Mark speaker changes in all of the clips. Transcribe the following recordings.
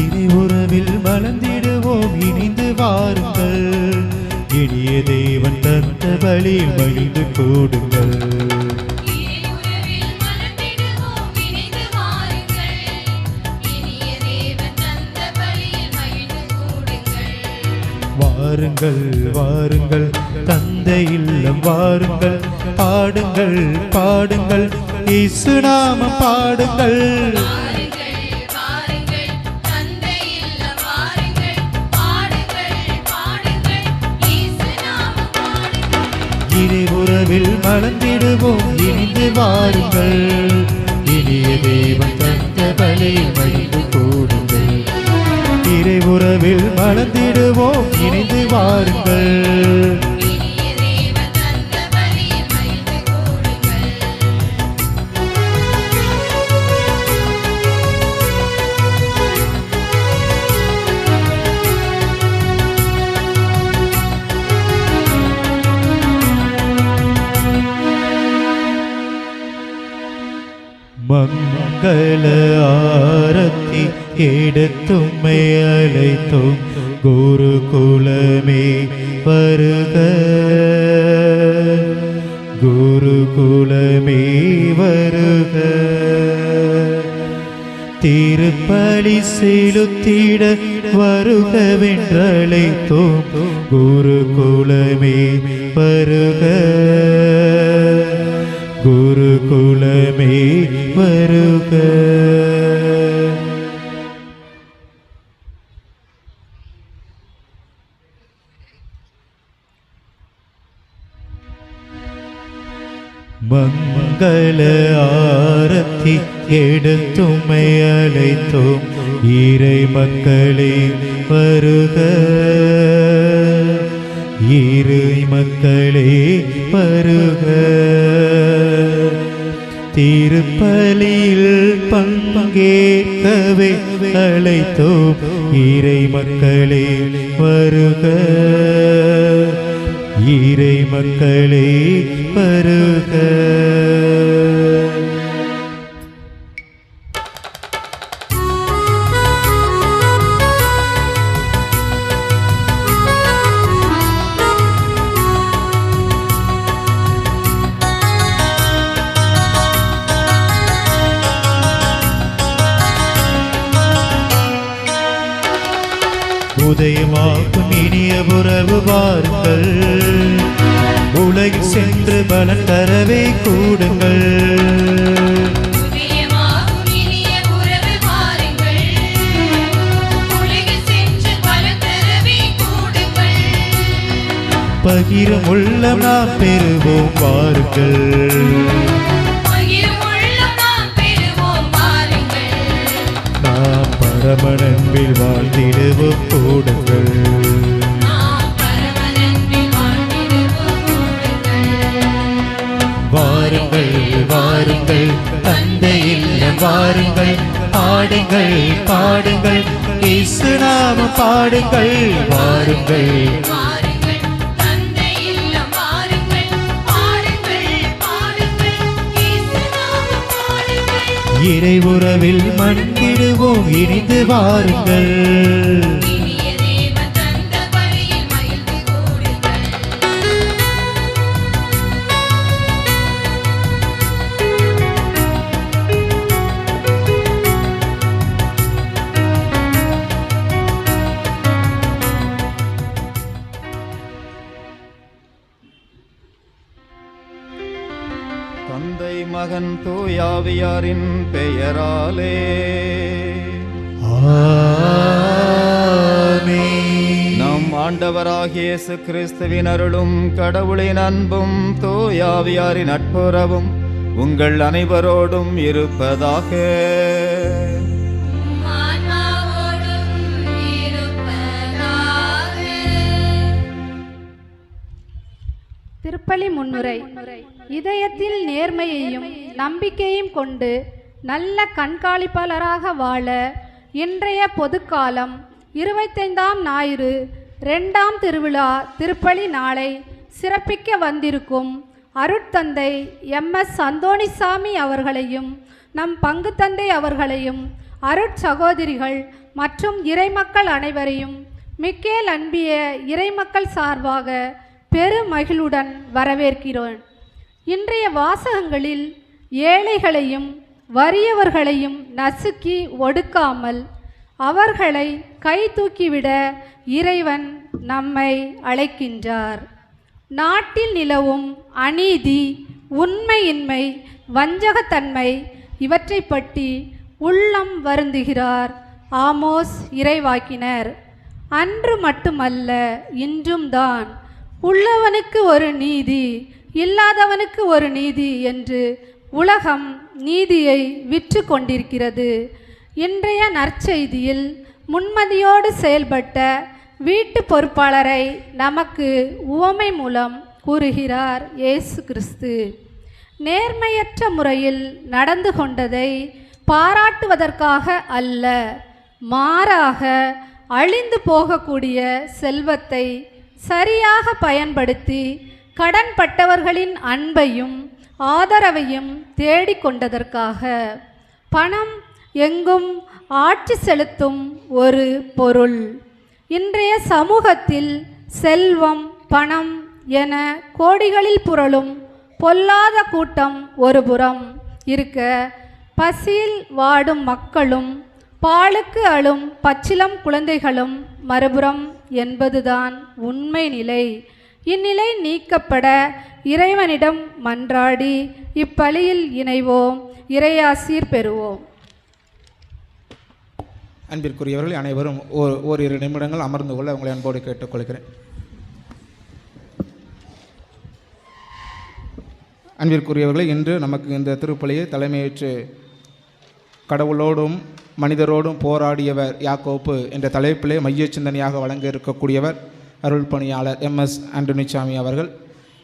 Speaker 1: இறை உறவில் மலர்ந்திடுவோம் இணைந்து வாருங்கள். இனிய தேவன் தந்த பலியில் மகிழ்ந்து கூடுங்கள். வாருங்கள் வாருங்கள் தந்தை இல்லம் வாருங்கள். பாடுங்கள் பாடுங்கள் இயேசு நாமம் பாடுங்கள். இறை உறவில் மலர்ந்திடுவோம் இணைந்து வாருங்கள். இனிய தேவன் தந்த பலியில் மகிழ்ந்து கூடுங்கள். இறை உறவில் மலர்ந்திடுவோம் இணைந்து வாருங்கள். மங்கள ஆரத்தி எடுத்தும்மை அழைத்தோம். குருகுலமே வருக, குருகுலமே வருக. திருப்பலி செலுத்திட வருகவென்றழைத்தோம். குருகுலமே வருக, குருகுலமே வருக. மங்கள ஆரத்தி எடுத்தும்மை அழைத்தோம். இறை மக்களே வருக, இறை மக்களே வருக. திருப்பலியில் பங்கேற்கவே அழைத்தோம். இறை மக்களே வருக, இறை மக்களே வருக. உதயமாக்கும் இனிய உறவு வாருங்கள். உலகில் சென்று பலன் தரவே கூடுங்கள். பகிரும் உள்ளம் நாம் பெறுவோம் வாருங்கள். நாம் பரமனன்பில் வாழ்ந்திடுவோம் கூடுங்கள். வாருங்கள் வாருங்கள் தந்தை இல்லம் வாருங்கள். பாடுங்கள் பாடுங்கள் இயேசு நாமம் பாடுங்கள். வாருங்கள் இறை உறவில் மன்னிடுவோம் இணைந்து வாருங்கள்.
Speaker 2: தந்தை மகன் தூயாவியாரின் பெயராலே
Speaker 1: ஆமென்.
Speaker 2: நம் ஆண்டவராகிய இயேசு கிறிஸ்துவின் அருளும் கடவுளின் அன்பும் தூயாவியாரின் நட்புறவும் உங்கள் அனைவரோடும் இருப்பதாக.
Speaker 3: திருப்பலி முன்னுரை. இதயத்தில் நேர்மையையும் நம்பிக்கையும் கொண்டு நல்ல கண்காணிப்பாளராக வாழ இன்றைய பொதுக்காலம் 25ஆம் ஞாயிறு 2ஆம் திருவிழா திருப்பலி நாளை சிறப்பிக்க வந்திருக்கும் அருட்தந்தை MS அந்தோணிசாமி அவர்களையும் நம் பங்கு தந்தை அவர்களையும் அருட்சகோதரிகள் மற்றும் இறைமக்கள் அனைவரையும் மிக்கேல் அன்பிய இறைமக்கள் சார்பாக பெருமகிழ்வுடன் வரவேற்கிறோம். இன்றைய வாசகங்களில் ஏழைகளையும் வறியவர்களையும் நசுக்கி ஒடுக்காமல் அவர்களை கை தூக்கிவிட இறைவன் நம்மை அழைக்கின்றார். நாட்டில் நிலவும் அநீதி, உண்மையின்மை, வஞ்சகத்தன்மை இவற்றை பற்றி உள்ளம் வருந்துகிறார் ஆமோஸ் இறைவாக்கினர். அன்று மட்டுமல்ல, இன்றும் தான் உள்ளவனுக்கு ஒரு நீதி, இல்லாதவனுக்கு ஒரு நீதி என்று உலகம் நீதியை விற்று கொண்டிருக்கிறது. இன்றைய நற்செய்தியில் முன்மதியோடு செயல்பட்ட வீட்டு பொறுப்பாளரை நமக்கு உவமை மூலம் கூறுகிறார் இயேசு கிறிஸ்து. நேர்மையற்ற முறையில் நடந்து கொண்டதை பாராட்டுவதற்காக அல்ல, மாறாக அழிந்து போகக்கூடிய செல்வத்தை சரியாக பயன்படுத்தி கடன்பட்டவர்களின் அன்பையும் ஆதரவையும் தேடிக்கொண்டதற்காக. பணம் எங்கும் ஆட்சி செலுத்தும் ஒரு பொருள். இன்றைய சமூகத்தில் செல்வம், பணம் என கோடிகளில் புரளும் பொல்லாத கூட்டம் ஒருபுறம் இருக்க, பசியில் வாடும் மக்களும் பாலுக்கு அழும் பச்சிளம் குழந்தைகளும் மறுபுறம் என்பதுதான் உண்மை நிலை. இந்நிலை நீக்கப்பட இறைவனிடம் மன்றாடி இப்பலியில் இணைவோம், இறையாசீர் பெறுவோம்.
Speaker 4: அன்பிற்குரியவர்கள் அனைவரும் ஓரிரு நிமிடங்கள் அமர்ந்து கொள்ள உங்களை அன்போடு கேட்டுக்கொள்கிறேன். அன்பிற்குரியவர்களை, இன்று நமக்கு இந்த திருப்பலியை தலைமையேற்று கடவுளோடும் மனிதரோடும் போராடியவர் யாக்கோப்பு என்ற தலைப்பிலே மைய சிந்தனையாக வழங்க இருக்கக்கூடியவர் அருள் பணியாளர் MS ஆண்டனிசாமி அவர்கள்.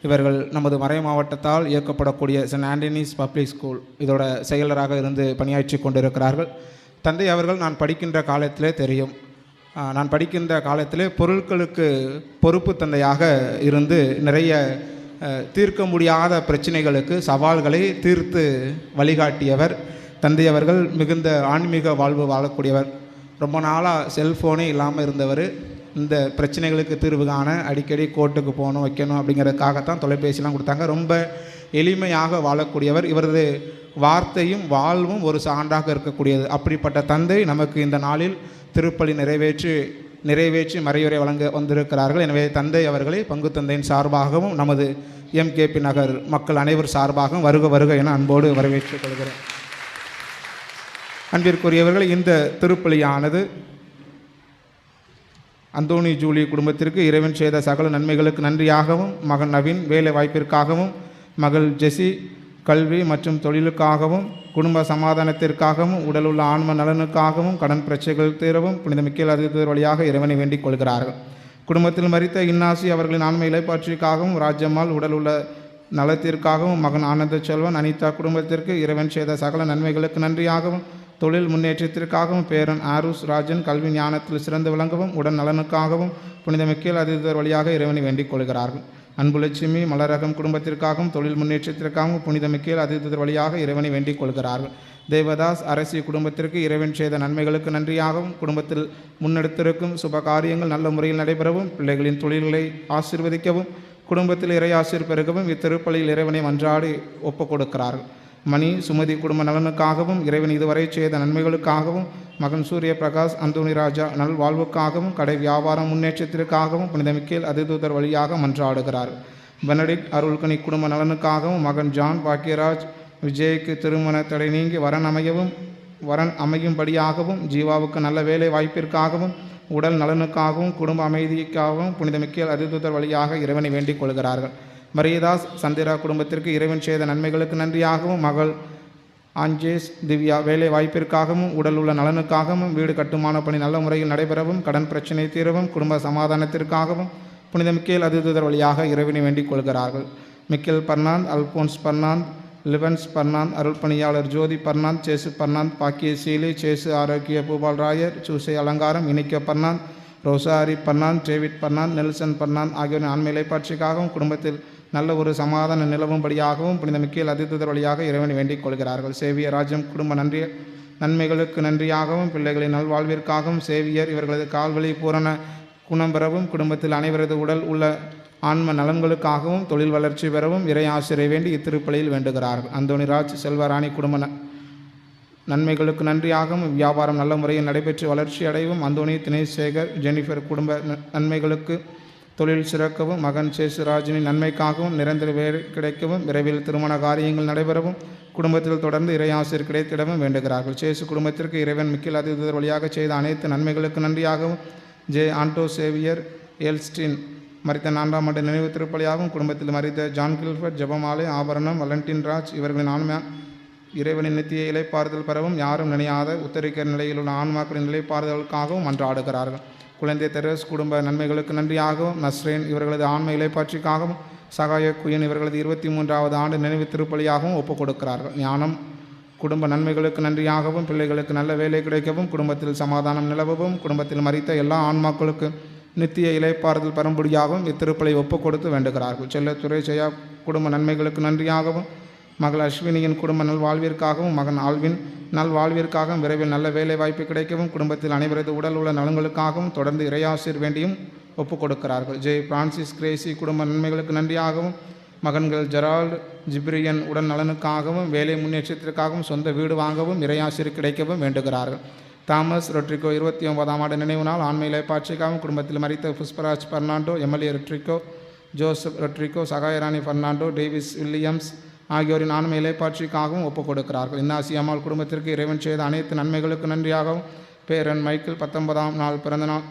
Speaker 4: இவர்கள் நமது மறை மாவட்டத்தால் இயக்கப்படக்கூடிய சென்ட் ஆண்டனிஸ் பப்ளிக் ஸ்கூல் இதோட செயலராக இருந்து பணியாற்றி கொண்டிருக்கிறார்கள். தந்தை அவர்கள் நான் படிக்கின்ற காலத்திலே தெரியும், நான் படிக்கின்ற காலத்திலே பொருட்களுக்கு பொறுப்பு தந்தையாக இருந்து நிறைய தீர்க்க முடியாத பிரச்சனைகளுக்கு சவால்களை தீர்த்து வழிகாட்டியவர் தந்தை அவர்கள். மிகுந்த ஆன்மீக வாழ்வு வாழக்கூடியவர். ரொம்ப நாளாக செல்ஃபோனே இல்லாமல் இருந்தவர். இந்த பிரச்சனைகளுக்கு தீர்வு காண அடிக்கடி கோர்ட்டுக்கு போகணும் வைக்கணும் அப்படிங்கிறதுக்காகத்தான் தொலைபேசிலாம் கொடுத்தாங்க. ரொம்ப எளிமையாக வாழக்கூடியவர். இவரது வார்த்தையும் வாழ்வும் ஒரு சான்றாக இருக்கக்கூடியது. அப்படிப்பட்ட தந்தை நமக்கு இந்த நாளில் திருப்பலி நிறைவேற்றி மறையுரை வழங்க வந்திருக்கிறார்கள். எனவே தந்தை அவர்களை பங்கு தந்தையின் சார்பாகவும் நமது MKP நகர் மக்கள் அனைவர் சார்பாகவும் வருக வருக என அன்போடு வரவேற்றுக் கொள்கிறேன். அன்பிற்குரியவர்கள், இந்த திருப்பலியானது அந்தோனி ஜூலி குடும்பத்திற்கு இறைவன் செய்த சகல நன்மைகளுக்கு நன்றியாகவும், மகன் நவீன் வேலை வாய்ப்பிற்காகவும், மகள் ஜெசி கல்வி மற்றும் தொழிலுக்காகவும், குடும்ப சமாதானத்திற்காகவும், உடலுள்ள ஆன்ம நலனுக்காகவும், கடன் பிரச்சனைகள் தீரவும் புனித மிக்கேல் அதிதூதர் வழியாக இறைவனை வேண்டிக் கொள்கிறார்கள். குடும்பத்தில் மரித்த இன்னாசி அவர்களின் ஆன்ம இலைப்பாற்றிற்காகவும், ராஜம்மாள் உடல் உள்ள நலத்திற்காகவும், மகன் ஆனந்த செல்வன் அனிதா குடும்பத்திற்கு இறைவன் செய்த சகல நன்மைகளுக்கு நன்றியாகவும், தொழில் முன்னேற்றத்திற்காகவும், பேரன் ஆரூஸ் ராஜன் கல்வி ஞானத்தில் சிறந்து விளங்கவும், உடல் நலனுக்காகவும் புனித மிக்கேல் அதிதூதர் வழியாக இறைவனை வேண்டிக் கொள்கிறார்கள். அன்புலட்சுமி மலரகம் குடும்பத்திற்காகவும், தொழில் முன்னேற்றத்திற்காகவும் புனித மிக்கேல் அதிதூதர் வழியாக இறைவனை வேண்டிக் கொள்கிறார்கள். தேவதாஸ் அரசி குடும்பத்திற்கு இறைவன் செய்த நன்மைகளுக்கு நன்றியாகவும், குடும்பத்தில் முன்னெடுத்திருக்கும் சுப காரியங்கள் நல்ல முறையில் நடைபெறவும், பிள்ளைகளின் தொழில்களை ஆசீர்வதிக்கவும், குடும்பத்தில் இறை ஆசீர் பெருகவும் இத்திருப்பலியில் இறைவனை மன்றாடி ஒப்புக் கொடுக்கிறார்கள். மணி சுமதி குடும்ப நலனுக்காகவும், இறைவன் இதுவரை செய்த நன்மைகளுக்காகவும், மகன் சூரிய பிரகாஷ் அந்தோனி ராஜா நல்வாழ்வுக்காகவும், கடை வியாபாரம் முன்னேற்றத்திற்காகவும் புனித மிக்கேல் அதிதூதர் வழியாக மன்றாடுகிறார். பெனடிக்ட் அருள்கனி குடும்ப நலனுக்காகவும், மகன் ஜான் பாக்கியராஜ் விஜய்க்கு திருமண தடை நீங்கி வரன் அமையும்படியாகவும், ஜீவாவுக்கு நல்ல வேலை வாய்ப்பிற்காகவும், உடல் நலனுக்காகவும், குடும்ப அமைதிக்காகவும் புனித மிக்கேல் அதிதூதர் வழியாக இறைவனை வேண்டிக் கொள்கிறார்கள். மரியதாஸ் சந்திரா குடும்பத்திற்கு இறைவன் செய்த நன்மைகளுக்கு நன்றியாகவும், மகள் ஆஞ்சேஸ் திவ்யா வேலை வாய்ப்பிற்காகவும், உடல் உள்ள நலனுக்காகவும், வீடு கட்டுமான பணி நல்ல முறையில் நடைபெறவும், கடன் பிரச்சனை தீரவும், குடும்ப சமாதானத்திற்காகவும் புனித மிக்கேல் அதிதூதர் வழியாக இறைவனை வேண்டிக் கொள்கிறார்கள். மிக்கேல் பர்னாந்த், அல்போன்ஸ் பர்னாந்த், லிவன்ஸ் பர்னாந்த், அருள் பணியாளர் ஜோதி பர்னாந்த், சேசு பர்னாந்த், பாக்கிய சீலி, சேசு ஆரோக்கிய பூபால் ராயர், சூசை அலங்காரம், இனிக்க பர்னாந்த், ரோசாரி பர்னாந்த், டேவிட் பர்னாந்த், நெல்சன் பர்னாந்த் ஆகியோரின் ஆன்ம இலைப்பாட்சிக்காகவும், குடும்பத்தில் நல்ல ஒரு சமாதான நிலவும்படியாகவும் புனித மிக்கேல் அதிதூதர் வழியாக இறைவனை வேண்டிக் கொள்கிறார்கள். சேவிய ராஜ்யம் குடும்ப நன்மைகளுக்கு நன்றியாகவும் பிள்ளைகளின் நல்வாழ்விற்காகவும் சேவியர் இவர்களது கால்வழி பூரண குணம் பெறவும் குடும்பத்தில் அனைவரது உடல் உள்ள ஆன்ம நலன்களுக்காகவும் தொழில் வளர்ச்சி பெறவும் இறை ஆசிரியை வேண்டி இத்திருப்பலியில் வேண்டுகிறார்கள். அந்தோணிராஜ் செல்வராணி குடும்ப நன்மைகளுக்கு நன்றியாகவும் வியாபாரம் நல்ல முறையில் நடைபெற்று வளர்ச்சி அடையவும் அந்தோணி தினேஷ் சேகர் ஜெனிஃபர் குடும்ப நன்மைகளுக்கு தொழில் சிறக்கவும் மகன் சேசுராஜினின் நன்மைக்காகவும் நிரந்தர வேலை கிடைக்கவும் விரைவில் திருமண காரியங்கள் நடைபெறவும் குடும்பத்தில் தொடர்ந்து இறையாசிரியர் கிடைத்திடவும் வேண்டுகிறார்கள். சேசு குடும்பத்திற்கு இறைவன் மிக்கில் அதிதர் வழியாக செய்த அனைத்து நன்மைகளுக்கு நன்றியாகவும் ஜே ஆண்டோ சேவியர் எல்ஸ்டின் மரித்த 4ஆம் ஆண்டு நினைவு திருப்பலியாகவும் குடும்பத்தில் மரித்த ஜான் கில்ஃபர்ட் ஜெபமாலை ஆபரணம் வலண்டின் ராஜ் இவர்களின் ஆன்மா இறைவனின் நித்திய இலைப்பாறுதல் பெறவும் யாரும் நினையாத உத்தரிக்கிற நிலையில் உள்ள ஆன்மாக்களின் இலைப்பாறுதலுக்காகவும் மன்றாடுகிறார்கள். குழந்தை தெரஸ் குடும்ப நன்மைகளுக்கு நன்றியாகவும் நஸ்ரேன் இவர்களது ஆன்ம இலைப்பாட்சிக்காகவும் சகாய குயன் இவர்களது 23ஆவது ஆண்டு நினைவு திருப்பலியாகவும் ஒப்புக் கொடுக்கிறார்கள். ஞானம் குடும்ப நன்மைகளுக்கு நன்றியாகவும் பிள்ளைகளுக்கு நல்ல வேலை கிடைக்கவும் குடும்பத்தில் சமாதானம் நிலவவும் குடும்பத்தில் மரித்த எல்லா ஆன்மாக்களுக்கு நித்திய இலைப்பாறுதல் பெறும்படியாகவும் இத்திருப்பலை ஒப்புக் கொடுத்து வேண்டுகிறார்கள். செல்லத்துறை ஜெயா குடும்ப நன்மைகளுக்கு நன்றியாகவும் மகள் அஸ்வினியின் குடும்ப நல்வாழ்விற்காகவும் மகன் ஆல்வின் நல்வாழ்விற்காகவும் விரைவில் நல்ல வேலை வாய்ப்பு கிடைக்கவும் குடும்பத்தில் அனைவரது உடல் உள்ள நலன்களுக்காகவும் தொடர்ந்து இறையாசிர் வேண்டியும் ஒப்புக் கொடுக்கிறார்கள். ஜெய் பிரான்சிஸ் கிரேசி குடும்ப நன்மைகளுக்கு நன்றியாகவும் மகன்கள் ஜெரால்டு ஜிப்ரியன் உடல் நலனுக்காகவும் வேலை முன்னேற்றத்திற்காகவும் சொந்த வீடு வாங்கவும் இறையாசிர் கிடைக்கவும் வேண்டுகிறார்கள். தாமஸ் ரொட்ரிகோ 29ஆம் ஆண்டு நினைவு நாள் ஆண்மை இலைப்பாட்சிக்காகவும் குடும்பத்தில் மரித்த Pushparaj Fernando MLA Rodrigo Joseph Rodrigo Sahayarani Fernando Davis Williams ஆகியோரின் ஆன்ம இலைப்பாட்சிக்காகவும் ஒப்புக் கொடுக்கிறார்கள். இன்னாசி அம்மாள் குடும்பத்திற்கு இறைவன் செய்த அனைத்து நன்மைகளுக்கு நன்றியாகவும் பேரன் மைக்கேல் 19ஆம்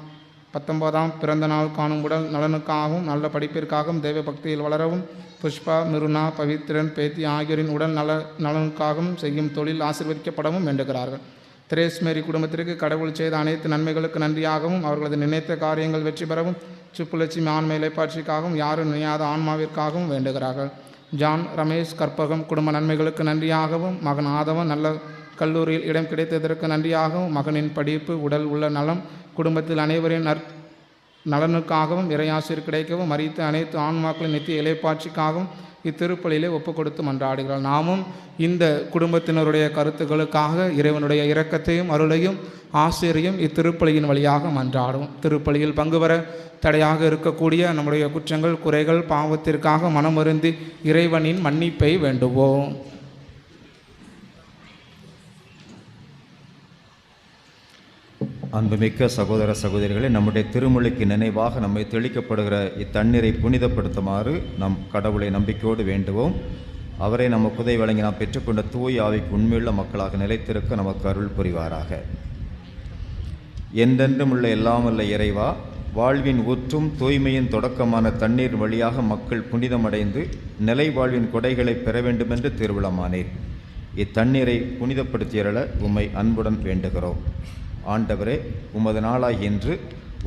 Speaker 4: பிறந்த நாள் காணும் உடல் நலனுக்காகவும் நல்ல படிப்பிற்காகவும் தெய்வ பக்தியில் வளரவும் புஷ்பா மிருனா பவித்ரன் பேத்தி ஆகியோரின் உடல் நலனுக்காகவும் செய்யும் தொழில் ஆசீர்வதிக்கப்படவும் வேண்டுகிறார்கள். திரேஸ் மேரி குடும்பத்திற்கு கடவுள் செய்த அனைத்து நன்மைகளுக்கு நன்றியாகவும் அவர்களது நினைத்த காரியங்கள் வெற்றி பெறவும் சுப்புலட்சுமி ஆன்ம இலைப்பாட்சிக்காகவும் யாரும் நினையாத ஆன்மாவிற்காகவும் வேண்டுகிறார்கள். ஜான் ரமேஷ் கற்பகம் குடும்ப நன்மைகளுக்கு நன்றியாகவும் மகன் ஆதவன் நல்ல கல்லூரியில் இடம் கிடைத்ததற்கு நன்றியாகவும் மகனின் படிப்பு உடல் உள்ள நலம் குடும்பத்தில் அனைவரின் நலனுக்காகவும் இறையாசிர் கிடைக்கவும் மரித்த அனைத்து ஆன்மாக்களின் நித்திய இலைப்பாட்சிக்காகவும் இத்திருப்பலியிலே ஒப்புக் கொடுத்து மன்றாடுகிறார். நாமும் இந்த குடும்பத்தினருடைய கருத்துக்களுக்காக இறைவனுடைய இரக்கத்தையும் அருளையும் ஆசிரியையும் இத்திருப்பலியின் வழியாக மன்றாடும். திருப்பலியில் பங்கு பெற தடையாக இருக்கக்கூடிய நம்முடைய குற்றங்கள் குறைகள் பாவத்திற்காக மனமருந்தி இறைவனின் மன்னிப்பை வேண்டுவோம்.
Speaker 2: அன்புமிக்க சகோதர சகோதரிகளை, நம்முடைய திருமொழிக்கு நினைவாக நம்மை தெளிக்கப்படுகிற இத்தண்ணீரை புனிதப்படுத்துமாறு நம் கடவுளை நம்பிக்கையோடு வேண்டுவோம். அவரை நமக்கு உதவி வழங்கி நாம் பெற்றுக்கொண்ட தூய் ஆவிக்கு உண்மையுள்ள மக்களாக நிலைத்திருக்க நமக்கு அருள் புரிவாராக. என்றென்றும் உள்ள எல்லாமல்ல இறைவா, வாழ்வின் ஊற்றும் தூய்மையின் தொடக்கமான தண்ணீர் வழியாக மக்கள் புனிதமடைந்து நிலை வாழ்வின் கொடைகளை பெற வேண்டுமென்று திருவிழமானீர். இத்தண்ணீரை புனிதப்படுத்தியருள உம்மை அன்புடன் வேண்டுகிறோம். ஆண்டவரே, உமது நாளாய் இன்று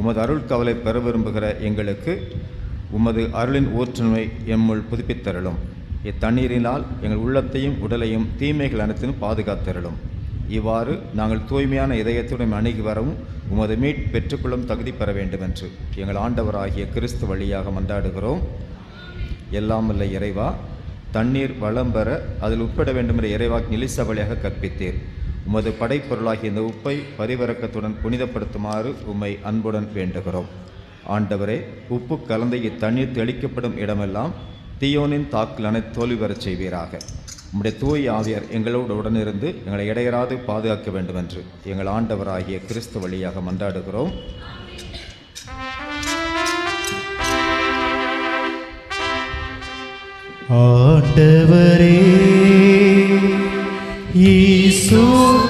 Speaker 2: உமது அருள் கவலை பெற விரும்புகிற எங்களுக்கு உமது அருளின் ஊற்றுமை எம்முள் புதுப்பித்தருளும். இத்தண்ணீரினால் எங்கள் உள்ளத்தையும் உடலையும் தீமைகள் அனைத்திலும் பாதுகாத்தருளும். இவ்வாறு நாங்கள் தூய்மையான இதயத்துடன் அணுகி வரவும் உமது பெற்றுக்கொள்ளும் தகுதி பெற வேண்டுமென்று எங்கள் ஆண்டவராகிய கிறிஸ்து வழியாக மன்றாடுகிறோம். எல்லாம் வல்ல இறைவா, தண்ணீர் வளம் பெற அதில் உட்பட வேண்டுமென்ற இறைவாக்கு நிலிச வழியாக கற்பித்தீர். உமது படைப்பொருளாகிய இந்த உப்பை பரிவரக்கத்துடன் புனிதப்படுத்துமாறு உம்மை அன்புடன் வேண்டுகிறோம். ஆண்டவரே, உப்பு கலந்த இத்தண்ணீர் தெளிக்கப்படும் இடமெல்லாம் தீயோனின் தாக்கில் அனைத்து தோல்வி பெறச் செய்வீராக. உம்முடைய தூய் ஆவியர் எங்களோடு உடனிருந்து எங்களை இடையராது பாதுகாக்க வேண்டுமென்று எங்கள் ஆண்டவராகிய கிறிஸ்து வழியாக மன்றாடுகிறோம்.
Speaker 1: ஆண்டவரே, ஈசு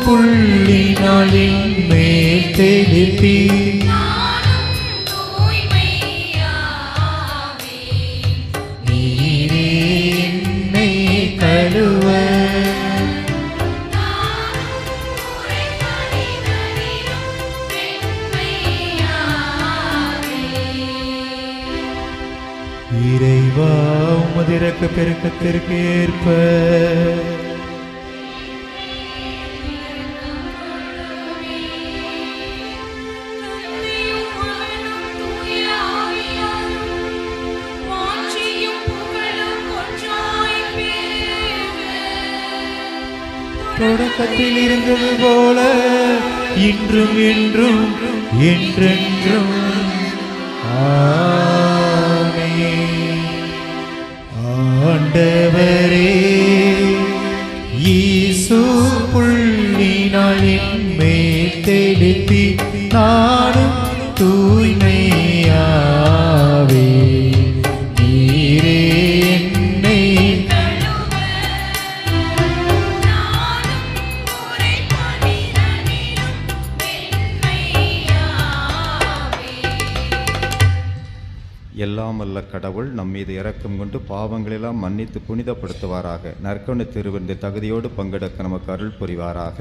Speaker 1: புள்ளினாலின் மேல் தெளிப்பி நீரே என்னை கழுவ இறைவா, உமது இரக்க பெருக்கத்திற்கு ஏற்ப தொடக்க தொடக்கத்தில் இருந்தது போல இன்றும் என்றும் என்றென்றும் ஆமென். ஆண்டவரே இயேசு புள்ளினால் என் மேல் தெளித்தி நானும் தூய்மையாவே நீரே என்னை
Speaker 2: எல்லாம் வல்ல கடவுள் நம் மீது இரக்கம் கொண்டு பாவங்களெல்லாம் மன்னித்து புனிதப்படுத்துவாராக. நற்கருணை திருவிருந்து தகுதியோடு பங்கெடுக்க நமக்கு அருள் புரிவாராக.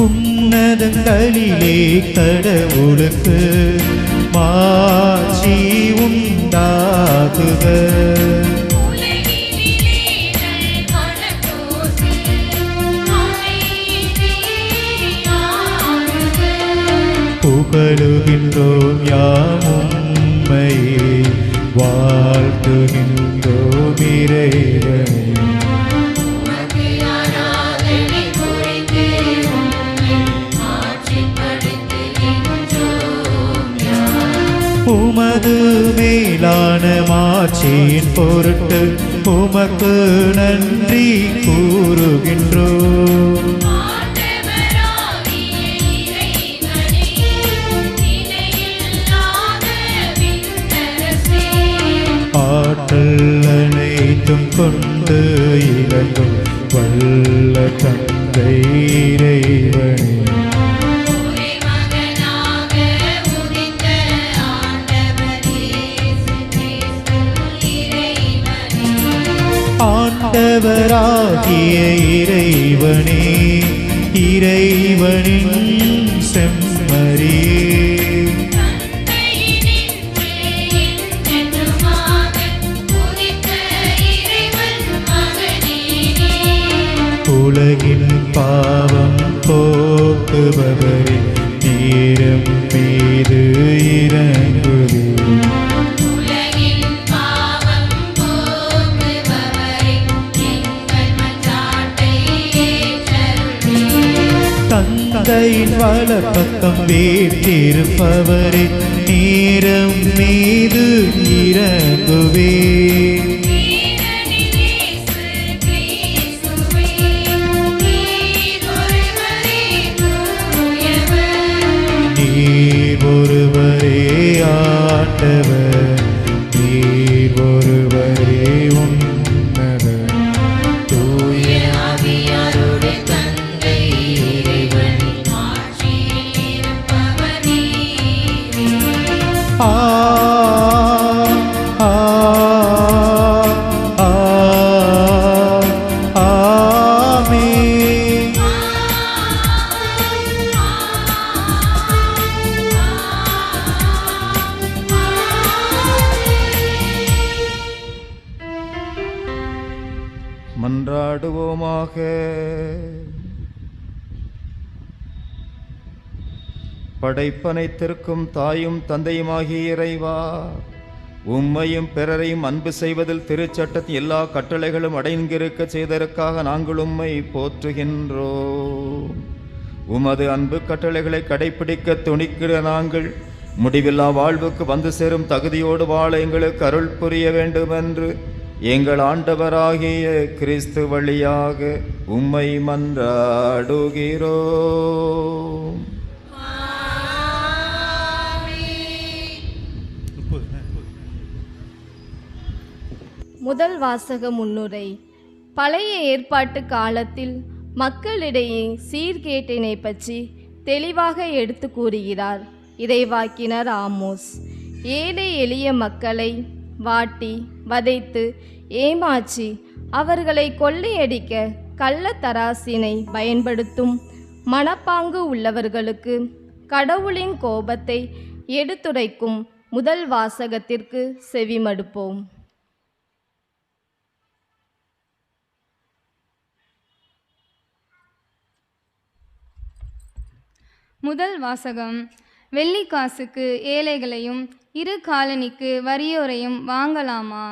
Speaker 1: உன்னதங்களிலே கடவுளுக்கு மாட்சி உண்டாகுக. புகழுகின்றோம் யாம் உம்மையே, வாழ்த்துகின்றோம் இறைவனே. உமது மேலான மாட்சியின் பொருட்டு உமக்கு நன்றி கூறுகின்றோம். ஆற்றல் அனைத்தும் கொண்டு இறங்கும் வல்ல தந்தை இறைவனே, ஆண்டவராகிய இறைவனே, இறைவனின் செம்மறியே, உலகின் பாவம் போக்குபவரே, நேரம் மீது இறங்குவே. தந்தையின் வலப்பக்கம் வீற்றிருப்பவரே, நேரம் மீது இறங்குவே. நீர் ஒருவரே ஆண்டவர், நீர் ஒருவரே உன்னதர், தூய ஆவியாரோடு தந்தை இறைவன் ஆ ஆ ஆ ஆமென்.
Speaker 2: மன்றாடுவோமாக. படைப்பனைத்திற்கும் தாயும் தந்தையுமாகிய இறைவா, உம்மையும் பிறரையும் அன்பு செய்வதில் திருச்சட்டத்தின் எல்லா கட்டளைகளும் அடங்கியிருக்க செய்ததற்காக நாங்கள் உம்மை போற்றுகின்றோம். உமது அன்பு கட்டளைகளை கடைப்பிடிக்க துணிக்கிற நாங்கள் முடிவில்லா வாழ்வுக்கு வந்து சேரும் தகுதியோடு வாழ எங்களுக்கு அருள் புரிய வேண்டுமென்று எங்கள் ஆண்டவராகிய கிறிஸ்து வழியாக உம்மை மன்றாடுகிறோம்.
Speaker 5: முதல் வாசக முன்னுரை. பழைய ஏற்பாட்டு காலத்தில் மக்களிடையே சீர்கேட்டினை பற்றி தெளிவாக எடுத்து கூறுகிறார் இறைவாக்கினர் ஆமோஸ். ஏழை எளிய மக்களை வாட்டி வதைத்து ஏமாற்றி அவர்களை கொள்ளையடிக்க கள்ளத்தராசினை பயன்படுத்தும் மனப்பாங்கு உள்ளவர்களுக்கு கடவுளின் கோபத்தை எடுத்துரைக்கும் முதல் வாசகத்திற்கு செவிமடுப்போம்.
Speaker 6: முதல் வாசகம். வெள்ளிக்காசுக்கு ஏழைகளையும் இரு காலணிக்கு வறியோரையும் வாங்கலாமா?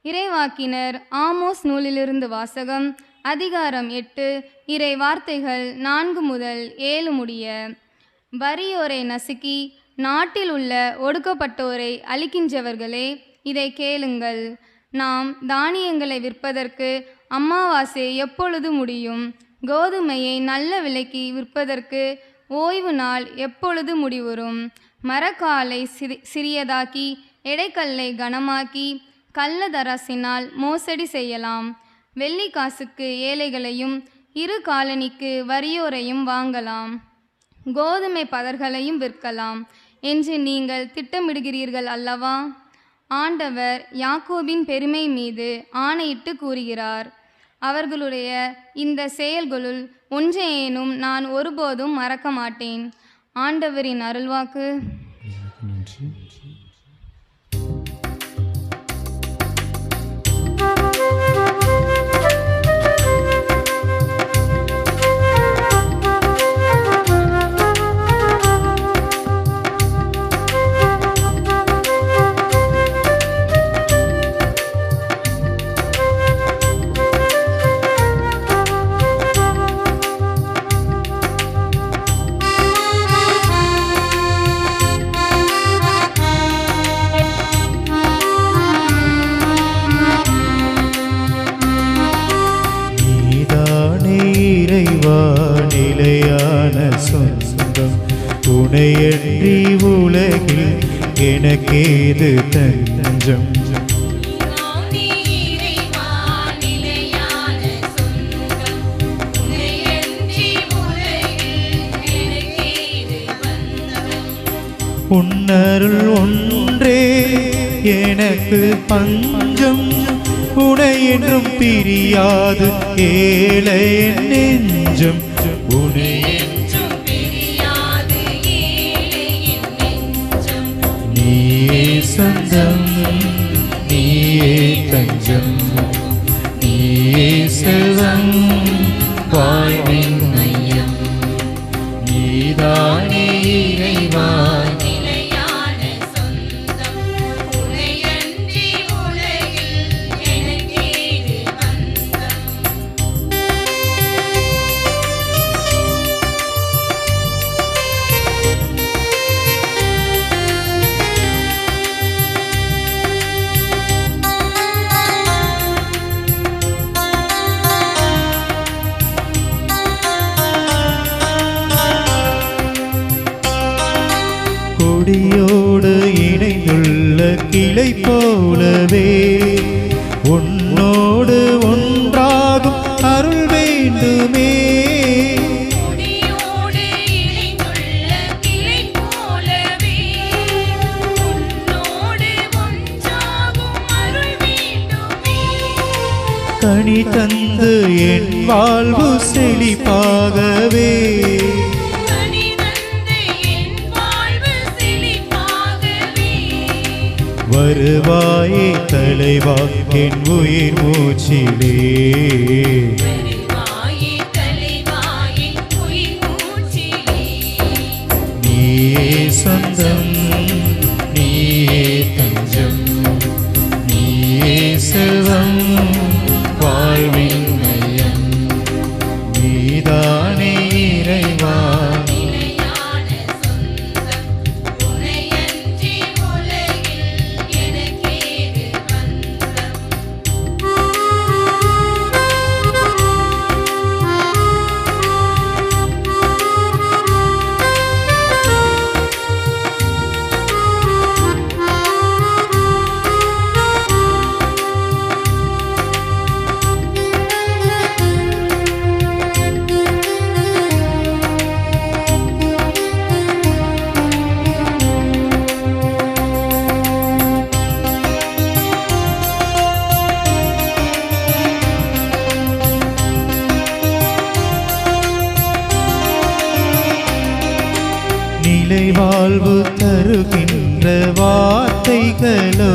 Speaker 6: இறைவாக்கினர் ஆமோஸ் நூலிலிருந்து வாசகம். அதிகாரம் 8, இறை வார்த்தைகள் 4 முதல் 7 முடிய. வறியோரை நசுக்கி நாட்டில் உள்ள ஒடுக்கப்பட்டோரை அழிக்கின்றவர்களே, இதை கேளுங்கள். நாம் தானியங்களை விற்பதற்கு அமாவாசை எப்பொழுது முடியும்? கோதுமையை நல்ல விலைக்கு விற்பதற்கு ஓய்வு நாள் எப்பொழுது முடிவுறும்? மரக்காலை சிறியதாக்கி எடைக்கல்லை கனமாக்கி கள்ளதராசினால் மோசடி செய்யலாம். வெள்ளிக்காசுக்கு ஏழைகளையும் இரு காலணிக்கு வறியோரையும் வாங்கலாம். கோதுமை பதர்களையும் விற்கலாம் என்று நீங்கள் திட்டமிடுகிறீர்கள் அல்லவா? ஆண்டவர் யாக்கோபின் பெருமை மீது ஆணையிட்டு கூறுகிறார். அவர்களுடைய இந்த செயல்களுள் ஒன்றையேனும் நான் ஒருபோதும் மறக்க மாட்டேன். ஆண்டவரின் அருள்வாக்கு.
Speaker 1: நிலையான சொந்தம் துணையன்றி உலகில் எனக்கேது தஞ்சம். உன்னருள் ஒன்றே எனக்கு பஞ்சம், உனை என்றும் பிரியாது ஏழை நெஞ்சம். உனை நீயே சொந்தம், நீயே தஞ்சம், நீயே செல்வம், வாழ்வின் மையம். நீதானே இறைவா கொடியோடு இணைந்துள்ள கிளை போலவே உன்னோடு ஒன்றாகும் அருள் வேண்டுமே. கனி தந்து என் வாழ்வு செழிப்பாகவே வருவாயே தலைவா என் உயிர் மூச்சிலே. நீயே சொந்தம், நீயே தஞ்சம், நீயே செல்வம், வாழ்வின் மையம். நீதானே இறைவா நிலை வாழ்வு தருகின்ற வார்த்தைகளோ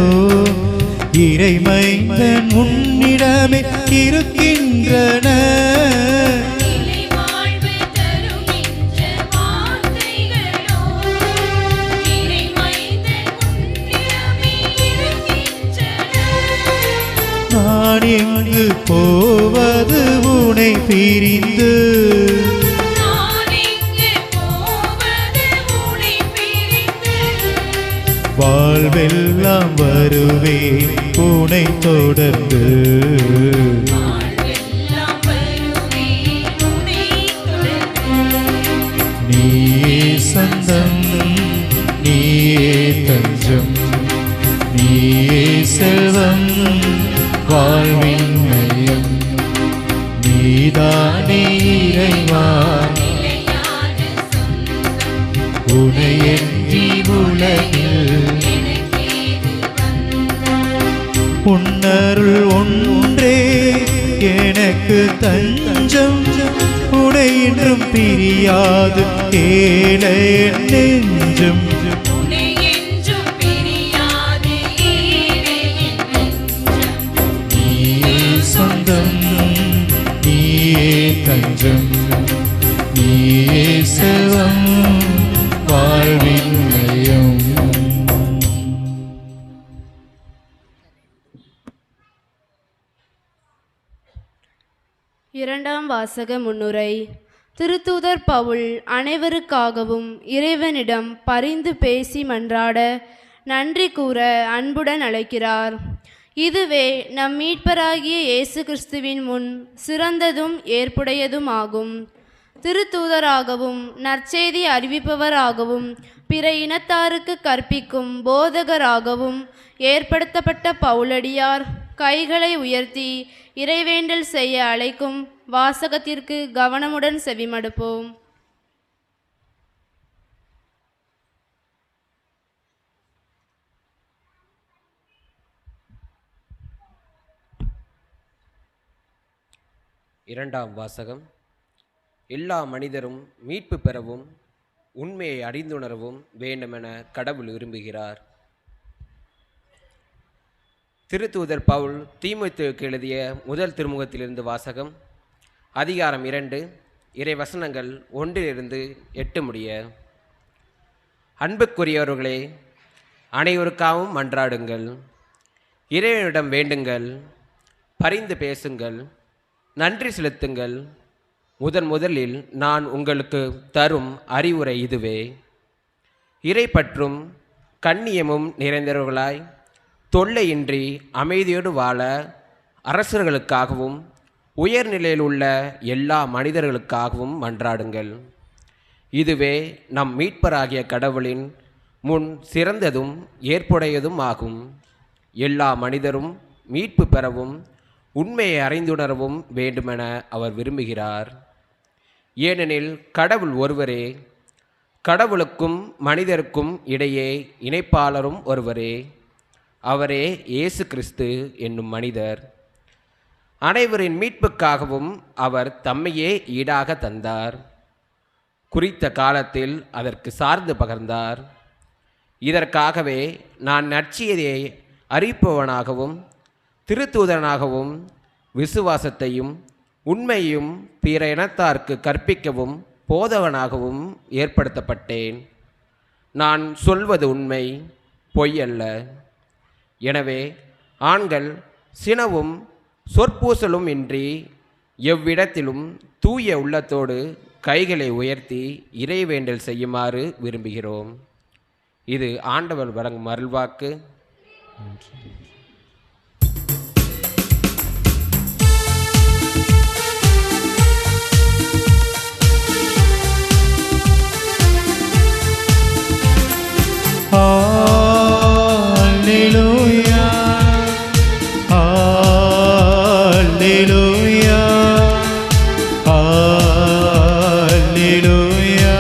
Speaker 1: இறைமைந்தன் உன்னிடமே இருக்கின்றன. எங்கு போவது உனை பிரிந்து வாழ்வெல்லாம் வருவேன் உனை தொடர்ந்து நீயே சொந்தம் நீயே தஞ்சம் நீயே செல்வம் வாழ்வின் மையம் நீதானே இறைவா உனையன்றி உலகில் உன்னருள் ஒன்றே எனக்கு தஞ்சம் உனை என்றும் பிரியாது ஏழை நெஞ்சம் நீயே சொந்தம் நீயே தஞ்சம் நீயே செல்வம் வாழ்வின் மையம்.
Speaker 7: இரண்டாம் வாசக முன்னுரை. திருத்தூதர் பவுல் அனைவருக்காகவும் இறைவனிடம் பரிந்து பேசி மன்றாட நன்றி கூற அன்புடன் அழைக்கிறார். இதுவே நம் மீட்பராகிய இயேசு கிறிஸ்துவின் முன் சிறந்ததும் ஏற்புடையதும் ஆகும். திருத்தூதராகவும் நற்செய்தி அறிவிப்பவராகவும் பிற இனத்தாருக்கு கற்பிக்கும் போதகராகவும் ஏற்படுத்தப்பட்ட பவுலடியார் கைகளை உயர்த்தி இறைவேண்டல் செய்ய அழைக்கும் வாசகத்திற்கு கவனமுடன் செவிமடுப்போம்.
Speaker 8: இரண்டாம் வாசகம். எல்லா மனிதரும் மீட்பு பெறவும் உண்மையை அறிந்துணரவும் வேண்டுமென கடவுள் விரும்புகிறார். திருத்தூதர் பவுல் தீமோத்தேயுவுக்கு எழுதிய முதல் திருமுகத்திலிருந்து வாசகம். அதிகாரம் 2, இறை வசனங்கள் 1-8 முடிய. அன்புக்குரியவர்களே, அனைவருக்காகவும் மன்றாடுங்கள், இறைவனிடம் வேண்டுங்கள், பரிந்து பேசுங்கள், நன்றி செலுத்துங்கள். முதலில் நான் உங்களுக்கு தரும் அறிவுரை இதுவே: இறை பற்றும் கண்ணியமும் நிறைந்தவர்களாய் தொல்லையின்றி அமைதியோடு வாழ அரசர்களுக்காகவும் உயர்நிலையில் உள்ள எல்லா மனிதர்களுக்காகவும் மன்றாடுங்கள். இதுவே நம் மீட்பராகிய கடவுளின் முன் சிறந்ததும் ஏற்புடையதும் ஆகும். எல்லா மனிதரும் மீட்பு பெறவும் உண்மையை அறிந்துணரவும் வேண்டுமென அவர் விரும்புகிறார். ஏனெனில் கடவுள் ஒருவரே, கடவுளுக்கும் மனிதருக்கும் இடையே இணைப்பாளரும் ஒருவரே. அவரே இயேசு கிறிஸ்து என்னும் மனிதர். அனைவரின் மீட்புக்காகவும் அவர் தம்மையே ஈடாக தந்தார். குறித்த காலத்தில் அதற்கு சார்ந்து பகர்ந்தார். இதற்காகவே நான் நற்செய்தியை அறிவிப்பவனாகவும் திருத்தூதனாகவும் விசுவாசத்தையும் உண்மையும் பிற இனத்தார்க்கு கற்பிக்கவும் போதவனாகவும் ஏற்படுத்தப்பட்டேன். நான் சொல்வது உண்மை, பொய்யல்ல. எனவே ஆண்கள் சினவும் சொற்பூசலும் இன்றி எவ்விடத்திலும் தூய உள்ளத்தோடு கைகளை உயர்த்தி இறைவேண்டல் செய்யுமாறு விரும்புகிறோம். இது ஆண்டவர் வழங்கும் அருள்வாக்கு.
Speaker 1: Alleluia, Alleluia, Alleluia,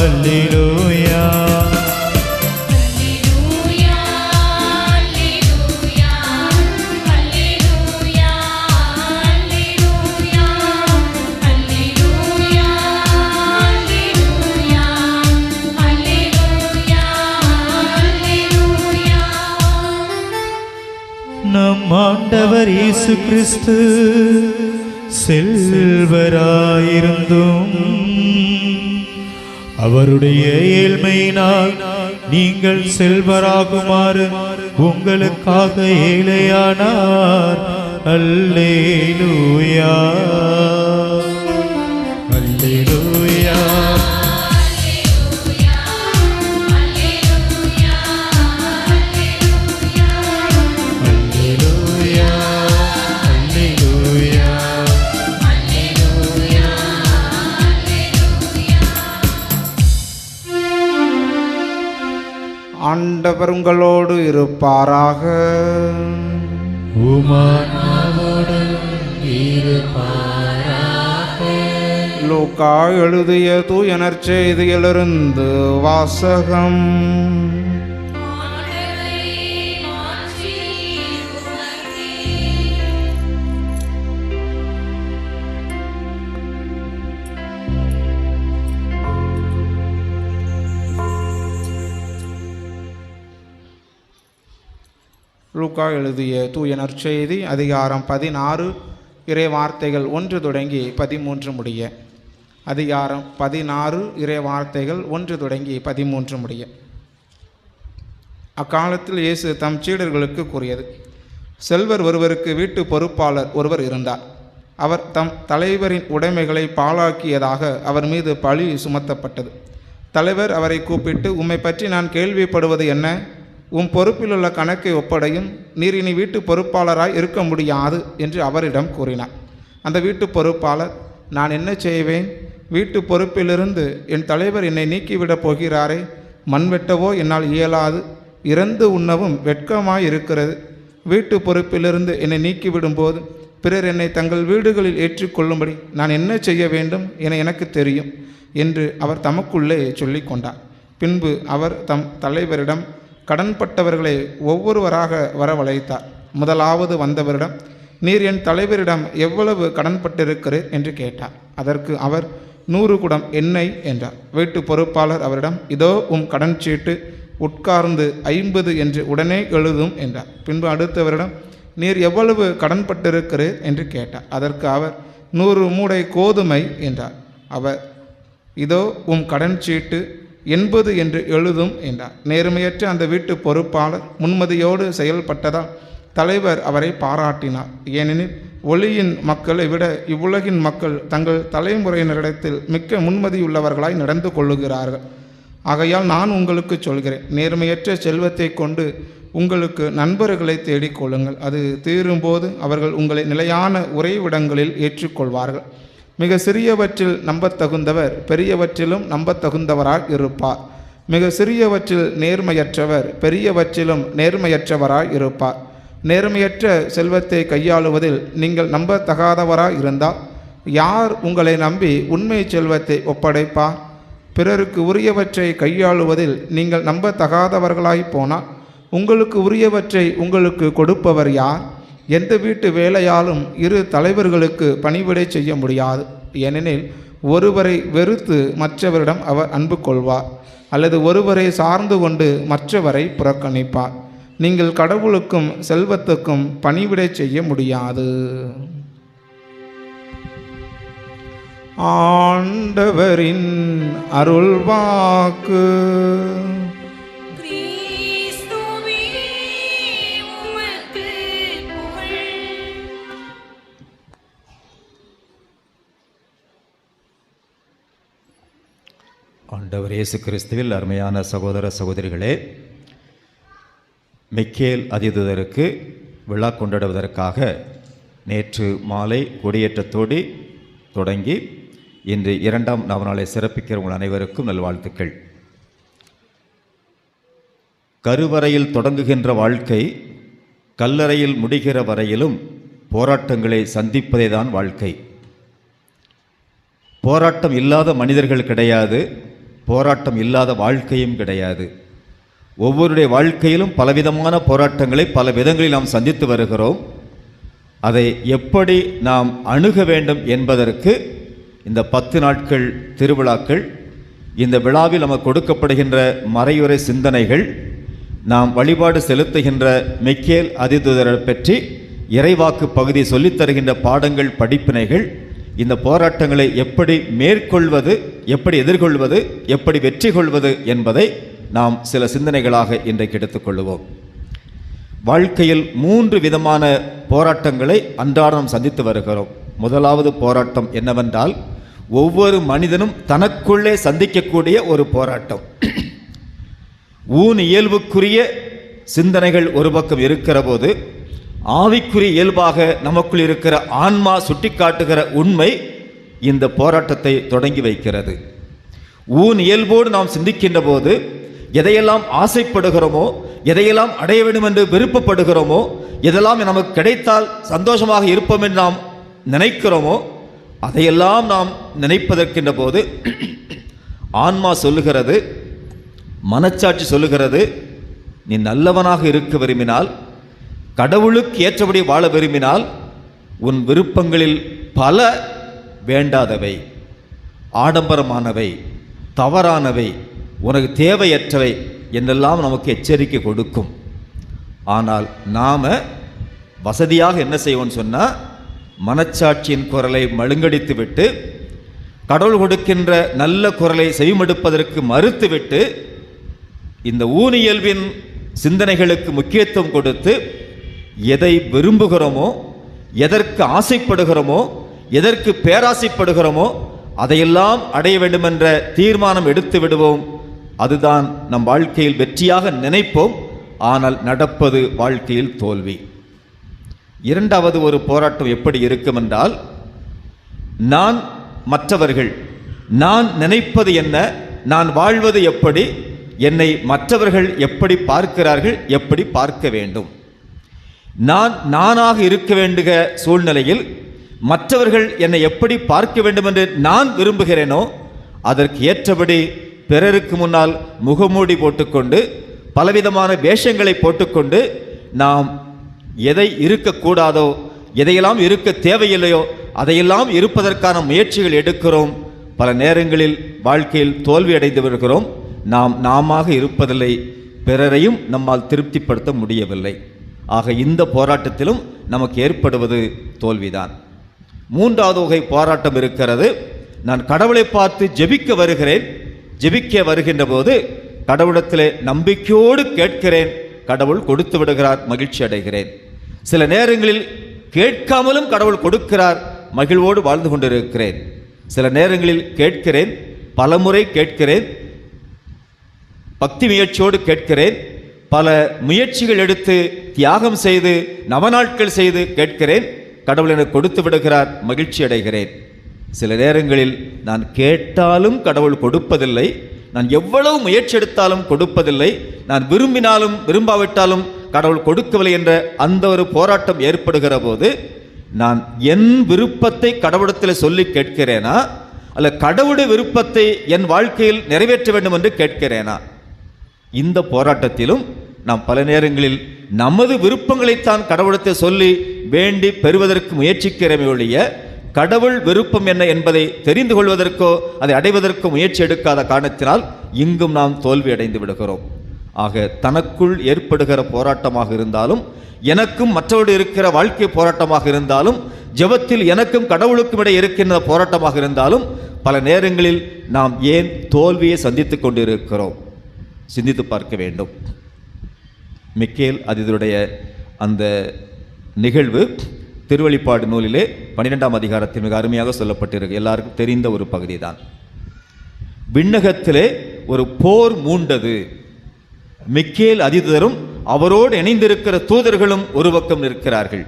Speaker 1: Alleluia. நம் ஆண்டவர் இயேசு கிறிஸ்து செல்வராயிருந்தும் அவருடைய ஏழ்மையினால் நீங்கள் செல்வராகுமாறு உங்களுக்காக ஏழையானார். அல்லேலூயா அல்லேலூயா.
Speaker 4: ஆண்டவர் உங்களோடு இருப்பாராக. லூக்கா எழுதிய தூய நற்செய்தியிலிருந்து வாசகம். லூக்கா எழுதிய தூய நற்செய்தி அதிகாரம் 16 இறை வார்த்தைகள் 1 தொடங்கி 13 முடிய. அதிகாரம் 16 இறை வார்த்தைகள் 1 தொடங்கி 13 முடிய. அக்காலத்தில் இயேசு தம் சீடர்களுக்கு கூறியது: செல்வர் ஒருவருக்கு வீட்டு பொறுப்பாளர் ஒருவர் இருந்தார். அவர் தம் தலைவரின் உடைமைகளை பாழாக்கியதாக அவர் மீது பழி சுமத்தப்பட்டது. தலைவர் அவரை கூப்பிட்டு, உம்மை பற்றி நான் கேள்விப்படுவது என்ன? உம் பொறுப்பில் உள்ள கணக்கை ஒப்படையும், நீர் இனி வீட்டு பொறுப்பாளராய் இருக்க முடியாது என்று அவரிடம் கூறினார். அந்த வீட்டு பொறுப்பாளர், நான் என்ன செய்வேன்? வீட்டு பொறுப்பிலிருந்து என் தலைவர் என்னை நீக்கிவிடப் போகிறாரே. மண் வெட்டவோ என்னால் இயலாது, இறந்து உண்ணவும் வெட்கமாய் இருக்கிறது. வீட்டு பொறுப்பிலிருந்து என்னை நீக்கிவிடும்போது பிறர் என்னை தங்கள் வீடுகளில் ஏற்றுக்கொள்ளும்படி நான் என்ன செய்ய வேண்டும் என எனக்கு தெரியும் என்று அவர் தமக்குள்ளே சொல்லி கொண்டார். பின்பு அவர் தம் தலைவரிடம் கடன்பட்டவர்களை ஒவ்வொருவராக வரவழைத்தார். முதலாவது வந்தவரிடம், நீர் என் தலைவரிடம் எவ்வளவு கடன்பட்டிருக்கிறீர் என்று கேட்டார். அதற்கு அவர் 100 குடம் எண்ணெய் என்றார். வீட்டு பொறுப்பாளர் அவரிடம், இதோ உம் கடன் சீட்டு, உட்கார்ந்து 50 என்று உடனே எழுதும் என்றார். பின்பு அடுத்தவரிடம், நீர் எவ்வளவு கடன்பட்டிருக்கிறீர் என்று கேட்டார். அதற்கு அவர் 100 மூடை கோதுமை என்றார். அவர், இதோ உம் கடன் சீட்டு, 80 என்று எழுதும் என்றார். நேர்மையற்ற அந்த வீட்டு பொறுப்பாளர் முன்மதியோடு செயல்பட்டதால் தலைவர் அவரை பாராட்டினார். ஏனெனில் ஒளியின் மக்களை விட இவ்வுலகின் மக்கள் தங்கள் தலைமுறையினரிடத்தில் மிக்க முன்மதியுள்ளவர்களாய் நடந்து கொள்ளுகிறார்கள். ஆகையால் நான் உங்களுக்கு சொல்கிறேன், நேர்மையற்ற செல்வத்தை கொண்டு உங்களுக்கு நண்பர்களை தேடிக்கொள்ளுங்கள். அது தீரும்போது அவர்கள் உங்களை நிலையான உறைவிடங்களில் ஏற்றுக்கொள்வார்கள். மிக சிறியவற்றில் நம்பத்தகுந்தவர் பெரியவற்றிலும் நம்பத்தகுந்தவராய் இருப்பார். மிக சிறியவற்றில் நேர்மையற்றவர் பெரியவற்றிலும் நேர்மையற்றவராய் இருப்பார். நேர்மையற்ற செல்வத்தை கையாளுவதில் நீங்கள் நம்பத்தகாதவராய் இருந்தால் யார் உங்களை நம்பி உண்மை செல்வத்தை ஒப்படைப்பார்? பிறருக்கு உரியவற்றை கையாளுவதில் நீங்கள் நம்பத்தகாதவர்களாய் போனால் உங்களுக்கு உரியவற்றை உங்களுக்கு கொடுப்பவர் யார்? எந்த வீட்டு வேலையாலும் 2 தலைவர்களுக்கு பணிவிடை செய்ய முடியாது. ஏனெனில் ஒருவரை வெறுத்து மற்றவரிடம் அவர் அன்பு கொள்வார், அல்லது ஒருவரை சார்ந்து கொண்டு மற்றவரை புறக்கணிப்பார். நீங்கள் கடவுளுக்கும் செல்வத்துக்கும் பணிவிடை செய்ய முடியாது. ஆண்டவரின் அருள்வாக்கு.
Speaker 2: ஆண்டவர் இயேசு கிறிஸ்துவில் அருமையான சகோதர சகோதரிகளே, மிக்கேல் அதிதூதருக்கு விழா கொண்டாடுவதற்காக நேற்று மாலை கொடியேற்றத்தோடு தொடங்கி இன்று 2ஆம் நவநாளை சிறப்பிக்கிற உங்கள் அனைவருக்கும் நல்வாழ்த்துக்கள். கருவறையில் தொடங்குகின்ற வாழ்க்கை கல்லறையில் முடிகிற வரையிலும் போராட்டங்களை சந்திப்பதே தான் வாழ்க்கை. போராட்டம் இல்லாத மனிதர்கள் கிடையாது, போராட்டம் இல்லாத வாழ்க்கையும் கிடையாது. ஒவ்வொருடைய வாழ்க்கையிலும் பலவிதமான போராட்டங்களை பல விதங்களில் நாம் சந்தித்து வருகிறோம். அதை எப்படி நாம் அணுக வேண்டும் என்பதற்கு இந்த 10 நாட்கள் திருவிழாக்கள், இந்த விழாவில் நமக்கு கொடுக்கப்படுகின்ற மறையுறை சிந்தனைகள், நாம் வழிபாடு செலுத்துகின்ற மிக்கேல் அதிதூதரை பற்றி இறைவாக்கு பகுதி சொல்லித்தருகின்ற பாடங்கள், படிப்பினைகள், இந்த போராட்டங்களை எப்படி மேற்கொள்வது, எப்படி எதிர்கொள்வது, எப்படி வெற்றி கொள்வது என்பதை நாம் சில சிந்தனைகளாக இன்றைக்கு எடுத்துக்கொள்வோம். வாழ்க்கையில் 3 விதமான போராட்டங்களை அன்றாடம் சந்தித்து வருகிறோம். முதலாவது போராட்டம் என்னவென்றால், ஒவ்வொரு மனிதனும் தனக்குள்ளே சந்திக்கக்கூடிய ஒரு போராட்டம். இயல்புக்குரிய சிந்தனைகள் ஒரு பக்கம் இருக்கிற போது, ஆவிக்குரிய இயல்பாக நமக்குள் இருக்கிற ஆன்மா சுட்டிக்காட்டுகிற உண்மை இந்த போராட்டத்தை தொடங்கி வைக்கிறது. இயல்போடு நாம் சிந்திக்கின்ற போது எதையெல்லாம் ஆசைப்படுகிறோமோ, எதையெல்லாம் அடைய வேண்டும் என்று விருப்பப்படுகிறோமோ, எதெல்லாம் நமக்கு கிடைத்தால் சந்தோஷமாக இருப்போம் என்று நாம் நினைக்கிறோமோ, அதையெல்லாம் நாம் நினைப்பதற்கின்ற போது ஆன்மா சொல்லுகிறது, மனச்சாட்சி சொல்லுகிறது, நீ நல்லவனாக இருக்க விரும்பினால், கடவுளுக்கு ஏற்றபடி வாழ விரும்பினால், உன் விருப்பங்களில் பல வேண்டாதவை, ஆடம்பரமானவை, தவறானவை, உனக்கு தேவையற்றவை என்றெல்லாம் நமக்கு எச்சரிக்கை கொடுக்கும். ஆனால் நாம் வசதியாக என்ன செய்வோம்னு சொன்னால், மனச்சாட்சியின் குரலை மழுங்கடித்து விட்டு, கடவுள் கொடுக்கின்ற நல்ல குரலை செவிமடுப்பதற்கு மறுத்துவிட்டு, இந்த இயல்பின் சிந்தனைகளுக்கு முக்கியத்துவம் கொடுத்து, எதை விரும்புகிறோமோ, எதற்கு ஆசைப்படுகிறோமோ, எதற்கு பேராசைப்படுகிறோமோ அதையெல்லாம் அடைய வேண்டும் என்ற தீர்மானம் எடுத்து விடுவோம். அதுதான் நம் வாழ்க்கையில் வெற்றியாக நினைப்போம். ஆனால் நடப்பது வாழ்க்கையில் தோல்வி. இரண்டாவது ஒரு போராட்டம் எப்படி இருக்கும் என்றால், நான் மற்றவர்கள், நான் நினைப்பது என்ன, நான் வாழ்வது எப்படி, என்னை மற்றவர்கள் எப்படி பார்க்கிறார்கள், எப்படி பார்க்க வேண்டும். நானாக இருக்க வேண்டிய சூழ்நிலையில் மற்றவர்கள் என்னை எப்படி பார்க்க வேண்டும் என்று நான் விரும்புகிறேனோ, அதற்கு ஏற்றபடி பிறருக்கு முன்னால் முகமூடி போட்டுக்கொண்டு, பலவிதமான வேஷங்களை போட்டுக்கொண்டு, நாம் எதை இருக்கக்கூடாதோ, எதையெல்லாம் இருக்க தேவையில்லையோ அதையெல்லாம் இருப்பதற்கான முயற்சிகள் எடுக்கிறோம். பல நேரங்களில் வாழ்க்கையில் தோல்வி அடைந்து வருகிறோம். நாமாக இருப்பதில்லை, பிறரையும் நம்மால் திருப்திப்படுத்த முடியவில்லை. ஆக இந்த போராட்டத்திலும் நமக்கு ஏற்படுவது தோல்விதான். மூன்றாவது வகை போராட்டம் இருக்கிறது. நான் கடவுளை பார்த்து ஜெபிக்க வருகிறேன். ஜெபிக்க வருகின்ற போது கடவுளத்திலே நம்பிக்கையோடு கேட்கிறேன், கடவுள் கொடுத்து விடுகிறார், மகிழ்ச்சி அடைகிறேன். சில நேரங்களில் கேட்காமலும் கடவுள் கொடுக்கிறார், மகிழ்வோடு வாழ்ந்து கொண்டிருக்கிறேன். சில நேரங்களில் கேட்கிறேன், பலமுறை கேட்கிறேன், பக்தி முயற்சியோடு கேட்கிறேன், பல முயற்சிகள் எடுத்து தியாகம் செய்து நவநாட்கள் செய்து கேட்கிறேன், கடவுள் எனக்கு கொடுத்து விடுகிறார், மகிழ்ச்சி அடைகிறேன். சில நேரங்களில் நான் கேட்டாலும் கடவுள் கொடுப்பதில்லை, நான் எவ்வளவு முயற்சி எடுத்தாலும் கொடுப்பதில்லை, நான் விரும்பினாலும் விரும்பாவிட்டாலும் கடவுள் கொடுக்கவில்லை என்ற அந்த ஒரு போராட்டம் ஏற்படுகிற போது, நான் என் விருப்பத்தை கடவுளத்தில் சொல்லி கேட்கிறேனா, அல்ல கடவுளுடைய விருப்பத்தை என் வாழ்க்கையில் நிறைவேற்ற வேண்டும் என்று கேட்கிறேனா? இந்த போராட்டத்திலும் நாம் பல நேரங்களில் நமது விருப்பங்களைத்தான் கடவுளத்தை சொல்லி வேண்டி பெறுவதற்கு முயற்சிக்கிறமே ஒழிய, கடவுள் விருப்பம் என்ன என்பதை தெரிந்து கொள்வதற்கோ அதை அடைவதற்கோ முயற்சி எடுக்காத காரணத்தினால் இங்கும் நாம் தோல்வி அடைந்து விடுகிறோம். ஆக தனக்குள் ஏற்படுகிற போராட்டமாக இருந்தாலும், எனக்கும் மற்றவர்கள் இருக்கிற வாழ்க்கை போராட்டமாக இருந்தாலும், ஜெபத்தில் எனக்கும் கடவுளுக்கும் இடையே இருக்கின்ற போராட்டமாக இருந்தாலும், பல நேரங்களில் நாம் ஏன் தோல்வியை சந்தித்து கொண்டிருக்கிறோம்? சிந்தித்து பார்க்க வேண்டும். மிக்கேல் அதிதருடைய அந்த நிகழ்வு திருவெளிப்பாடு நூலிலே 12ஆம் அதிகாரத்தில் மிக அருமையாக சொல்லப்பட்டிருக்கு. எல்லாருக்கும் தெரிந்த ஒரு பகுதி தான். விண்ணகத்திலே ஒரு போர் மூண்டது. மிக்கேல் அதிதரும் அவரோடு இணைந்திருக்கிற தூதர்களும் ஒரு பக்கம் நிற்கிறார்கள்,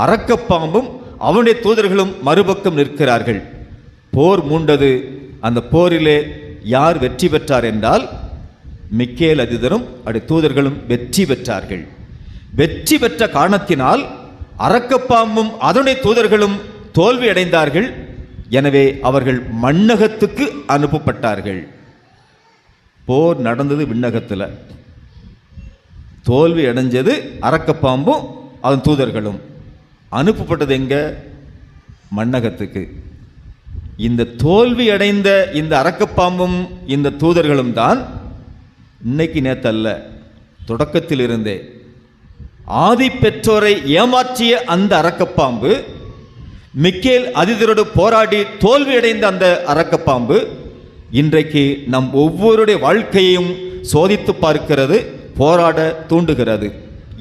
Speaker 2: அரக்கப்பாம்பும் அவனுடைய தூதர்களும் மறுபக்கம் நிற்கிறார்கள். போர் மூண்டது. அந்த போரிலே யார் வெற்றி பெற்றார் என்றால், மிக்கேல் அதிதரும் அவருடைய தூதர்களும் வெற்றி பெற்றார்கள். வெற்றி பெற்ற காரணத்தினால் அரக்கப்பாம்பும் அதனுடைய தூதர்களும் தோல்வி அடைந்தார்கள். எனவே அவர்கள் மண்ணகத்துக்கு அனுப்பப்பட்டார்கள். போர் நடந்தது விண்ணகத்தில், தோல்வி அடைஞ்சது அரக்கப்பாம்பும் அதன் தூதர்களும். அனுப்பப்பட்டது எங்க? மண்ணகத்துக்கு. இந்த தோல்வி அடைந்த இந்த அரக்கப்பாம்பும் இந்த தூதர்களும் தான் இன்னைக்கு நேத்தல்ல, தொடக்கத்தில் இருந்தே ஆதி பெற்றோரை ஏமாற்றிய அந்த அரக்கப்பாம்பு, மிக்கேல் அதிதரோடு போராடி தோல்வியடைந்த அந்த அரக்கப்பாம்பு, இன்றைக்கு நம் ஒவ்வொருடைய வாழ்க்கையையும் சோதித்து பார்க்கிறது, போராட தூண்டுகிறது.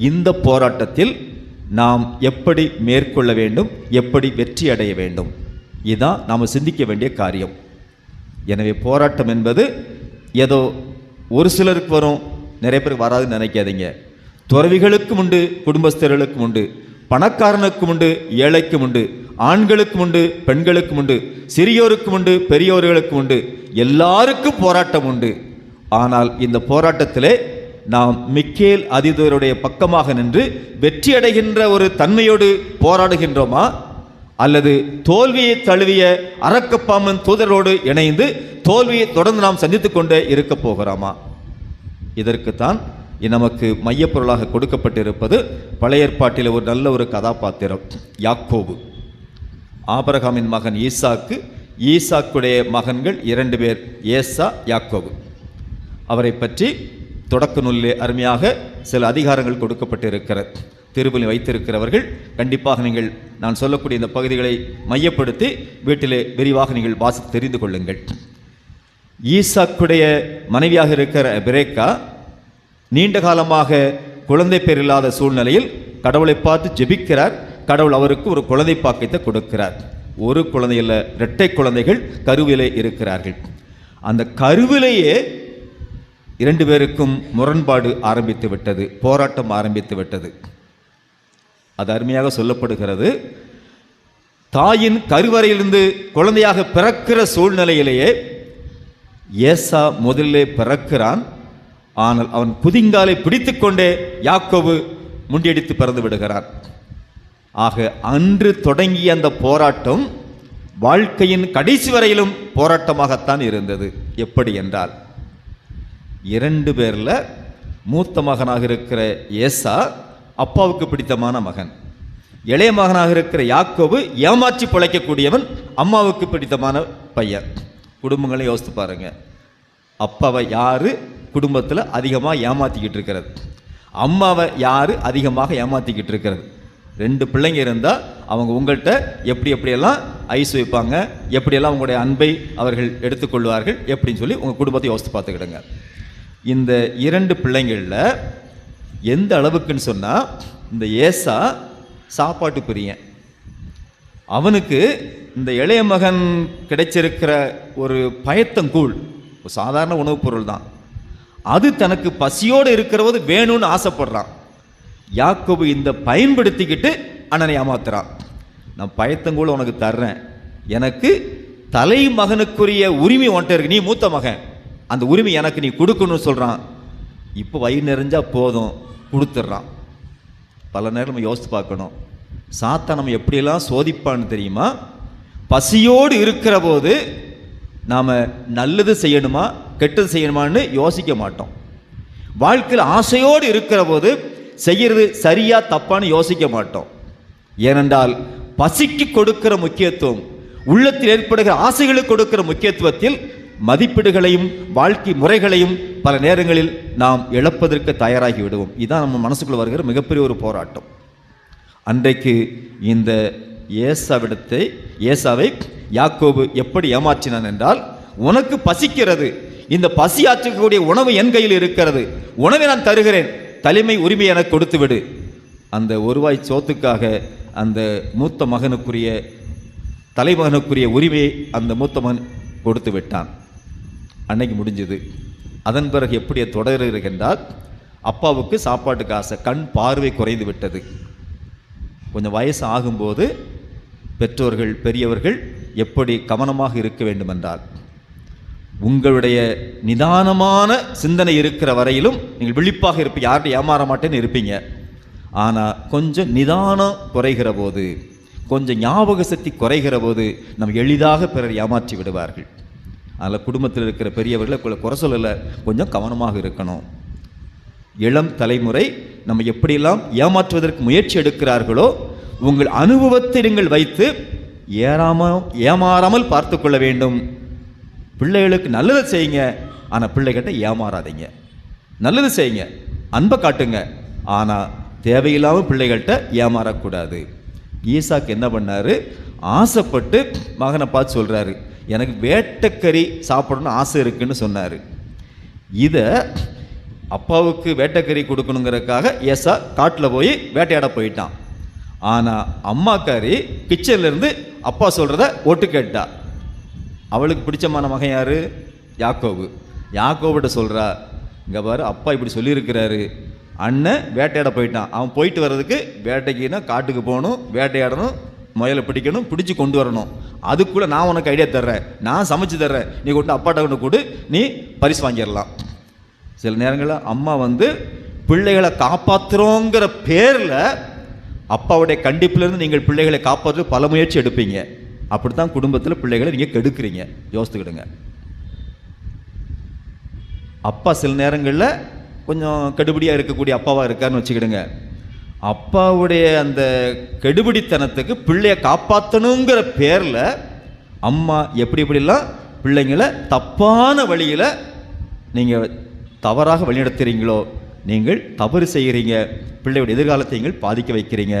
Speaker 2: இந்த போராட்டத்தில் நாம் எப்படி மேற்கொள்ள வேண்டும், எப்படி வெற்றி அடைய வேண்டும், இதுதான் நாம் சிந்திக்க வேண்டிய காரியம். எனவே போராட்டம் என்பது ஏதோ ஒரு சிலருக்கு வரும், நிறைய பேருக்கு வராதுன்னு நினைக்காதீங்க. துறவிகளுக்கும் உண்டு, குடும்பஸ்தர்களுக்கும் உண்டு, பணக்காரனுக்கும் உண்டு, ஏழைக்கும் உண்டு, ஆண்களுக்கும் உண்டு, பெண்களுக்கும் உண்டு, சிறியோருக்கும் உண்டு, பெரியோர்களுக்கும் உண்டு, எல்லாருக்கும் போராட்டம் உண்டு. ஆனால் இந்த போராட்டத்திலே நாம் மிக்கேல் அதிதூதருடைய பக்கமாக நின்று வெற்றி அடைகின்ற ஒரு தன்மையோடு போராடுகின்றோமா, அல்லது தோல்வியை தழுவிய அரக்கப்பாமன் தூதரோடு இணைந்து தோல்வியை தொடர்ந்து நாம் சந்தித்துக் கொண்டே இருக்க போகிறோமா? இதற்குத்தான் நமக்கு மையப்பொருளாக கொடுக்கப்பட்டிருப்பது பழைய ஏற்பாட்டில் ஒரு நல்ல ஒரு கதாபாத்திரம் யாக்கோபு. ஆபிரகாமின் மகன் ஈசாக்கு, ஈசாக்குடைய மகன்கள் 2 பேர், ஏசா, யாக்கோபு. அவரை பற்றி தொடக்க நூலிலே அருமையாக சில அதிகாரங்கள் கொடுக்கப்பட்டிருக்கிறது. திருப்பலி வைத்திருக்கிறவர்கள் கண்டிப்பாக நீங்கள் நான் சொல்லக்கூடிய இந்த பகுதிகளை மையப்படுத்தி வீட்டிலே விரிவாக நீங்கள் வாசித்து தெரிந்து கொள்ளுங்கள். ஈசாக்குடைய மனைவியாக இருக்கிற பிரேக்கா நீண்ட காலமாக குழந்தை பேர் இல்லாத சூழ்நிலையில் கடவுளை பார்த்து ஜெபிக்கிறார். கடவுள் அவருக்கு ஒரு குழந்தை பாக்கியத்தை கொடுக்கிறார். ஒரு குழந்தையில் 2 குழந்தைகள் கருவிலே இருக்கிறார்கள். அந்த கருவிலேயே 2 பேருக்கும் முரண்பாடு ஆரம்பித்து விட்டது, போராட்டம் ஆரம்பித்து விட்டது. அது அருமையாக சொல்லப்படுகிறது. தாயின் கருவறையிலிருந்து குழந்தையாக பிறக்கிற சூழ்நிலையிலேயே ஏசா முதலிலே பிறக்கிறான். ஆனால் அவன் குதிங்காலை பிடித்து கொண்டே யாக்கோபு முண்டியடித்து பிறந்து விடுகிறான். ஆக அன்று தொடங்கிய அந்த போராட்டம் வாழ்க்கையின் கடைசி வரையிலும் போராட்டமாகத்தான் இருந்தது. எப்படி என்றால் 2 பேரில் மூத்த மகனாக இருக்கிற ஏசா அப்பாவுக்கு பிடித்தமான மகன், இளைய மகனாக இருக்கிற யாக்கோபு ஏமாற்றி பிழைக்கக்கூடியவன், அம்மாவுக்கு பிடித்தமான பையன். குடும்பங்களை யோசித்து பாருங்க. அப்பாவை யாரு குடும்பத்தில் அதிகமாக ஏமாற்றிக்கிட்டு இருக்கிறது, அம்மாவை யாரு அதிகமாக ஏமாற்றிக்கிட்டு இருக்கிறது. 2 பிள்ளைங்க இருந்தால் அவங்க உங்கள்கிட்ட எப்படியெல்லாம் ஐஸ் வைப்பாங்க, எப்படியெல்லாம் உங்களுடைய அன்பை அவர்கள் எடுத்துக்கொள்வார்கள், எப்படின்னு சொல்லி உங்கள் குடும்பத்தை யோசித்து பார்த்துக்கிடுங்க. இந்த 2 பிள்ளைங்களில் எந்த அளவுக்குன்னு சொன்னால், இந்த ஏசா சாப்பாட்டு பிரியன். அவனுக்கு இந்த இளைய மகன் கிடைச்சிருக்கிற ஒரு பயத்தங்கூழ், ஒரு சாதாரண உணவுப் பொருள் தான், அது தனக்கு பசியோடு இருக்கிறவது வேணும்னு ஆசைப்படுறான். யாக்கோபு இந்த பயன்படுத்திக்கிட்டு அண்ணனை ஏமாத்துறான். நான் பயத்தங்கூழ் உனக்கு தர்றேன், எனக்கு தலை மகனுக்குரிய உரிமை உன்ட்ட இருக்கு, நீ மூத்த மகன், அந்த உரிமை எனக்கு நீ கொடுக்கணும்னு சொல்கிறான். இப்போ வயிறு நிறைஞ்சா போதும் கொடுத்துட்றான். பல நேரம் நம்ம யோசித்து பார்க்கணும், சாத்தா நம்ம எப்படியெல்லாம் சோதிப்பான்னு தெரியுமா? பசியோடு இருக்கிற போது நாம் நல்லது செய்யணுமா கெட்டது செய்யணுமான்னு யோசிக்க மாட்டோம். வாழ்க்கையில் ஆசையோடு இருக்கிற போது செய்கிறது சரியா தப்பான்னு யோசிக்க மாட்டோம். ஏனென்றால் பசிக்கு கொடுக்கிற முக்கியத்துவம், உள்ளத்தில் ஏற்படுகிற ஆசைகளுக்கு கொடுக்கிற முக்கியத்துவத்தில் மதிப்பீடுகளையும் வாழ்க்கை முறைகளையும் பல நேரங்களில் நாம் இழப்பதற்கு தயாராகி விடுவோம். இதுதான் நம்ம மனசுக்குள்ள வருகிற மிகப்பெரிய ஒரு போராட்டம். அன்றைக்கு இந்த ஏசாவை யாக்கோபு எப்படி ஏமாற்றினான் என்றால், உனக்கு பசிக்கிறது, இந்த பசி ஆற்றக்கூடிய உணவு என் கையில் இருக்கிறது, உணவை நான் தருகிறேன், தலைமை உரிமை எனக்கு கொடுத்து விடு. அந்த ஒருவாய் சோத்துக்காக அந்த மூத்த மகனுக்குரிய தலைமகனுக்குரிய உரிமையை அந்த மூத்த மகன் கொடுத்து விட்டான். அன்னைக்கு முடிஞ்சது. அதன் பிறகு எப்படி தொடர்கின்றால், அப்பாவுக்கு சாப்பாட்டுக்கு ஆசை, கண் பார்வை குறைந்து விட்டது. கொஞ்சம் வயசு ஆகும்போது பெற்றோர்கள் பெரியவர்கள் எப்படி கவனமாக இருக்க வேண்டுமென்றால், உங்களுடைய நிதானமான சிந்தனை இருக்கிற வரையிலும் நீங்கள் விழிப்பாக இருப்பீங்க, யார்கிட்ட ஏமாற மாட்டேன்னு இருப்பீங்க. ஆனால் கொஞ்சம் நிதானம் குறைகிற போது, கொஞ்சம் ஞாபக சக்தி குறைகிற போது நம்ம எளிதாக பிறர் ஏமாற்றி விடுவார்கள். அதில் குடும்பத்தில் இருக்கிற பெரியவர்களை குறை சொல்லலை, கொஞ்சம் கவனமாக இருக்கணும். இளம் தலைமுறை நம்ம எப்படியெல்லாம் ஏமாற்றுவதற்கு முயற்சி எடுக்கிறார்களோ, உங்கள் அனுபவத்தை நீங்கள் வைத்து ஏமாறாமல் பார்த்து கொள்ள வேண்டும். பிள்ளைகளுக்கு நல்லது செய்யுங்க, ஆனால் பிள்ளைகிட்ட ஏமாறாதீங்க. நல்லது செய்யுங்க, அன்பை காட்டுங்க, ஆனால் தேவையில்லாமல் பிள்ளைகள்கிட்ட ஏமாறக்கூடாது. ஈசாக்கு என்ன பண்ணார்? ஆசைப்பட்டு மகனை பார்த்து சொல்கிறாரு, எனக்கு வேட்டைக்கறி சாப்பிடணும்னு ஆசை இருக்குன்னு சொன்னார். இதை அப்பாவுக்கு வேட்டைக்கறி கொடுக்கணுங்கிறதுக்காக ஏசா காட்டில் போய் வேட்டையாட போயிட்டான். ஆனால் அம்மாக்காரி கிச்சன்லேருந்து அப்பா சொல்கிறத ஒட்டு கேட்டா. அவளுக்கு பிடிச்சமான மகன் யார்? யாக்கோபு. யாக்கோபிட்ட சொல்கிறா, இங்கே பாரு அப்பா இப்படி சொல்லியிருக்கிறாரு, அண்ணன் வேட்டையாட போயிட்டான், அவன் போயிட்டு வர்றதுக்கு வேட்டைக்குன்னா காட்டுக்கு போகணும், வேட்டையாடணும், முயலை பிடிக்கணும், பிடிச்சி கொண்டு வரணும், அதுக்குள்ளே நான் உனக்கு ஐடியா தர்றேன், நான் சமைச்சு தர்றேன், நீ கொண்டு அப்பாட்ட கொண்டு கொடு, நீ பரிசு வாங்கிடலாம். சில நேரங்களில் அம்மா பிள்ளைகளை காப்பாற்றுறோங்கிற பேரில் அப்பாவுடைய கண்டிப்பிலிருந்து நீங்கள் பிள்ளைகளை காப்பாற்ற பல முயற்சி எடுப்பீங்க. அப்படித்தான் குடும்பத்தில் பிள்ளைகளை நீங்கள் கெடுக்கிறீங்க. யோசித்துக்கிடுங்க. அப்பா சில நேரங்களில் கொஞ்சம் கெடுபடியாக இருக்கக்கூடிய அப்பாவாக இருக்காருன்னு வச்சுக்கிடுங்க. அப்பாவுடைய அந்த கெடுபிடித்தனத்துக்கு பிள்ளைய காப்பாற்றணுங்கிற பேரில் அம்மா எப்படிலாம் பிள்ளைங்களை தப்பான வழியில் நீங்கள் தவறாக வழிநடத்துகிறீங்களோ, நீங்கள் தவறு செய்கிறீங்க, பிள்ளையோட எதிர்காலத்தை நீங்கள் பாதிக்க வைக்கிறீங்க.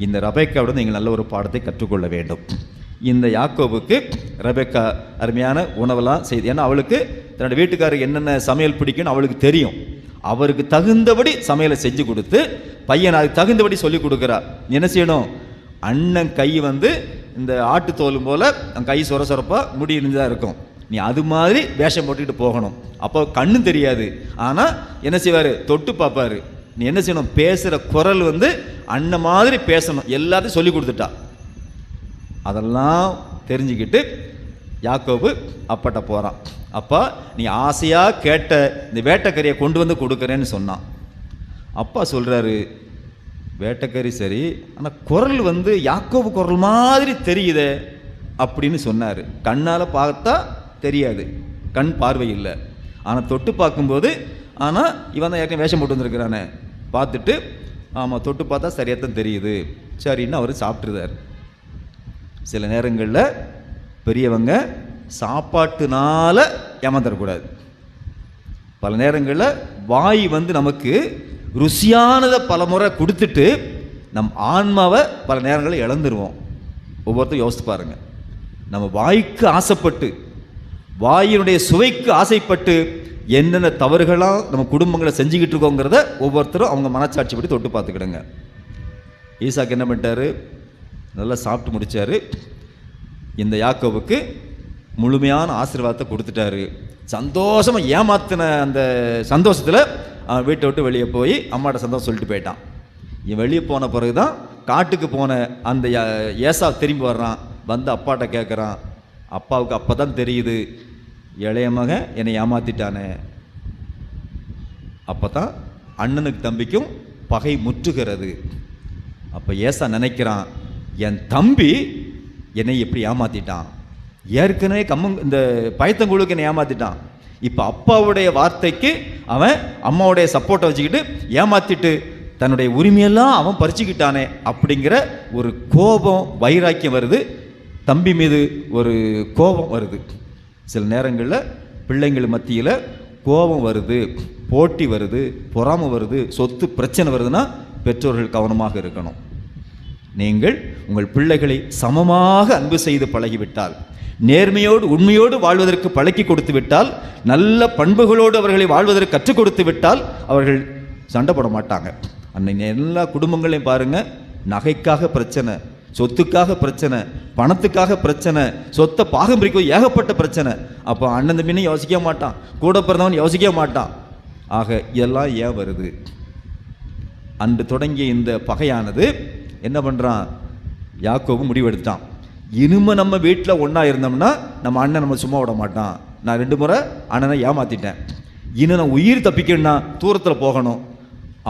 Speaker 2: இந்த ரெபெக்காவுடன் நீங்கள் நல்ல ஒரு பாடத்தை கற்றுக்கொள்ள வேண்டும். இந்த யாக்கோபுக்கு ரெபெக்கா அருமையான உணவெல்லாம் செய்து, ஏன்னா அவளுக்கு தன்னோட வீட்டுக்காரருக்கு என்னென்ன சமையல் பிடிக்குன்னு அவளுக்கு தெரியும். அவருக்கு தகுந்தபடி சமையலை செஞ்சு கொடுத்து பையன் அதுக்கு தகுந்தபடி சொல்லி கொடுக்குறா. என்ன செய்யணும்? அண்ணன் கை இந்த ஆட்டுத்தோலும் போல் கை சொர சொரப்பாக முடி இருந்தால் இருக்கும், நீ அது மாதிரி வேஷம் போட்டுக்கிட்டு போகணும். அப்போ கண்ணு தெரியாது, ஆனால் என்ன செய்வார்? தொட்டு பார்ப்பார். நீ என்ன செய்யணும்? பேசுகிற குரல் அண்ணன் மாதிரி பேசணும். எல்லாத்தையும் சொல்லி கொடுத்துட்டா. அதெல்லாம் தெரிஞ்சுக்கிட்டு யாக்கோபு அப்பாட்ட போகிறான். அப்பா, நீ ஆசையாக கேட்ட இந்த வேட்டைக்கறியை கொண்டு கொடுக்குறேன்னு சொன்னான். அப்பா சொல்கிறாரு, வேட்டைக்கறி சரி, ஆனால் குரல் யாக்கோபு குரல் மாதிரி தெரியுதே அப்படின்னு சொன்னார். கண்ணால் பார்த்தா தெரியாது, கண் பார்வை இல்லை. ஆனால் தொட்டு பார்க்கும்போது, ஆனால் இவன் தான் ஏற்கனவே வேஷம் போட்டு வந்திருக்கிறானே பார்த்துட்டு, ஆமாம் தொட்டு பார்த்தா சரியாகத்தான் தெரியுது, சரின்னு அவர் சாப்பிட்ருதார். சில நேரங்களில் பெரியவங்க சாப்பாட்டுனால ஏமாந்துடக்கூடாது. பல நேரங்களில் வாய் நமக்கு ருசியானதை பல முறை கொடுத்துட்டு நம் ஆன்மாவை பல நேரங்களில் இழந்துருவோம். ஒவ்வொருத்தரும் யோசித்து பாருங்கள். நம்ம வாய்க்கு ஆசைப்பட்டு, வாயினுடைய சுவைக்கு ஆசைப்பட்டு என்னென்ன தவறுகளாக நம்ம குடும்பங்களை செஞ்சுக்கிட்டு இருக்கோங்கிறத ஒவ்வொருத்தரும் அவங்க மனச்சாட்சி படி தொட்டு பார்த்துக்கிடுங்க. ஈசாக்கு என்ன பண்ணிட்டாரு? நல்லா சாப்பிட்டு முடித்தார். இந்த யாக்கோவுக்கு முழுமையான ஆசீர்வாதத்தை கொடுத்துட்டாரு. சந்தோஷமாக ஏமாத்தின அந்த சந்தோஷத்தில் அவன் வீட்டை விட்டு வெளியே போய் அம்மாட்ட சந்தோஷம் சொல்லிட்டு போயிட்டான். இவன் வெளியே போன பிறகு தான் காட்டுக்கு போன அந்த ஏசா திரும்பி வர்றான். அப்பாட்ட கேட்குறான். அப்பாவுக்கு அப்போ தான் தெரியுது, இளைய மகன் என்னை ஏமாத்திட்டானே. அப்போ தான் அண்ணனுக்கு தம்பிக்கும் பகை முற்றுகிறது. அப்போ ஏசா நினைக்கிறான், என் தம்பி என்னை எப்படி ஏமாத்திட்டான், ஏற்கனவே இந்த பயத்தங்குழுக்கு என்னை ஏமாத்திட்டான், இப்போ அப்பாவுடைய வார்த்தைக்கு அவன் அம்மாவுடைய சப்போர்ட்டை வச்சுக்கிட்டு ஏமாத்திட்டு தன்னுடைய உரிமையெல்லாம் அவன் பறிச்சுக்கிட்டானே அப்படிங்கிற ஒரு கோபம், வைராக்கியம் வருது. தம்பி மீது ஒரு கோபம் வருது. சில நேரங்களில் பிள்ளைங்கள் மத்தியில் கோபம் வருது, போட்டி வருது, பொறாமை வருது, சொத்து பிரச்சனை வருதுன்னா பெற்றோர்கள் கவனமாக இருக்கணும். நீங்கள் உங்கள் பிள்ளைகளை சமமாக அன்பு செய்து பழகிவிட்டால், நேர்மையோடு உண்மையோடு வாழ்வதற்கு பழக்கி கொடுத்து விட்டால், நல்ல பண்புகளோடு அவர்களை வாழ்வதற்கு கற்றுக் கொடுத்து விட்டால் அவர்கள் சண்டை போட மாட்டாங்க. அன்னைக்கு எல்லா குடும்பங்களையும் பாருங்கள், நகைக்காக பிரச்சனை, சொத்துக்காக பிரச்சனை, பணத்துக்காக பிரச்சனை, சொத்தை பாகம் பிரிக்க ஏகப்பட்ட பிரச்சனை. அப்போ அண்ணன் தம்பின்னு யோசிக்க மாட்டான், கூட பிறந்தவன் யோசிக்க மாட்டான். ஆக இதெல்லாம் ஏன் வருது? அன்று தொடங்கிய இந்த பகையானது என்ன பண்ணுறான்? யாக்கோபு முடிவெடுத்தான், இனிமே நம்ம வீட்டில் ஒன்றா இருந்தோம்னா நம்ம அண்ணன் நம்ம சும்மா விட மாட்டான். நான் 2 முறை அண்ணனை ஏமாற்றிட்டேன், இன்னும் நான் உயிர் தப்பிக்கணும்னா தூரத்தில் போகணும்.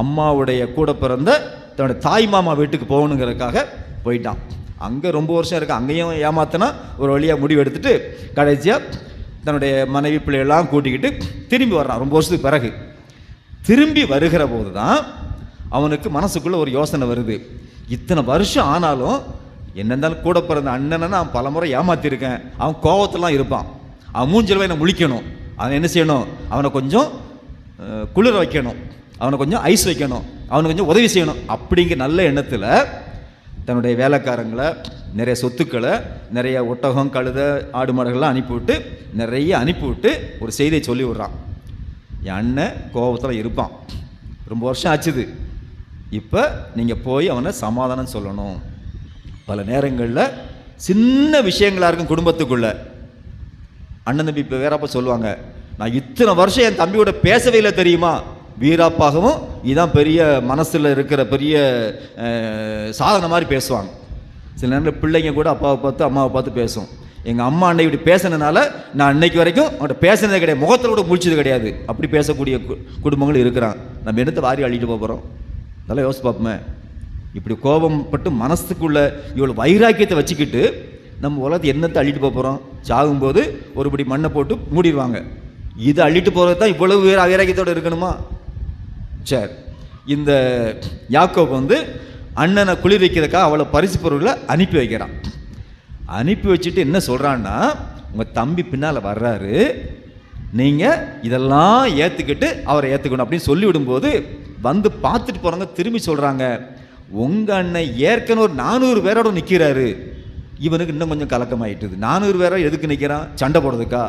Speaker 2: அம்மாவுடைய கூட பிறந்த தன்னுடைய தாய் மாமா வீட்டுக்கு போகணுங்கிறதுக்காக போயிட்டான். அங்கே ரொம்ப வருஷம் இருக்கு, அங்கேயும் ஏமாத்தினா ஒரு வழியாக முடிவு எடுத்துட்டு கடைசியாக தன்னுடைய மனைவி பிள்ளைகள்லாம் கூட்டிக்கிட்டு திரும்பி வர்றான். ரொம்ப வருஷத்துக்கு பிறகு திரும்பி வருகிற போது தான் அவனுக்கு மனசுக்குள்ளே ஒரு யோசனை வருது. இத்தனை வருஷம் ஆனாலும் என்ன இருந்தாலும் கூட பிறந்த அண்ணனை நான் பல முறை ஏமாற்றிருக்கேன். அவன் கோபத்தெல்லாம் இருப்பான், அவன் மூஞ்சில் என்ன முழிக்கணும், அவனை என்ன செய்யணும்? அவனை கொஞ்சம் குளிர வைக்கணும், அவனை கொஞ்சம் ஐஸ் வைக்கணும், அவனுக்கு கொஞ்சம் உதவி செய்யணும். அப்படிங்கிற நல்ல எண்ணத்தில் தன்னுடைய வேலைக்காரங்களை, நிறைய சொத்துக்களை, நிறைய ஒட்டகம், கழுதை, ஆடு மாடுகள்லாம் அனுப்பிவிட்டு, நிறைய அனுப்பிவிட்டு ஒரு செய்தியை சொல்லி விட்றான். என் அண்ணன் கோபத்தில் இருப்பான், ரொம்ப வருஷம் ஆச்சுது, இப்போ நீங்கள் போய் அவனை சமாதானம் சொல்லணும். பல நேரங்களில் சின்ன விஷயங்களாக இருக்கும் குடும்பத்துக்குள்ள. அண்ணன் தம்பி இப்போ வேறப்பா சொல்லுவாங்க, நான் இத்தனை வருஷம் என் தம்பியோட பேசவே இல்லை தெரியுமா, வீராப்பாகவும் இதுதான் பெரிய மனசில் இருக்கிற பெரிய சாதனை மாதிரி பேசுவாங்க. சில நேரத்தில் பிள்ளைங்க கூட அப்பாவை பார்த்து அம்மாவை பார்த்து பேசும். எங்கள் அம்மா அன்னை இப்படி பேசினதுனால நான் இன்னைக்கு வரைக்கும் அவன்கிட்ட பேசினதே கிடையாது, முகத்தில் கூட முடிச்சது கிடையாது. அப்படி பேசக்கூடிய குடும்பங்கள் இருக்கிறான். நம்ம எடுத்து வாரி அள்ளிட்டு போகிறோம். அதெல்லாம் யோசிச்சு பார்ப்போமே. இப்படி கோபப்பட்டு மனசுக்குள்ள இவ்வளோ வைராக்கியத்தை வச்சுக்கிட்டு நம்ம உலகத்தை என்னத்தை அள்ளிட்டு போகிறோம்? சாகும்போது ஒருபடி மண்ணை போட்டு மூடிடுவாங்க. இதை அள்ளிட்டு போகிறது தான் இவ்வளவு வைராக்கியத்தோடு இருக்கணுமா? சரி, இந்த யாக்கோபு வந்து அண்ணனை குளிர் வைக்கிறதுக்காக அவளை பரிசு பொருட்களை அனுப்பி வைக்கிறான். அனுப்பி வச்சுட்டு என்ன சொல்கிறான்னா, உங்கள் தம்பி பின்னால் வர்றாரு, நீங்கள் இதெல்லாம் ஏற்றுக்கிட்டு அவரை ஏற்றுக்கணும் அப்படின்னு சொல்லிவிடும்போது வந்து பார்த்துட்டு போகிறாங்க. திரும்பி சொல்கிறாங்க, உங்கள் அண்ணன் ஏற்கனவே ஒரு 400 பேரோட நிற்கிறாரு. இவனுக்கு இன்னும் கொஞ்சம் கலக்கமாயிட்டுது. 400 பேரோ எதுக்கு நிற்கிறான்? சண்டை போடுறதுக்கா?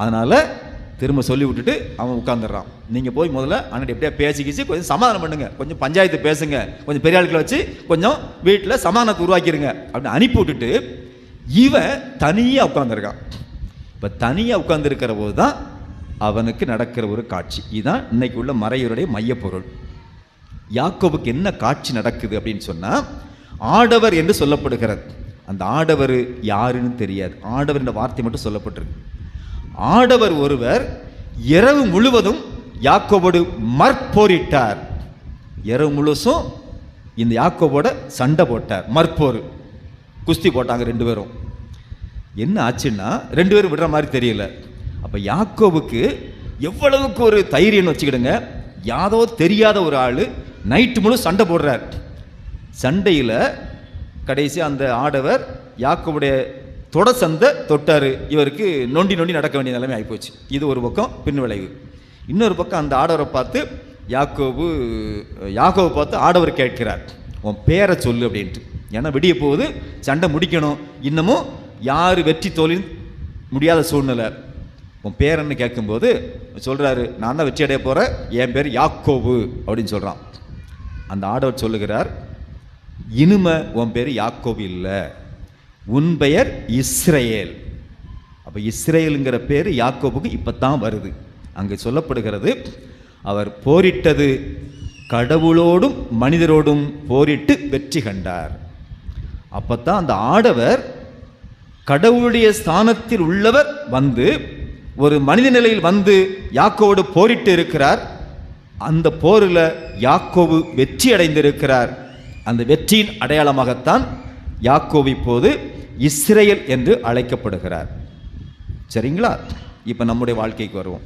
Speaker 2: அதனால் திரும்ப சொல்லி விட்டுட்டு அவன் உட்காந்துடுறான். நீங்கள் போய் முதல்ல அண்ணன் எப்படியா பேசிக்கிச்சு கொஞ்சம் சமாதானம் பண்ணுங்க, கொஞ்சம் பஞ்சாயத்து பேசுங்க, கொஞ்சம் பெரிய ஆட்களை வச்சு கொஞ்சம் வீட்டில் சமாதானத்தை உருவாக்கிடுங்க அப்படின்னு அனுப்பி விட்டுட்டு இவன் தனியாக உட்காந்துருக்கான். இப்போ தனியாக உட்காந்துருக்கிற போது தான் அவனுக்கு நடக்கிற ஒரு காட்சி. இதுதான் இன்னைக்கு உள்ள மறையுடைய மையப்பொருள். யாக்கோபுக்கு என்ன காட்சி நடக்குது அப்படின்னு சொன்னால், ஆடவர் என்று சொல்லப்படுகிறது. அந்த ஆடவர் யாருன்னு தெரியாது. ஆடவர் என்ற வார்த்தை மட்டும் சொல்லப்பட்டிருக்கு. ஆடவர் ஒருவர் இரவு முழுவதும் யாக்கோபோடு மற்போரிட்டார். இரவு முழுசும் இந்த யாக்கோபோட சண்டை போட்டார். மற்போர், குஸ்தி போட்டாங்க 2 பேரும். என்ன ஆச்சுன்னா 2 பேரும் விடுற மாதிரி தெரியல. அப்போ யாக்கோபுக்கு எவ்வளவுக்கு ஒரு தைரியம்னு வச்சுக்கிடுங்க. யாதோ தெரியாத ஒரு ஆள் நைட்டு முழு சண்டை போடுறார். சண்டையில் கடைசி அந்த ஆடவர் யாக்கோபுடைய சந்தை தொட்டார். இவருக்கு நொண்டி நொண்டி நடக்க வேண்டிய நிலைமை ஆகிப்போச்சு. இது ஒரு பக்கம் பின் விளைவு. இன்னொரு பக்கம் அந்த ஆடவரை பார்த்து யாக்கோபு பார்த்து ஆடவர் கேட்கிறார், உன் பேரை சொல்லு அப்படின்ட்டு. ஏன்னா விடிய போகுது, சண்டை முடிக்கணும். இன்னமும் யார் வெற்றி தோல்வி முடியாத சூழ்நிலை. உன் பேரன்னு கேட்கும்போது சொல்கிறாரு, நான் தான் வெற்றி அடைய போகிறேன், என் பேர் யாக்கோபு அப்படின்னு சொல்கிறான். அந்த ஆடவர் சொல்லுகிறார், இனிமே உன் பேர் யாக்கோபு இல்லை, உன் பெயர் இஸ்ரவேல். அப்போ இஸ்ரவேலுங்கிற பேர் யாக்கோபுக்கு இப்போ தான் வருது. அங்கே சொல்லப்படுகிறது, அவர் போரிட்டது கடவுளோடும் மனிதரோடும் போரிட்டு வெற்றி கண்டார். அப்போ தான் அந்த ஆடவர் கடவுளுடைய ஸ்தானத்தில் உள்ளவர் வந்து ஒரு மனித நிலையில் வந்து யாக்கோவோடு போரிட்டு இருக்கிறார். அந்த போரில் யாக்கோபு வெற்றி அடைந்திருக்கிறார். அந்த வெற்றியின் அடையாளமாகத்தான் யாக்கோபு இப்போது இஸ்ரவேல் என்று அழைக்கப்படுகிறார். சரிங்களா? இப்போ நம்முடைய வாழ்க்கைக்கு வருவோம்.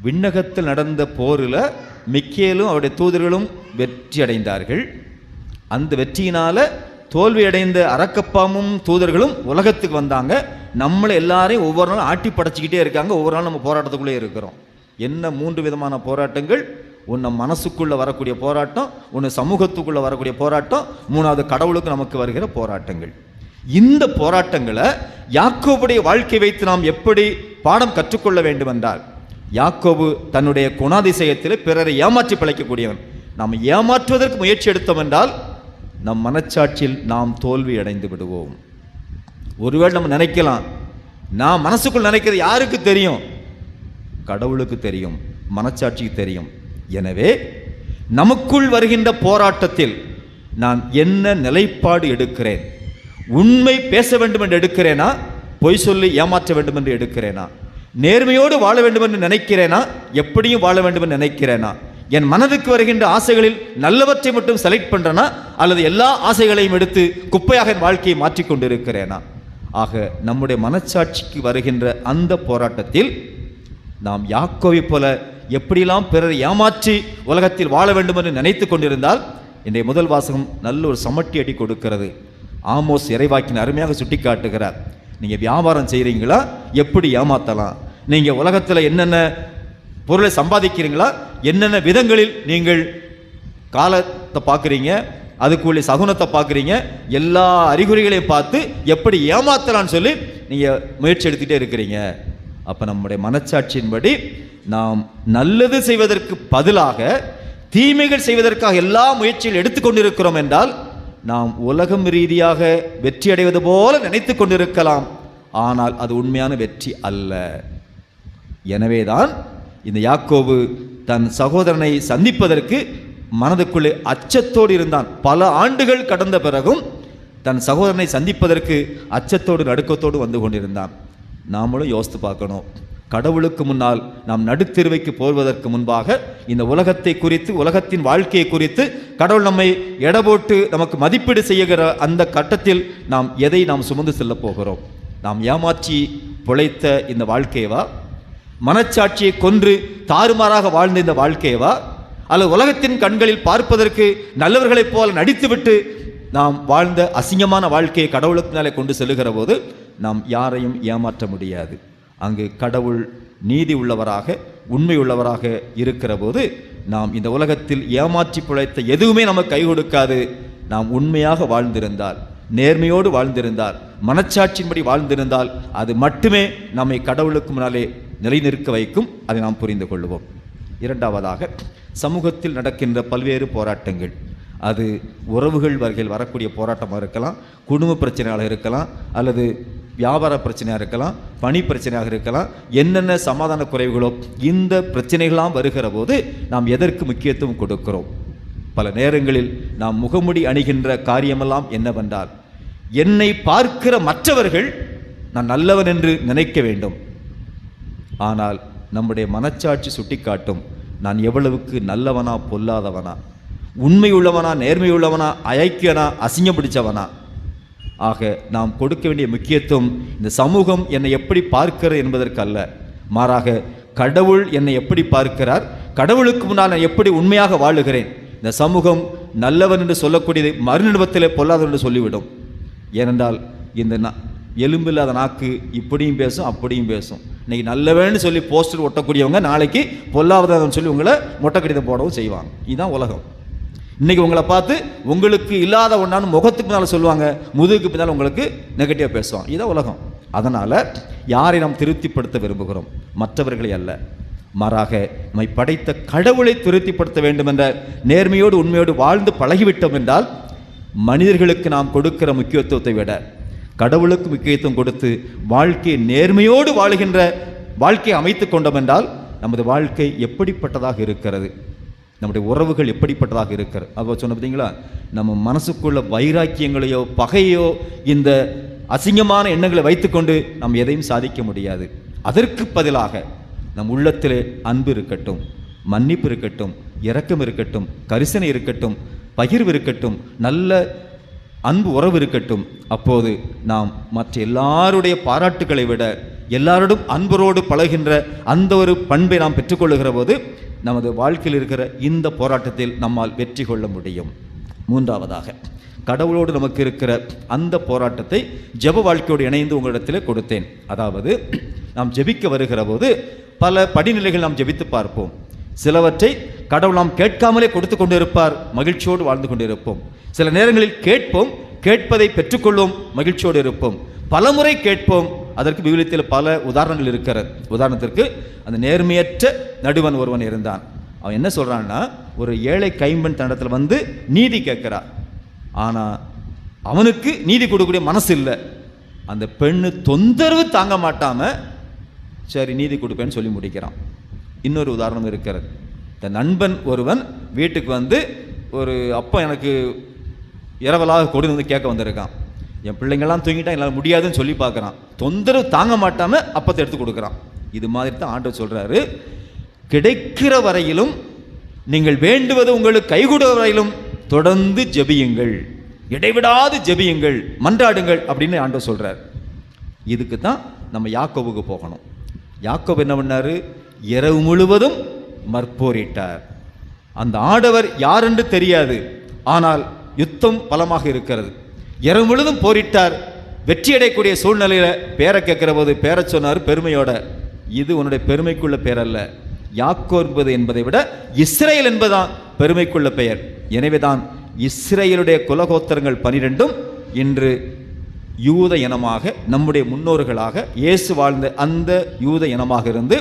Speaker 2: விண்ணகத்தில் நடந்த போரில் மிக்கேலும் அவருடைய தூதர்களும் வெற்றி அடைந்தார்கள். அந்த வெற்றியினால தோல்வியடைந்த அரக்கப்பாமும் தூதர்களும் உலகத்துக்கு வந்தாங்க. நம்மளை எல்லாரையும் ஒவ்வொரு நாளும் ஆட்டி படைச்சிக்கிட்டே இருக்காங்க. ஒவ்வொரு நாளும் நம்ம போராட்டத்துக்குள்ளே இருக்கிறோம். என்ன 3 விதமான போராட்டங்கள்? ஒன்று மனசுக்குள்ளே வரக்கூடிய போராட்டம், ஒன்று சமூகத்துக்குள்ளே வரக்கூடிய போராட்டம், 3வது கடவுளுக்கு நமக்கு வருகிற போராட்டங்கள். இந்த போராட்டங்களை யாக்கோபுடைய வாழ்க்கை வைத்து நாம் எப்படி பாடம் கற்றுக்கொள்ள வேண்டும் என்றால், யாக்கோபு தன்னுடைய குணாதிசயத்தில் பிறரை ஏமாற்றி பிழைக்கக்கூடியவன். நாம் ஏமாற்றுவதற்கு முயற்சி எடுத்தோம் என்றால் நம் மனச்சாட்சியில் நாம் தோல்வி அடைந்து விடுவோம். ஒருவேளை நம்ம நினைக்கலாம், நான் மனசுக்குள் நினைக்கிறது யாருக்கு தெரியும்? கடவுளுக்கு தெரியும், மனச்சாட்சிக்கு தெரியும். எனவே நமக்குள் வருகின்ற போராட்டத்தில் நான் என்ன நிலைப்பாடு எடுக்கிறேன்? உண்மை பேச வேண்டும் என்று எடுக்கிறேனா? பொய் சொல்லி ஏமாற்ற வேண்டும் என்று எடுக்கிறேனா? நேர்மையோடு வாழ வேண்டும் என்று நினைக்கிறேனா? எப்படியும் வாழ வேண்டும் என்று நினைக்கிறேனா? என் மனதுக்கு வருகின்ற ஆசைகளில் நல்லவற்றை மட்டும் செலக்ட் பண்றேனா, அல்லது எல்லா ஆசைகளையும் எடுத்து குப்பையாக என் வாழ்க்கையை மாற்றிக்கொண்டிருக்கிறேனா? ஆக நம்முடைய மனச்சாட்சிக்கு வருகின்ற அந்த போராட்டத்தில் நாம் யாக்கோவை போல எப்படியெல்லாம் பிறரை ஏமாற்றி உலகத்தில் வாழ வேண்டும் என்று நினைத்து கொண்டிருந்தால், இன்றைய முதல் வாசகம் நல்ல ஒரு சமட்டி அடி கொடுக்கிறது. ஆமோஸ் இறைவாக்கின் அருமையாக சுட்டி காட்டுகிறார். நீங்கள் வியாபாரம் செய்கிறீங்களா? எப்படி ஏமாற்றலாம்? நீங்கள் உலகத்தில் என்னென்ன பொருளை சம்பாதிக்கிறீங்களா? என்னென்ன விதங்களில் நீங்கள் காலத்தை பார்க்குறீங்க, அதுக்குள்ளே சகுனத்தை பார்க்குறீங்க, எல்லா அறிகுறிகளையும் பார்த்து எப்படி ஏமாத்தலான்னு சொல்லி நீங்கள் முயற்சி எடுத்துகிட்டே இருக்கிறீங்க. அப்போ நம்முடைய மனச்சாட்சியின்படி நாம் நல்லது செய்வதற்கு பதிலாக தீமைகள் செய்வதற்காக எல்லா முயற்சிகள் எடுத்துக்கொண்டிருக்கிறோம் என்றால் நாம் உலகம் ரீதியாக வெற்றி அடைவது போல நினைத்து கொண்டிருக்கலாம். ஆனால் அது உண்மையான வெற்றி அல்ல. எனவேதான் இந்த யாக்கோபு தன் சகோதரனை சந்திப்பதற்கு மனதுக்குள்ளே அச்சத்தோடு இருந்தான். பல ஆண்டுகள் கடந்த பிறகும் தன் சகோதரனை சந்திப்பதற்கு அச்சத்தோடு நடுக்கத்தோடு வந்து கொண்டிருந்தான். நாமளும் யோசித்து பார்க்கணும். கடவுளுக்கு முன்னால் நாம் நடுத்தெருவைக்கு போவதற்கு முன்பாக இந்த உலகத்தை குறித்து, உலகத்தின் வாழ்க்கையை குறித்து கடவுள் நம்மை எடை போட்டு நமக்கு மதிப்பீடு செய்கிற அந்த கட்டத்தில் எதை நாம் சுமந்து செல்ல போகிறோம்? நாம் ஏமாற்றி பிழைத்த இந்த வாழ்க்கையவா, மனச்சாட்சியை கொன்று தாறுமாறாக வாழ்ந்த இந்த வாழ்க்கையவா, அல்லது உலகத்தின் கண்களில் பார்ப்பதற்கு நல்லவர்களைப் போல நடித்துவிட்டு நாம் வாழ்ந்த அசிங்கமான வாழ்க்கையை கடவுளுக்கு மேலே கொண்டு செல்லுகிற போது நாம் யாரையும் ஏமாற்ற முடியாது. அங்கு கடவுள் நீதி உள்ளவராக, உண்மை உள்ளவராக இருக்கிற போது நாம் இந்த உலகத்தில் ஏமாற்றி பிழைத்த எதுவுமே நமக்கு கை கொடுக்காது. நாம் உண்மையாக வாழ்ந்திருந்தால், நேர்மையோடு வாழ்ந்திருந்தால், மனச்சாட்சியின்படி வாழ்ந்திருந்தால் அது மட்டுமே நம்மை கடவுளுக்கு முன்னாலே நிலைநிற்க வைக்கும். அதை நாம் புரிந்து கொள்வோம். இரண்டாவதாக, சமூகத்தில் நடக்கின்ற பல்வேறு போராட்டங்கள், அது உறவுகள் வகையில் வரக்கூடிய போராட்டமாக இருக்கலாம், குடும்ப பிரச்சனையாக இருக்கலாம், அல்லது வியாபார பிரச்சனையாக இருக்கலாம், பணி பிரச்சனையாக இருக்கலாம். என்னென்ன சமாதான குறைவுகளோ இந்த பிரச்சனைகளாம் வருகிற போது நாம் எதற்கு முக்கியத்துவம் கொடுக்கிறோம்? பல நேரங்களில் நாம் முகமுடி அணிகின்ற காரியமெல்லாம் என்னவென்றால், என்னை பார்க்கிற மற்றவர்கள் நான் நல்லவன் என்று நினைக்க வேண்டும். ஆனால் நம்முடைய மனச்சாட்சி சுட்டிக்காட்டும் நான் எவ்வளவுக்கு நல்லவனா, பொல்லாதவனா, உண்மை உள்ளவனா, நேர்மை உள்ளவனா, அயக்கியனா, அசிங்கம் பிடிச்சவனா. ஆக நாம் கொடுக்க வேண்டிய முக்கியத்துவம் இந்த சமூகம் என்னை எப்படி பார்க்கிறது என்பதற்கு அல்ல, மாறாக கடவுள் என்னை எப்படி பார்க்கிறார், கடவுளுக்கு முன்னால் நான் எப்படி உண்மையாக வாழுகிறேன். இந்த சமூகம் நல்லவன் என்று சொல்லக்கூடியது மறுநிறுவத்தில் பொல்லாதவன் என்று சொல்லிவிடும். ஏனென்றால் இந்த எலும்பில்லாத நாக்கு இப்படியும் பேசும், அப்படியும் பேசும். இன்னைக்கு நல்லவன்னு சொல்லி போஸ்டர் ஒட்டக்கூடியவங்க நாளைக்கு பொல்லாதவன் சொல்லி உங்களை மொட்டை கடிதம் போடவும் செய்வாங்க. இதுதான் உலகம். இன்னைக்கு உங்களை பார்த்து உங்களுக்கு இல்லாத ஒன்றான்னு முகத்துக்கு பின்னால் சொல்லுவாங்க, முதுகுக்கு பின்னால் உங்களுக்கு நெகட்டிவாக பேசுவாங்க. இதுதான் உலகம். அதனால் யாரை நாம் திருப்திப்படுத்த விரும்புகிறோம்? மற்றவர்களை அல்ல, மாறாக நம்மை படைத்த கடவுளை திருப்திப்படுத்த வேண்டும் என்ற நேர்மையோடு உண்மையோடு வாழ்ந்து பழகிவிட்டோம் என்றால் மனிதர்களுக்கு நாம் கொடுக்கிற முக்கியத்துவத்தை விட கடவுளுக்கு முக்கியத்துவம் கொடுத்து வாழ்க்கையை நேர்மையோடு வாழுகின்ற வாழ்க்கையை அமைத்து கொண்டோம் என்றால் நமது வாழ்க்கை எப்படிப்பட்டதாக இருக்கிறது, நம்முடைய உறவுகள் எப்படிப்பட்டதாக இருக்கிறது. அப்போ சொன்ன பார்த்தீங்களா, நம்ம மனசுக்குள்ள வைராக்கியங்களையோ பகையோ இந்த அசிங்கமான எண்ணங்களை வைத்துக்கொண்டு நாம் எதையும் சாதிக்க முடியாது. அதற்கு பதிலாக நம் உள்ளத்திலே அன்பு இருக்கட்டும், மன்னிப்பு இருக்கட்டும், இரக்கம் இருக்கட்டும், கரிசனை இருக்கட்டும், பகிர்வு இருக்கட்டும், நல்ல அன்பு உறவு இருக்கட்டும். அப்போது நாம் மற்ற எல்லாருடைய பாராட்டுக்களை விட எல்லாரோடும் அன்பரோடு பழகின்ற அந்த ஒரு பண்பை நாம் பெற்றுக்கொள்ளுகிற போது நமது வாழ்க்கையில் இருக்கிற இந்த போராட்டத்தில் நம்மால் வெற்றி கொள்ள முடியும். மூன்றாவதாக, கடவுளோடு நமக்கு இருக்கிற அந்த போராட்டத்தை ஜெப வாழ்க்கையோடு இணைந்து உங்களிடத்தில் கொடுத்தேன். அதாவது நாம் ஜெபிக்க வருகிற போது பல படிநிலைகள் நாம் ஜெபித்து பார்ப்போம். சிலவற்றை கடவுள் நாம் கேட்காமலே கொடுத்து கொண்டு இருப்பார், மகிழ்ச்சியோடு வாழ்ந்து கொண்டு இருப்போம். சில நேரங்களில் கேட்போம், கேட்பதை பெற்றுக்கொள்வோம், மகிழ்ச்சியோடு இருப்போம். பலமுறை கேட்போம், அதற்கு விவிலியத்தில் பல உதாரணங்கள் இருக்கிறது. உதாரணத்திற்கு அந்த நேர்மையற்ற நடுவன் ஒருவன் இருந்தான். அவன் என்ன சொல்கிறான்னா, ஒரு ஏழை கைம்பெண் தன்னிடத்தில் வந்து நீதி கேட்கிறார். ஆனால் அவனுக்கு நீதி கொடுக்கக்கூடிய மனசு இல்லை. அந்த பெண்ணு தொந்தரவு தாங்க மாட்டாமல் சரி நீதி கொடுப்பேன்னு சொல்லி முடிக்கிறான். இன்னொரு உதாரணம் இருக்கிறது. இந்த நண்பன் ஒருவன் வீட்டுக்கு வந்து ஒரு அப்போ எனக்கு இரவலாக கொடுன்னு வந்து கேட்க வந்திருக்கான். என் பிள்ளைங்கள்லாம் தூங்கிட்டா என்னால் முடியாதுன்னு சொல்லி பார்க்குறான். தொந்தரவு தாங்க மாட்டாமல் அப்பத்தை எடுத்து கொடுக்குறான். இது மாதிரி தான் ஆண்டவர் சொல்கிறாரு, கிடைக்கிற வரையிலும் நீங்கள் வேண்டுவது உங்களுக்கு கைகூடுற வரையிலும் தொடர்ந்து ஜெபியுங்கள், இடைவிடாது ஜெபியுங்கள், மன்றாடுங்கள் அப்படின்னு ஆண்டவர் சொல்கிறார். இதுக்கு தான் நம்ம யாக்கோபுக்கு போகணும். யாக்கோபு என்ன பண்ணார்? இரவு முழுவதும் மற்போரிட்டார். அந்த ஆடவர் யார் என்று தெரியாது, ஆனால் யுத்தம் பலமாக இருக்கிறது. இரவு முழுவதும் போரிட்டார். வெற்றி அடையக்கூடிய சூழ்நிலையில் பேரை கேட்கிற போது பேரை சொன்னார் பெருமையோட. இது உன்னுடைய பெருமைக்குள்ள பெயர் அல்ல, யாக்கோபு என்பதை விட இஸ்ரேல் என்பதுதான் பெருமைக்குள்ள பெயர். எனவேதான் இஸ்ரேலுடைய குலகோத்திரங்கள் 12 இன்று யூத இனமாக, நம்முடைய முன்னோர்களாக இயேசு வாழ்ந்த அந்த யூத இனமாக இருந்து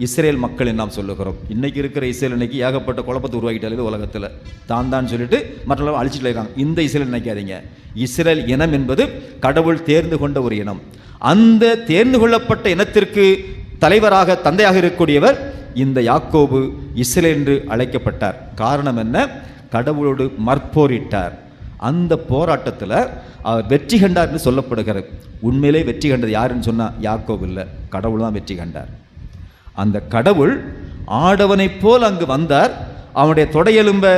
Speaker 2: இஸ்ரேல் மக்கள் நாம் சொல்லுகிறோம். இன்றைக்கி இருக்கிற இஸ்ரேல் இன்னைக்கு ஏகப்பட்ட குழப்பத்தை உருவாக்கிட்டாலே உலகத்தில் தான் சொல்லிட்டு மற்றவங்க அழிச்சிட்டு இருக்காங்க. இந்த இஸ்ரேல் நினைக்காதீங்க. இஸ்ரேல் இனம் என்பது கடவுள் தேர்ந்து கொண்ட ஒரு இனம். அந்த தேர்ந்து கொள்ளப்பட்ட இனத்திற்கு தலைவராக, தந்தையாக இருக்கக்கூடியவர் இந்த யாக்கோபு இஸ்ரேல் என்று அழைக்கப்பட்டார். காரணம் என்ன? கடவுளோடு மற்போரிட்டார். அந்த போராட்டத்தில் அவர் வெற்றி கண்டார் என்று சொல்லப்படுகிறது. உண்மையிலே வெற்றி கண்டது யாருன்னு சொன்னால் யாக்கோபு இல்லை, கடவுள் தான் வெற்றி கண்டார். அந்த கடவுள் ஆடவனைப் போல் அங்கு வந்தார். அவனுடைய தொடையெலும்பை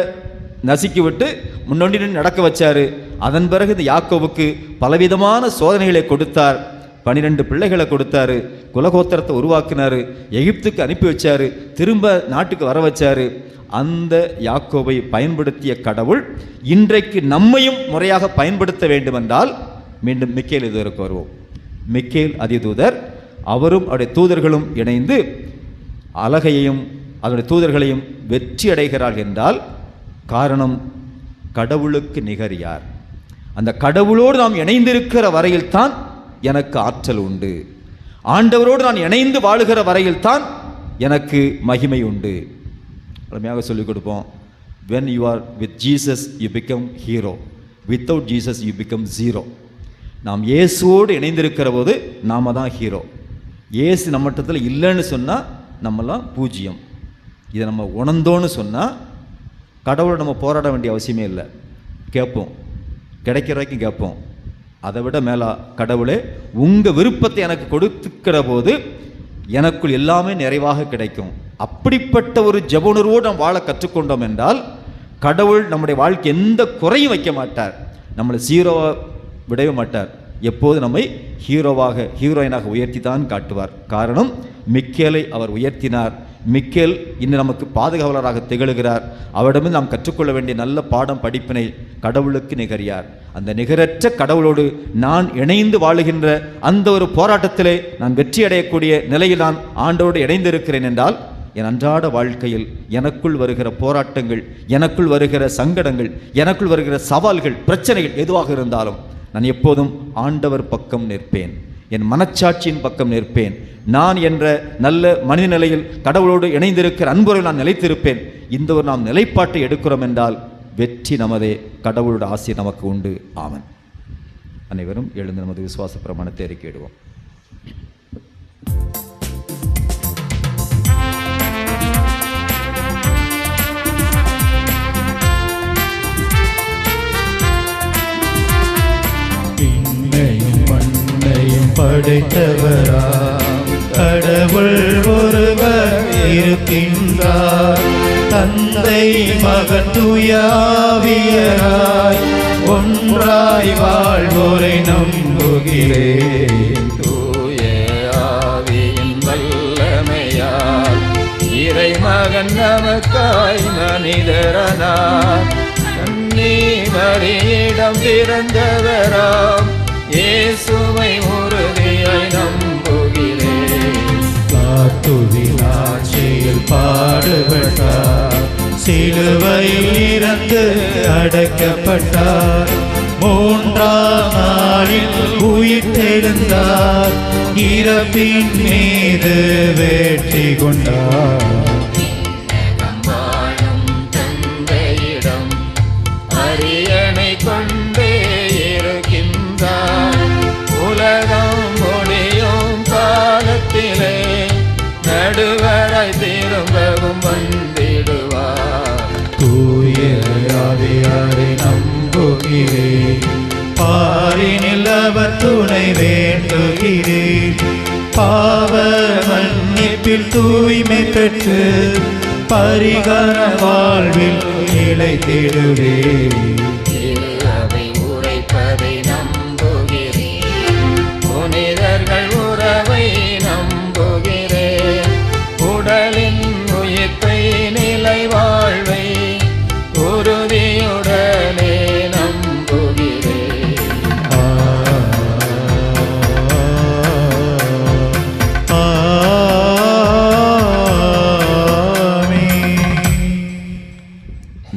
Speaker 2: நசுக்கி விட்டு முன்னோண்டி நடக்க வச்சார். அதன் பிறகு இந்த யாக்கோபுக்கு பலவிதமான சோதனைகளை கொடுத்தார். 12 பிள்ளைகளை கொடுத்தாரு. குலகோத்திரத்தை உருவாக்கினார். எகிப்துக்கு அனுப்பி வச்சார். திரும்ப நாட்டுக்கு வர வச்சார். அந்த யாக்கோபை பயன்படுத்திய கடவுள் இன்றைக்கு நம்மையும் முறையாக பயன்படுத்த வேண்டுமென்றால் மீண்டும் மிக்கேல் தூதருக்கு வருவோம். மிக்கேல் அதிதூதர், அவரும் அவருடைய தூதர்களும் இணைந்து அலகையையும் அதனுடைய தூதர்களையும் வெற்றி அடைகிறார்கள் என்றால் காரணம் கடவுளுக்கு நிகர் யார்? அந்த கடவுளோடு நாம் இணைந்திருக்கிற வரையில்தான் எனக்கு ஆற்றல் உண்டு. ஆண்டவரோடு நான் இணைந்து வாழுகிற வரையில்தான் எனக்கு மகிமை உண்டு. அருமையாக சொல்லிக் கொடுப்போம். when you are with Jesus you become hero, without Jesus you become zero. நாம் இயேசுவோடு இணைந்திருக்கிற போது நாம தான் ஹீரோ. இயேசு நம்மட்டத்தில் இல்லைன்னு சொன்னால் நம்மலாம் பூஜ்ஜியம். இதை நம்ம உணர்ந்தோன்னு சொன்னால் கடவுளை நம்ம போராட வேண்டிய அவசியமே இல்லை. கேட்போம், கிடைக்கிற வரைக்கும் கேட்போம். அதை விட மேலா, கடவுளே உங்கள் விருப்பத்தை எனக்கு கொடுத்துக்கிற போது எனக்குள் எல்லாமே நிறைவாக கிடைக்கும். அப்படிப்பட்ட ஒரு ஜெபுணர்வோடு நாம் வாழ கற்றுக்கொண்டோம் என்றால் கடவுள் நம்முடைய வாழ்க்கை எந்த குறையும் வைக்க மாட்டார். நம்மளை ஜீரோவாக விடவே மாட்டார். எப்போது நம்மை ஹீரோவாக, ஹீரோயினாக உயர்த்தி தான் காட்டுவார். காரணம், மிக்கேலை அவர் உயர்த்தினார். மிக்கேல் இன்னும் நமக்கு பாதுகாவலராக திகழ்கிறார். அவரிடமிருந்து நாம் கற்றுக்கொள்ள வேண்டிய நல்ல பாடம், படிப்பினை கடவுளுக்கு நிகரியார். அந்த நிகரற்ற கடவுளோடு நான் இணைந்து வாழுகின்ற அந்த ஒரு போராட்டத்திலே நான் வெற்றி அடையக்கூடிய நிலையில் நான் ஆண்டோடு இணைந்திருக்கிறேன் என்றால் என் அன்றாட வாழ்க்கையில் எனக்குள் வருகிற போராட்டங்கள், எனக்குள் வருகிற சங்கடங்கள், எனக்குள் வருகிற சவால்கள், பிரச்சனைகள் எதுவாக இருந்தாலும் நான் எப்போதும் ஆண்டவர் பக்கம் நிற்பேன். என் மனச்சாட்சியின் பக்கம் நிற்பேன். நான் என்ற நல்ல மனித நிலையில் கடவுளோடு இணைந்திருக்கிற அன்புறையில் நான் நிலைத்திருப்பேன். இந்த ஒரு நாம் நிலைப்பாட்டை எடுக்கிறோம் என்றால் வெற்றி நமதே. கடவுளோட ஆசை நமக்கு உண்டு. ஆமென். அனைவரும் எழுந்து நமது விசுவாச பிரமாணத்தை அறிக்கையிடுவோம்.
Speaker 1: படைத்தவராம் கடவுள் ஒருவர் இருக்கின்றார். தந்தை, மகன், தூய ஆவியராய் ஒன்றாய் வாழ்வோரை நம்புகிறேன்.
Speaker 9: தூய ஆவியின் வல்லமையால் இறைமகன் நமக்காய் மனிதரானார். கன்னி மரியிடம் பிறந்தவராம் இயேசுவை உறுதியாய் நம்புகிறேன்.
Speaker 1: காத்துவின் ஆட்சியில் பாடுபட்டார், சிலுவையில் இறந்து அடைக்கப்பட்டார். 3ஆம் நாளில் உயிர்த்தெழுந்தார், இறப்பின் மீது வெற்றி கொண்டார்.
Speaker 9: வாழும் தந்தையிடம் அரியணை கொண்டே உலகம் முடியும் காலத்திலே நடுவராய் திரும்பவும் வந்திடுவார்.
Speaker 1: தூய ஆவியாரை நம்புகிறேன், பாரினில் அவர் துணை வேண்டுகிறேன். பாவ மன்னிப்பில் தூய்மை பெற்று பரிகார வாழ்வில் நிலைத்திடுவேன்.
Speaker 9: புனிதர்கள் உறவை நம்புகிறேன். உடலின் உயிர்ப்பை நிலை வாழ்வை உறுதியுடனே நம்புகிறேன்.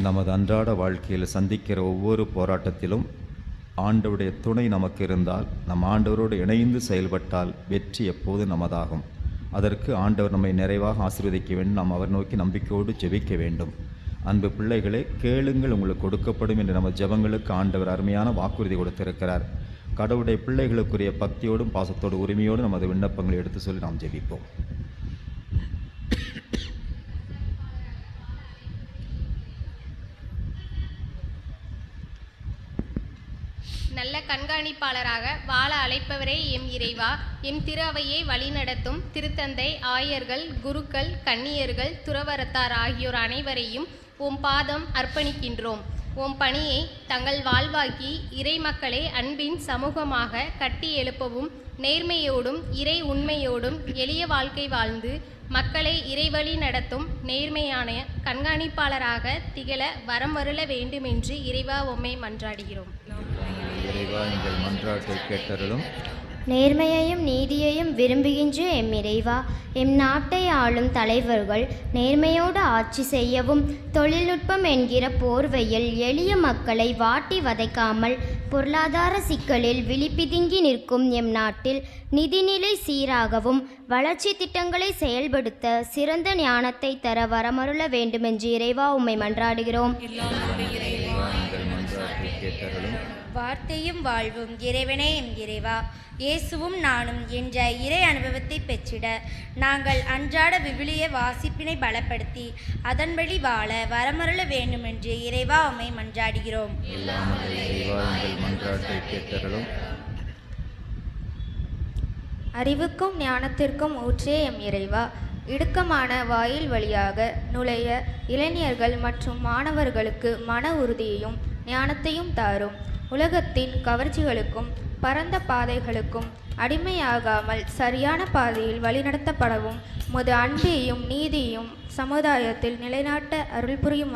Speaker 2: நமது அன்றாட வாழ்க்கையில் சந்திக்கிற ஒவ்வொரு போராட்டத்திலும் ஆண்டவருடைய துணை நமக்கு இருந்தால், நம் ஆண்டவரோடு இணைந்து செயல்பட்டால் வெற்றி எப்போது நமதாகும். அதற்கு ஆண்டவர் நம்மை நிறைவாக ஆசீர்வதிக்க வேண்டும். நாம் அவர் நோக்கி நம்பிக்கையோடு ஜெபிக்க வேண்டும். அன்பு பிள்ளைகளே, கேளுங்கள் உங்களுக்கு கொடுக்கப்படும் என்று நம்ம ஜெபங்களுக்கு ஆண்டவர் அருமையான வாக்குறுதி கொடுத்திருக்கிறார். கடவுளுடைய பிள்ளைகளுக்குரிய பக்தியோடும் பாசத்தோடு உரிமையோடு நமது விண்ணப்பங்களை எடுத்து சொல்லி நாம் ஜெபிப்போம்.
Speaker 10: நல்ல கண்காணிப்பாளராக வாழ அழைப்பவரே எம் இறைவா, எம் திரு அவையை வழிநடத்தும் திருத்தந்தை, ஆயர்கள், குருக்கள், கன்னியர்கள், துறவரத்தார் ஆகியோர் அனைவரையும் உம் பாதம் அர்ப்பணிக்கின்றோம். உம் பணியை தங்கள் வாழ்வாக்கி இறை மக்களை அன்பின் சமூகமாக கட்டி எழுப்பவும், நேர்மையோடும் இறை உண்மையோடும் எளிய வாழ்க்கை வாழ்ந்து மக்களை இறைவழி நடத்தும் நேர்மையான கண்காணிப்பாளராக திகழ வரமருள வேண்டுமென்று இறைவா உம்மை மன்றாடுகிறோம்.
Speaker 2: இறைவா, எங்கள் மன்றாட்டை கேட்டருளும்.
Speaker 11: நேர்மையையும் நீதியையும் விரும்புகின்ற எம் இறைவா, எம் நாட்டை ஆளும் தலைவர்கள் நேர்மையோடு ஆட்சி செய்யவும், தொழில்நுட்பம் என்கிற போர்வையில் எளிய மக்களை வாட்டி வதைக்காமல் பொருளாதார சிக்கலில் விழிப்பிதுங்கி நிற்கும் எம் நாட்டில் நிதிநிலை சீராகவும் வளர்ச்சி திட்டங்களை செயல்படுத்த சிறந்த ஞானத்தை தர வரமருள வேண்டுமென்று இறைவா உம்மை மன்றாடுகிறோம்.
Speaker 12: வார்த்தையும் வாழ்வும் இறைவனே எம் இறைவா, இயேசுவும் நானும் என்ற இறை அனுபவத்தை பெற்றிட நாங்கள் அன்றாட விவிலிய வாசிப்பினை பலப்படுத்தி அதன் வழி வாழ வரமருள வேண்டுமென்று இறைவா உம்மை மன்றாடுகிறோம்.
Speaker 13: அறிவுக்கும் ஞானத்திற்கும் ஊற்றே எம் இறைவா, இடுக்கமான வாயில் வழியாக நுழைய இளைஞர்கள் மற்றும் மாணவர்களுக்கு மன உறுதியையும் ஞானத்தையும் தாரும். உலகத்தின் கவர்ச்சிகளுக்கும் பரந்த பாதைகளுக்கும் அடிமையாகாமல் சரியான பாதையில் வழிநடத்தப்படவும் உமது அன்பையும் நீதியையும் சமுதாயத்தில் நிலைநாட்ட அருள் புரியும்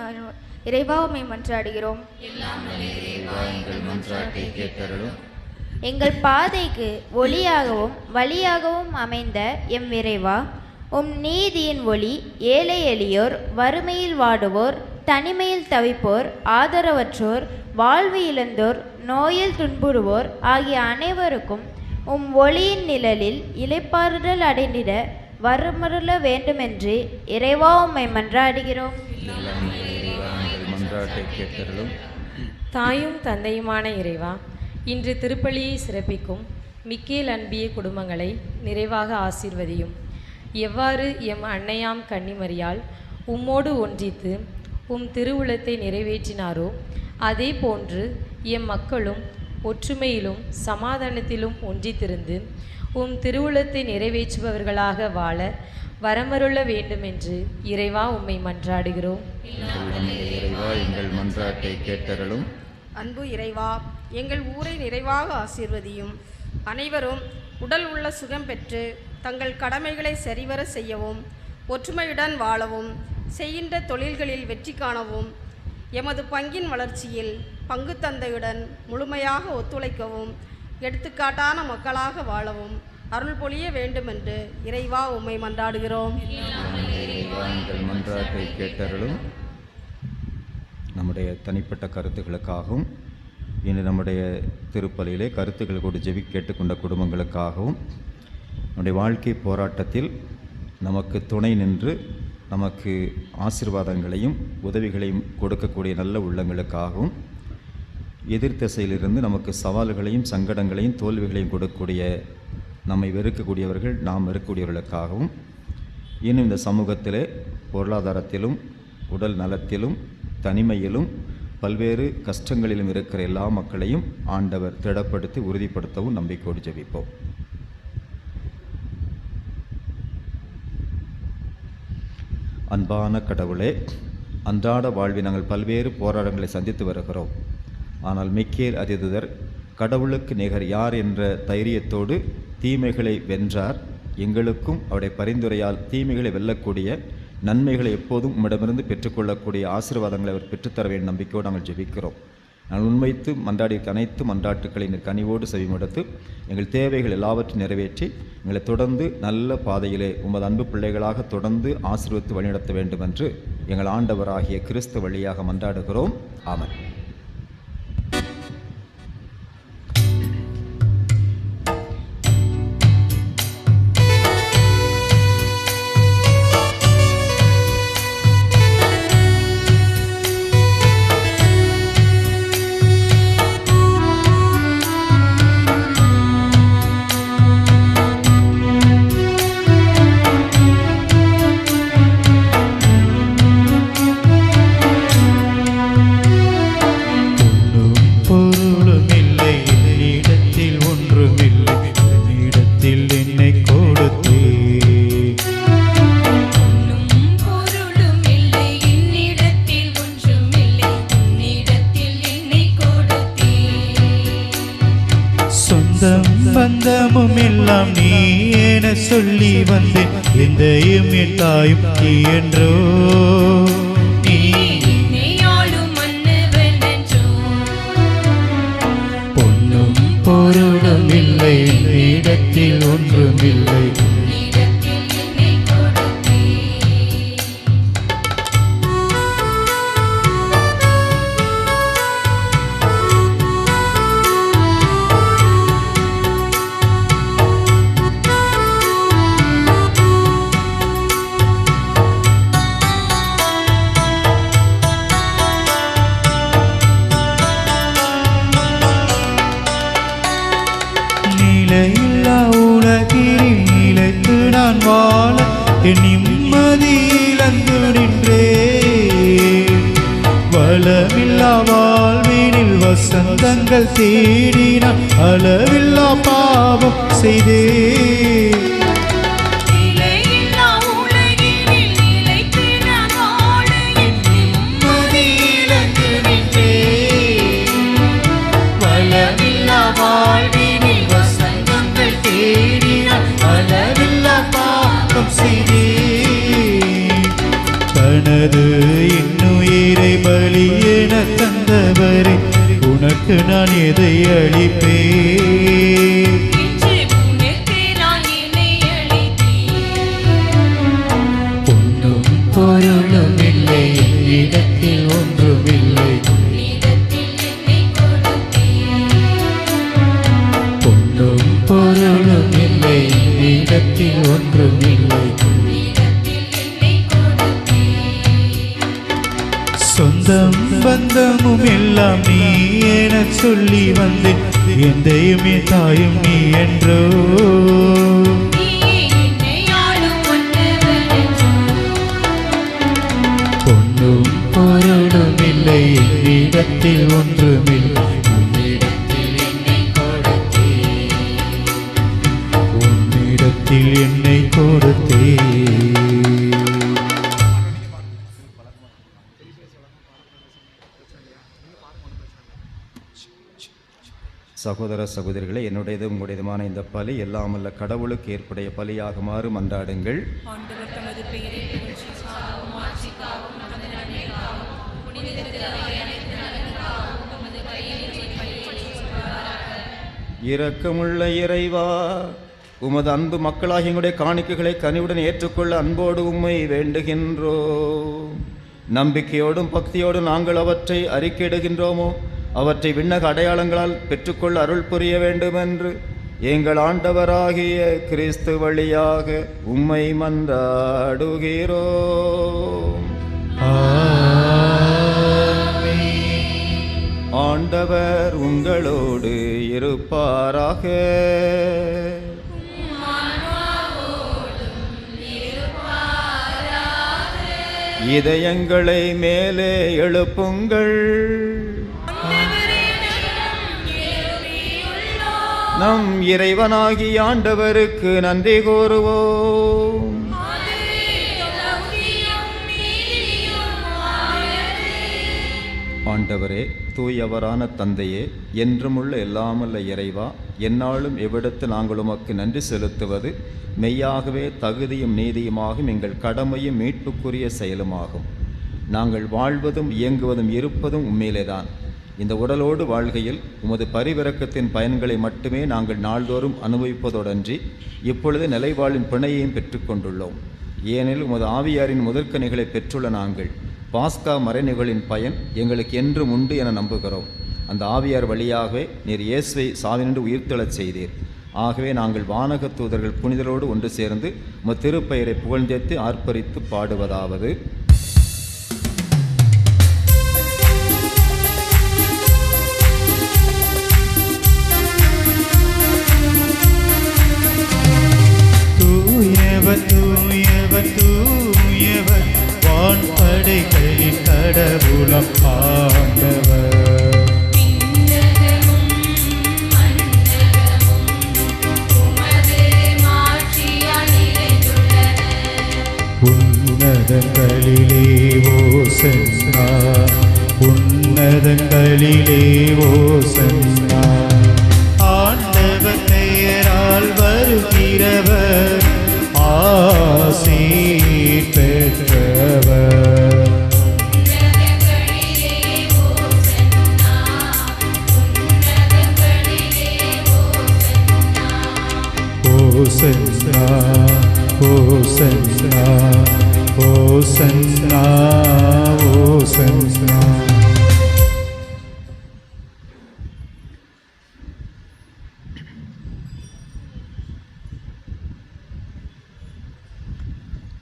Speaker 13: இறைவா உம்மை மன்றாடுகிறோம்.
Speaker 12: எங்கள் பாதைக்கு ஒளியாகவும் வழியாகவும் அமைந்த எம் இறைவா, உம் நீதியின் ஒளி ஏழை எளியோர், வறுமையில் வாடுவோர், தனிமையில் தவிப்போர், ஆதரவற்றோர், வாழ்வு இழந்தோர், நோயில் துன்புறுவோர் ஆகிய அனைவருக்கும் உம் ஒளியின் நிழலில் இளைப்பாறுதல் அடைந்திட வரமருள வேண்டுமென்று இறைவா உம்மை மன்றாடுகிறோம்.
Speaker 14: தாயும் தந்தையுமான இறைவா, இன்று திருப்பலியை சிறப்பிக்கும் மிக்கேல் அன்பிய குடும்பங்களை நிறைவாக ஆசீர்வதியும். எவ்வாறு எம் அன்னையாம் கன்னிமரியால் உம்மோடு ஒன்றித்து உம் திருவுளத்தை நிறைவேற்றினாரோ அதே போன்று எம் மக்களும் ஒற்றுமையிலும் சமாதானத்திலும் ஒன்றித்திருந்து உம் திருவுளத்தை நிறைவேற்றுபவர்களாக வாழ வரமருள வேண்டுமென்று இறைவா உம்மை மன்றாடுகிறோம்.
Speaker 2: எங்கள் மன்றாட்டை கேட்டருளும்.
Speaker 15: அன்பு இறைவா, எங்கள் ஊரை நிறைவாக ஆசீர்வதியும். அனைவரும் உடல் உள்ள சுகம் பெற்று தங்கள் கடமைகளை சரிவர செய்யவும், ஒற்றுமையுடன் வாழவும், செய்கின்ற தொழில்களில் வெற்றி காணவும், எமது பங்கின் வளர்ச்சியில் பங்கு தந்தையுடன் முழுமையாக ஒத்துழைக்கவும், எடுத்துக்காட்டான மக்களாக வாழவும் அருள் பொழிய வேண்டுமென்று இறைவா உம்மை மன்றாடுகிறோம்.
Speaker 2: மன்றாட்டை கேட்டருளும். நம்முடைய தனிப்பட்ட கருத்துக்களுக்காகவும் இன்று நம்முடைய திருப்பலியிலே கருத்துக்கள் கூட ஜெபி கேட்டுக்கொண்ட குடும்பங்களுக்காகவும் நம்முடைய வாழ்க்கை போராட்டத்தில் நமக்கு துணை நின்று நமக்கு ஆசீர்வாதங்களையும் உதவிகளையும் கொடுக்கக்கூடிய நல்ல உள்ளங்களுக்காகவும், எதிர்த்திசையிலிருந்து நமக்கு சவால்களையும் சங்கடங்களையும் தோல்விகளையும் கொடுக்கக்கூடிய நம்மை வெறுக்கக்கூடியவர்கள், நாம் வெறுக்கக்கூடியவர்களுக்காகவும், இன்னும் இந்த சமூகத்திலே பொருளாதாரத்திலும் உடல் நலத்திலும் தனிமையிலும் பல்வேறு கஷ்டங்களிலும் இருக்கிற எல்லா மக்களையும் ஆண்டவர் திடப்படுத்தி உறுதிப்படுத்தவும் நம்பிக்கையோடு ஜெபிப்போம். அன்பான கடவுளே, அன்றாட வாழ்வில் நாங்கள் பல்வேறு போராட்டங்களை சந்தித்து வருகிறோம். ஆனால் மிக்கேல் அதிதூதர் கடவுளுக்கு நிகர் யார் என்ற தைரியத்தோடு தீமைகளை வென்றார். எங்களுக்கும் அவருடைய பரிந்துரையால் தீமைகளை வெல்லக்கூடிய நன்மைகளை எப்போதும் உம்மிடமிருந்து பெற்றுக்கொள்ளக்கூடிய ஆசீர்வாதங்களை அவர் பெற்றுத்தர வேண்டும் நம்பிக்கையோடு நாங்கள் ஜெபிக்கிறோம். நாங்கள் உண்மைத்து மன்றாடி அனைத்து மன்றாட்டுக்களை கனிவோடு செவிமடுத்து எங்கள் தேவைகள் எல்லாவற்றையும் நிறைவேற்றி எங்களை தொடர்ந்து நல்ல பாதையிலே உமது அன்பு பிள்ளைகளாக தொடர்ந்து ஆசீர்வதித்து வழிநடத்த வேண்டும் என்று எங்கள் ஆண்டவராகிய கிறிஸ்து வழியாக மன்றாடுகிறோம். ஆமென்.
Speaker 1: பந்தமும் எல்லாம் நீ என சொல்லி வந்தேன் எந்தையும் என் தாயும் நீ என்றோ நீ பொன்னும் பொருளும் இல்லை இடத்தில் ஒன்றுமில்லை நிலையில்லா உலகில் நிலைத்து நான் வாழ என் நிம்மதி இழந்து நின்றேன். வளமில்லா வாழ்வினில் வசந்தங்கள் தேடினான் அளவில்லா பாவம் செய்தேன். தனது இன்னுயிரை பலி என தந்தவரே உனக்கு நான் எதை அளிப்பேன். பொன்னும் பொருளும் இல்லை இடத்தில் ஒன்றுமில்லை. பொன்னும் பொருளும் இல்லை இடத்தில் ஒன்றுமில்லை. சொந்தம் பந்தமும் எல்லாம் நீ என சொல்லி வந்தேன் எந்தையும் என் தாயும் நீ என்றோ பொன்னும் பொருளும் இல்லை இடத்தில் ஒன்றுமில்லை. உன்னிடத்தில் என்னை கொடுத்தே.
Speaker 2: சகோதர சகோதரிகளை என்னுடையது உங்களுடையதுமான இந்த பலி எல்லாமல்ல கடவுளுக்கு ஏற்புடைய பலியாக மாறு மன்றாடுங்கள். இரக்கமுள்ள இறைவா, உமது அன்பு மக்களாகி எங்களுடைய காணிக்கைகளை கனிவுடன் ஏற்றுக்கொள்ள அன்போடு உம்மை வேண்டுகின்றோம். நம்பிக்கையோடும் பக்தியோடும் நாங்கள் அவற்றை அறிக்கையிடுகின்றோமோ அவற்றை விண்ணக அடையாளங்களால் பெற்றுக்கொள்ள அருள் புரிய வேண்டுமென்று எங்கள் ஆண்டவராகிய கிறிஸ்து வழியாக உம்மை மன்றாடுகிறோம். ஆண்டவர் உங்களோடு இருப்பாராக. இதயங்களை மேலே எழுப்புங்கள். நம் இறைவனாகி ஆண்டவருக்கு நன்றி கூறுவோம். ஆண்டவரே, தூயவரான தந்தையே, என்றுமுள்ள எல்லாமல்ல இறைவா, எந்நாளும் எவ்விடத்து நாங்கள் உமக்கு நன்றி செலுத்துவது மெய்யாகவே தகுதியும் நீதியுமாகும் எங்கள் கடமையும் மீட்புக்குரிய செயலுமாகும். நாங்கள் வாழ்வதும் இயங்குவதும் இருப்பதும் உண்மையிலேதான். இந்த உடலோடு வாழ்கையில் உமது பரிவிரக்கத்தின் பயன்களை மட்டுமே நாங்கள் நாள்தோறும் அனுபவிப்பதோடன்றி இப்பொழுது நிலைவாழின் பிணையையும் பெற்றுக்கொண்டுள்ளோம். ஏனெனில் உமது ஆவியாரின் முதற்கனிகளை பெற்றுள்ள நாங்கள் பாஸ்கா மறைநிகழின் பயன் எங்களுக்கு என்றும் உண்டு என நம்புகிறோம். அந்த ஆவியார் வழியாகவே நீர் இயேசுவை சாவினின்று உயிர்த்தெழச் செய்தீர். ஆகவே நாங்கள் வானக தூதர்கள் புனிதரோடு ஒன்று சேர்ந்து உமது திருப்பெயரை புகழ்ந்தேத்து ஆர்ப்பரித்து பாடுவதாவது:
Speaker 1: தூயவர் தூயவர் தூயவர் வான்படைகளின் கடவுளம் ஆண்டவர். உன்னதங்களிலே ஓசன்னா, உன்னதங்களிலே ஓசன்னா. ஆண்டவர் பெயரா வருகிறவர் ஆசி பெற்றவர். ஓசன்னா ஓசன்னா ஓசன்னா ஓசன்னா.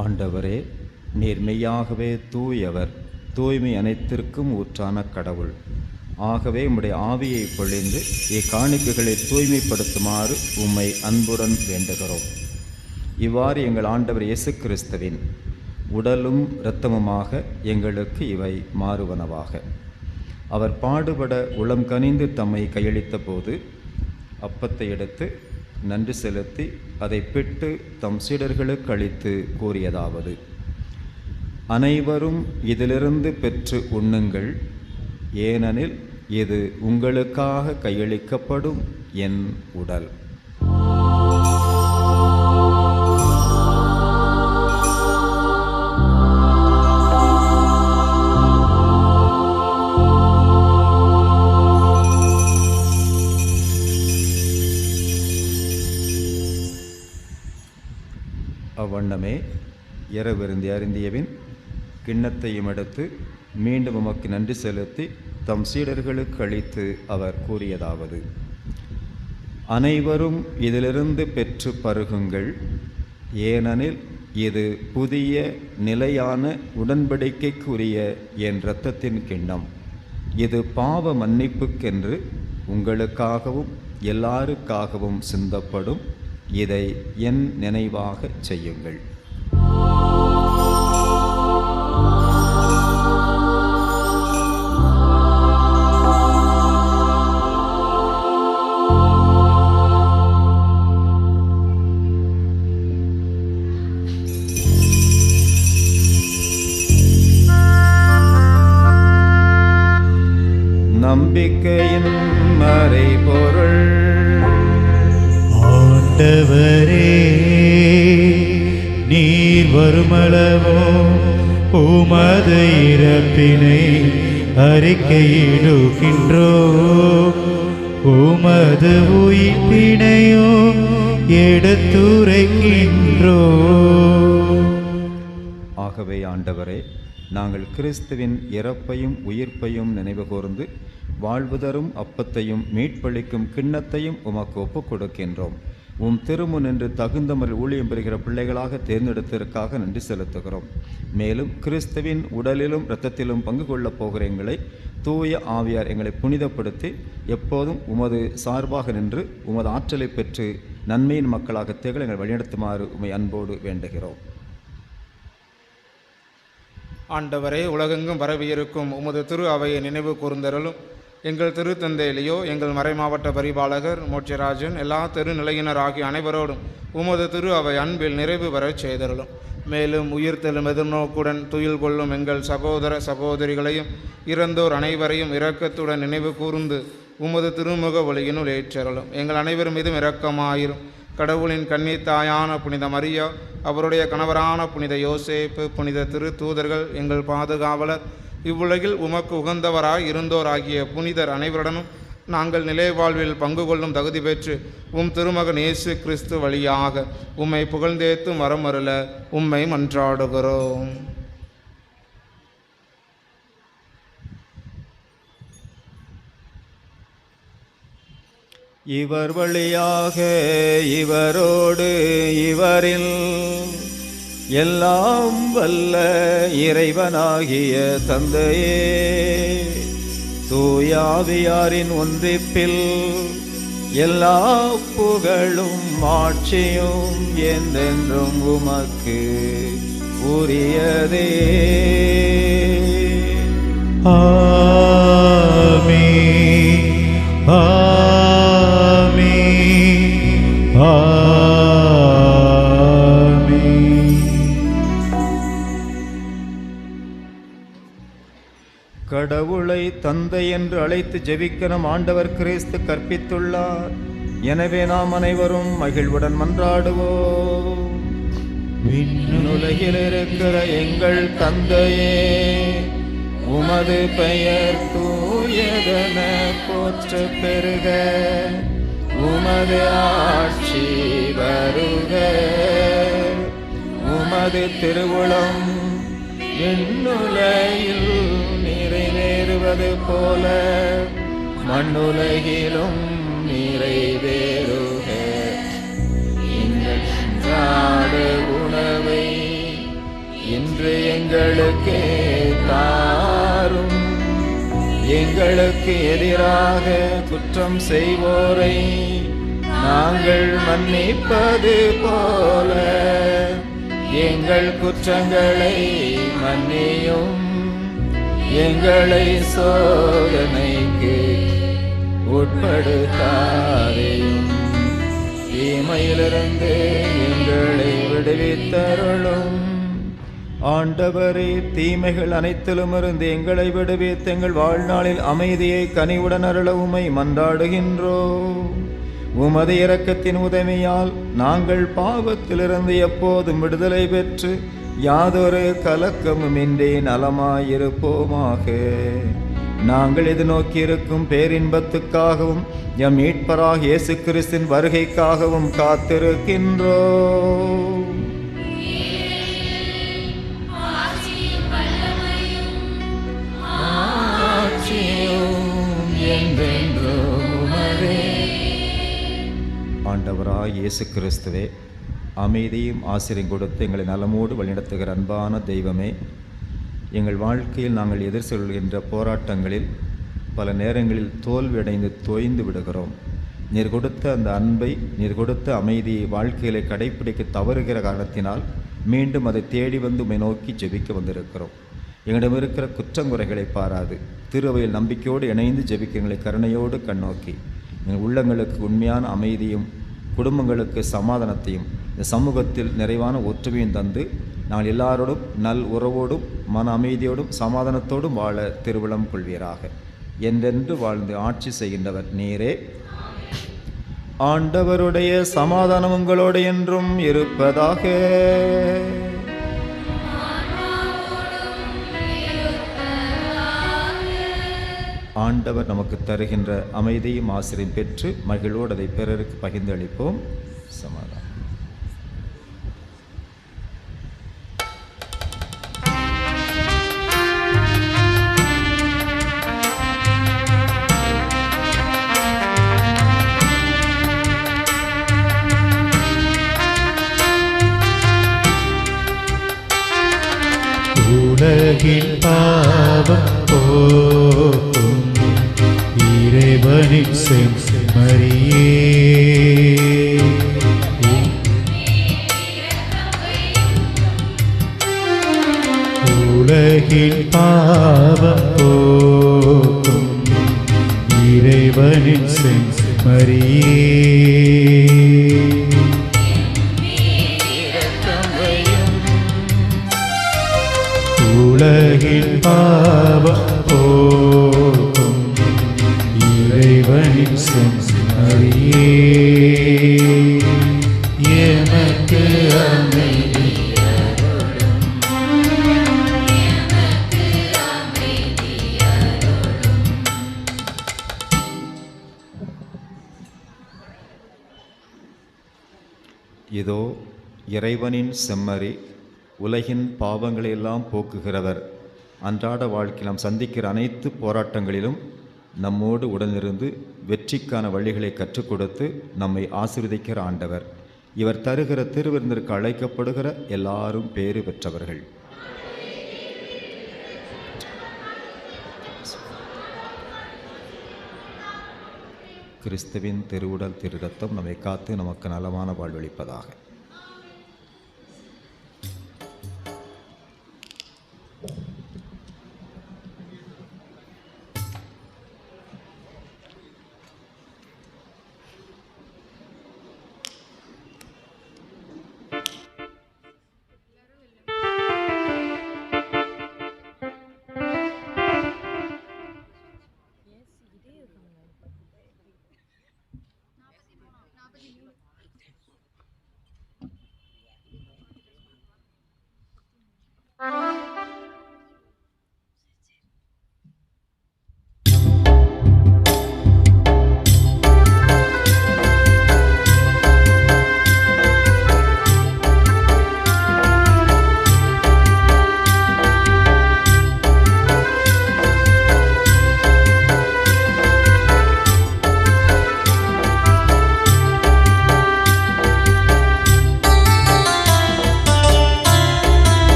Speaker 2: ஆண்டவரே, நீர் மெய்யாகவே தூயவர், தூய்மை அனைத்திற்கும் ஊற்றான கடவுள். ஆகவே உம்முடைய ஆவியை பொழிந்து இக்காணிக்கைகளை தூய்மைப்படுத்துமாறு உம்மை அன்புடன் வேண்டுகிறோம். இவ்வாறு எங்கள் ஆண்டவர் இயேசு கிறிஸ்துவின் உடலும் இரத்தமுமாக எங்களுக்கு இவை மாறுவனவாக. அவர் பாடுபட உளம் கனிந்து தம்மை கையளித்த போது அப்பத்தை எடுத்து நன்றி செலுத்தி அதை பிட்டு தம் சீடர்களுக்கு அளித்து கூறியதாவது: அனைவரும் இதிலிருந்து பெற்று உண்ணுங்கள், ஏனெனில் இது உங்களுக்காக கையளிக்கப்படும் என் உடல். அவ்வண்ணமே இரவிருந்தி அருந்தியபின் கிண்ணத்தையும் எடுத்து மீண்டும் உமக்கு நன்றி செலுத்தி தம் சீடர்களுக்கு அளித்து அவர் கூறியதாவது: அனைவரும் இதிலிருந்து பெற்று பருகுங்கள், ஏனெனில் இது புதிய நிலையான உடன்படிக்கைக்குரிய என் இரத்தத்தின் கிண்ணம். இது பாவ மன்னிப்புக்கென்று உங்களுக்காகவும் எல்லாருக்காகவும் சிந்தப்படும். இதை என் நினைவாக செய்யுங்கள். நம்பிக்கையின் மறைபொருள்.
Speaker 1: ஆண்டவரே, நீர் வருமளவோ உமது இறப்பினை அறிக்கையிடுகின்றோ, உமது உயிர்ப்பினையோ எடுத்துரைக்கின்றோ.
Speaker 2: ஆகவே ஆண்டவரே, நாங்கள் கிறிஸ்துவின் இறப்பையும் உயிர்ப்பையும் நினைவு கூர்ந்து வாழ்வு தரும் அப்பத்தையும் மீட்பளிக்கும் கிண்ணத்தையும் உமக்கு ஒப்புக் கொடுக்கின்றோம். உம் திருமுன் என்று தகுந்த முறையில் ஊழியம் பெறுகிற பிள்ளைகளாக தேர்ந்தெடுத்ததற்காக நன்றி செலுத்துகிறோம். மேலும் கிறிஸ்துவின் உடலிலும் இரத்தத்திலும் பங்கு கொள்ளப் போகிற எங்களை தூய ஆவியார் எங்களை புனிதப்படுத்தி எப்போதும் உமது சார்பாக நின்று உமது ஆற்றலை பெற்று நன்மையின் மக்களாக திகழ எங்களை வழிநடத்துமாறு உம்மை அன்போடு வேண்டுகிறோம்.
Speaker 4: ஆண்டவரே, உலகெங்கும் பரவியிருக்கும் உமது திரு அவையை நினைவு கூர்ந்தருளும். எங்கள் திருத்தந்தை லியோ, எங்கள் மறைமாவட்ட பரிபாலகர் மோட்சராஜன், எல்லா திருநிலையினர் ஆகிய அனைவரோடும் உமது திரு அவை அன்பில் நிறைவு பெறச் செய்தருளும். மேலும் உயிர்த்தெழும் எதிர்நோக்குடன் துயில் கொள்ளும் எங்கள் சகோதர சகோதரிகளையும் இறந்தோர் அனைவரையும் இரக்கத்துடன் நினைவு கூர்ந்து உமது திருமுக ஒளியினுள் ஏற்றருளும். எங்கள் அனைவர் மீதும் இரக்கமாயிரும். கடவுளின் கன்னித்தாயான புனித மரியா, அவருடைய கணவரான புனித யோசேப்பு, புனித திரு தூதர்கள், எங்கள் பாதுகாவலர், இவ்வுலகில் உமக்கு உகந்தவராய் இருந்தோராகிய புனிதர் அனைவருடனும் நாங்கள் நிலை வாழ்வில் பங்கு கொள்ளும் தகுதி பெற்று உம் திருமகன் இயேசு கிறிஸ்து வழியாக உம்மை புகழ்ந்தேத்து மரமருள உம்மை மன்றாடுகிறோம்.
Speaker 2: இவர் வழியாக இவரோடு இவரில் எல்லாம் வல்ல இறைவனாகிய தந்தையே, தூயாவியாரின் ஒன்றிப்பில் எல்லா புகழும் ஆட்சியும் என்றென்றும் உமக்கு உரியதே.
Speaker 1: ஆமென். ஆமென். ஆமென்.
Speaker 2: கடவுளை தந்தை என்று அழைத்து ஜெபிக்க நம் ஆண்டவர் கிறிஸ்து கற்பித்துள்ளார். எனவே நாம் அனைவரும் மகிழ்வுடன் மன்றாடுவோம். விண்ணுலகில் இருக்கிற எங்கள் தந்தையே, உமது பெயர் தூயதென போற்ற பெருக, உமது ஆட்சி வருக, உமது திருவுளம் விண்ணுலகில் நிறைவேறுவது போல மண்ணுலகிலும் நிறைவேறுக. எங்கள் அன்றாட உணவை இன்று எங்களுக்கு தாரும். எங்களுக்கு எதிராக குற்றம் செய்வோரை நாங்கள் மன்னிப்பது போல எங்கள் குற்றங்களை மன்னியும். எங்களை சோதனைக்கு உட்படுத்தாதேயும், தீமையிலிருந்து எங்களை விடுவித்தருளும். ஆண்டவரே, தீமைகள் அனைத்திலும் இருந்து எங்களை விடுவித்து எங்கள் வாழ்நாளில் அமைதியை கனிவுடன் அருள உம்மை மன்றாடுகின்றோம். உமது இரக்கத்தின் உதவியால் நாங்கள் பாவத்திலிருந்து எப்போதும் விடுதலை பெற்று யாதொரு கலக்கமுமின்றி நலமாயிருப்போமாக. நாங்கள் எதிர்நோக்கியிருக்கும் பேரின்பத்துக்காகவும் எம் மீட்பராக இயேசு கிறிஸ்தின் வருகைக்காகவும் காத்திருக்கின்றோம். ஆண்டவராய் இயேசு கிறிஸ்துவே, அமைதியும் ஆசிரியம் கொடுத்து எங்களை நலமோடு வழிநடத்துகிற அன்பான தெய்வமே, எங்கள் வாழ்க்கையில் நாங்கள் எதிர் செல்கின்ற போராட்டங்களில் பல நேரங்களில் தோல்வியடைந்து தோய்ந்து விடுகிறோம். நீர் கொடுத்த அந்த அன்பை, நீர் கொடுத்த அமைதியை வாழ்க்கையிலே கடைப்பிடிக்க தவறுகிற காரணத்தினால் மீண்டும் அதை தேடி வந்து உம்மை நோக்கி ஜெபிக்க வந்திருக்கிறோம். எங்களிடம் இருக்கிற குற்றங்குறைகளை பாராது திருவையில் நம்பிக்கையோடு இணைந்து ஜெபிக்க எங்களை கருணையோடு கண்ணோக்கி எங்கள் உள்ளங்களுக்கு உண்மையான அமைதியும் குடும்பங்களுக்கு சமாதானத்தையும் இந்த சமூகத்தில் நிறைவான ஒற்றுமையும் தந்து நாங்கள் எல்லாரோடும் நல் உறவோடும் மன அமைதியோடும் சமாதானத்தோடும் வாழ திருவிழம் கொள்வீராக. என்றென்று வாழ்ந்து ஆட்சி செய்கின்றவர் நீரே. ஆண்டவருடைய சமாதானம் உங்களோடு என்றும் இருப்பதாக. ஆண்டவர் நமக்கு தருகின்ற அமைதியும் ஆசிரியம் பெற்று மகிழ்வோடு அதை பிறருக்கு பகிர்ந்து அளிப்போம். சமாதானம்.
Speaker 1: உலகின் பாவம் போக்கும் இறைவனின் செம்மறியே, உலகின் பாவம் போக்கும் இறைவனின் செம்மறியே, உலகின் பாவம் போக்கும் இறைவனின் செம்மறியே, எமக்கு அமைதி அருளும்.
Speaker 2: இதோ இறைவனின் செம்மறி, உலகின் பாவங்களை எல்லாம் போக்குகிறவர். அன்றாட வாழ்க்கையில் நாம் சந்திக்கிற அனைத்து போராட்டங்களிலும் நம்மோடு உடனிருந்து வெற்றிக்கான வழிகளை கற்றுக் கொடுத்து நம்மை ஆசீர்வதிக்கிற ஆண்டவர். இவர் தருகிற திருவிருந்திற்கு அழைக்கப்படுகிற எல்லாரும் பேறு பெற்றவர்கள். கிறிஸ்துவின் திருவுடல் திரு ரத்தம் நம்மை காத்து நமக்கு நலமான வாழ்வளிப்பதாக.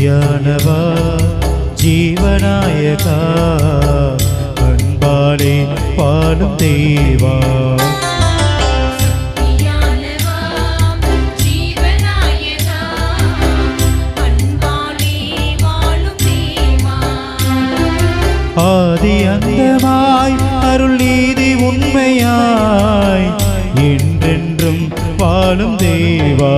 Speaker 1: சக்தியானவா ஜீவநாயகா அன்பாலே வாழும் தேவா ஆதி அந்தமாய் அருள் நீதி உண்மையாய் என்றென்றும் வாழும் தேவா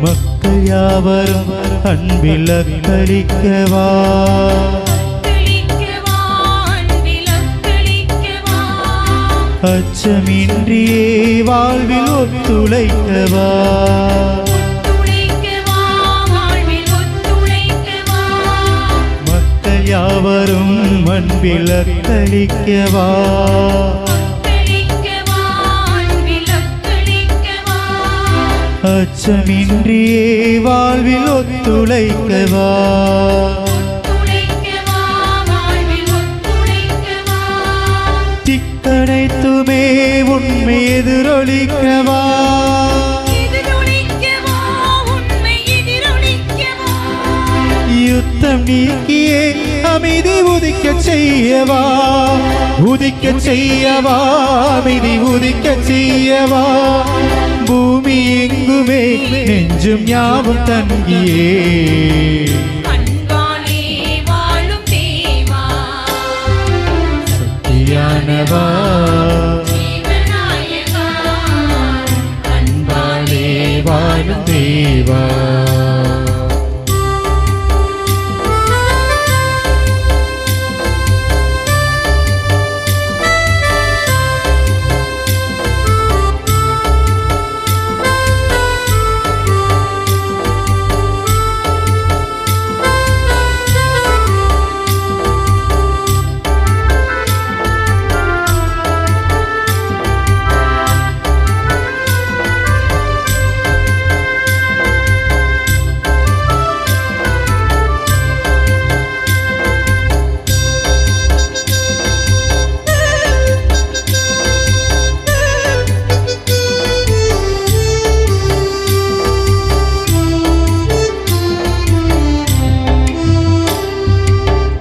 Speaker 1: மக்கள் யாவரும் அன்பில் அக்களிக்கவா அச்சமின்றியே வாழ்வில் ஒத்துழைக்கவா மக்கள் யாவரும் அன்பில் அக்களிக்கவா அச்சமின்றியே வாழ்வில் ஒத்துழைக்கவா திக்கனைத்துமே உண்மை எதிரொலிக்கவா யுத்தம் நீக்கியே அமைதி உதிக்க செய்யவா உதிக்க செய்யவா அமைதி உதிக்க செய்யவா பூமி எங்குமே நெஞ்சும் யாவும் தங்கியே சக்தியானவா அன்பாலே வாழும் தேவா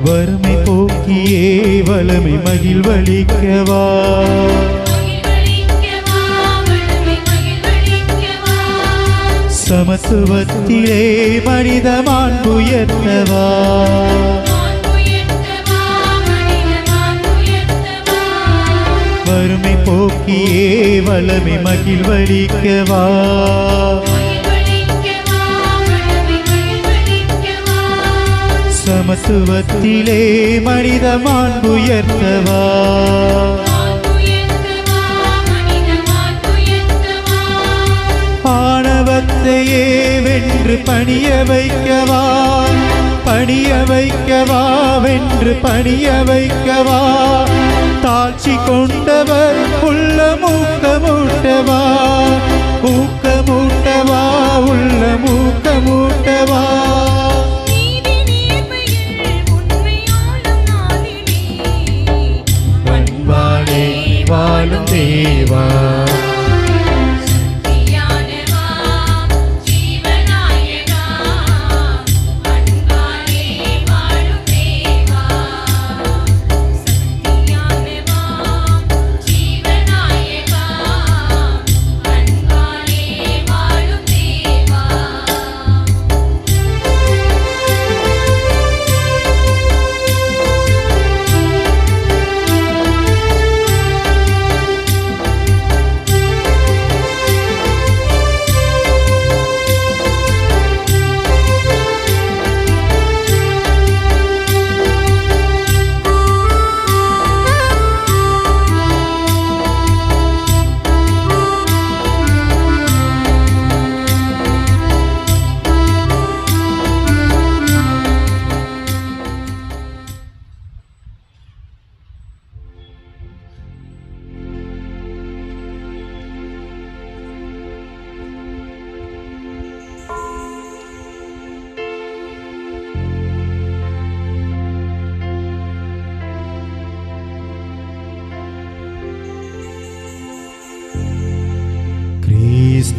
Speaker 1: வறுமை போக்கியே வளமை மகிழ்வளிக்கவா சமத்துவத்திலே மனித மாண்புயர்த்தவா வறுமை போக்கியே வளமை மகிழ்வளிக்கவா சமத்துவத்திலே மனித மாண்புயர்த்தவா ஆணவத்தையே வென்று பணிய வைக்கவா பணிய வைக்கவா வென்று பணிய வைக்கவா தாழ்ச்சி கொண்டவர் உள்ள மூக்கமூட்டவா ஊக்கமூட்டவா உள்ள மூக்கமூட்டவா அன்பாலே வாழும் தேவா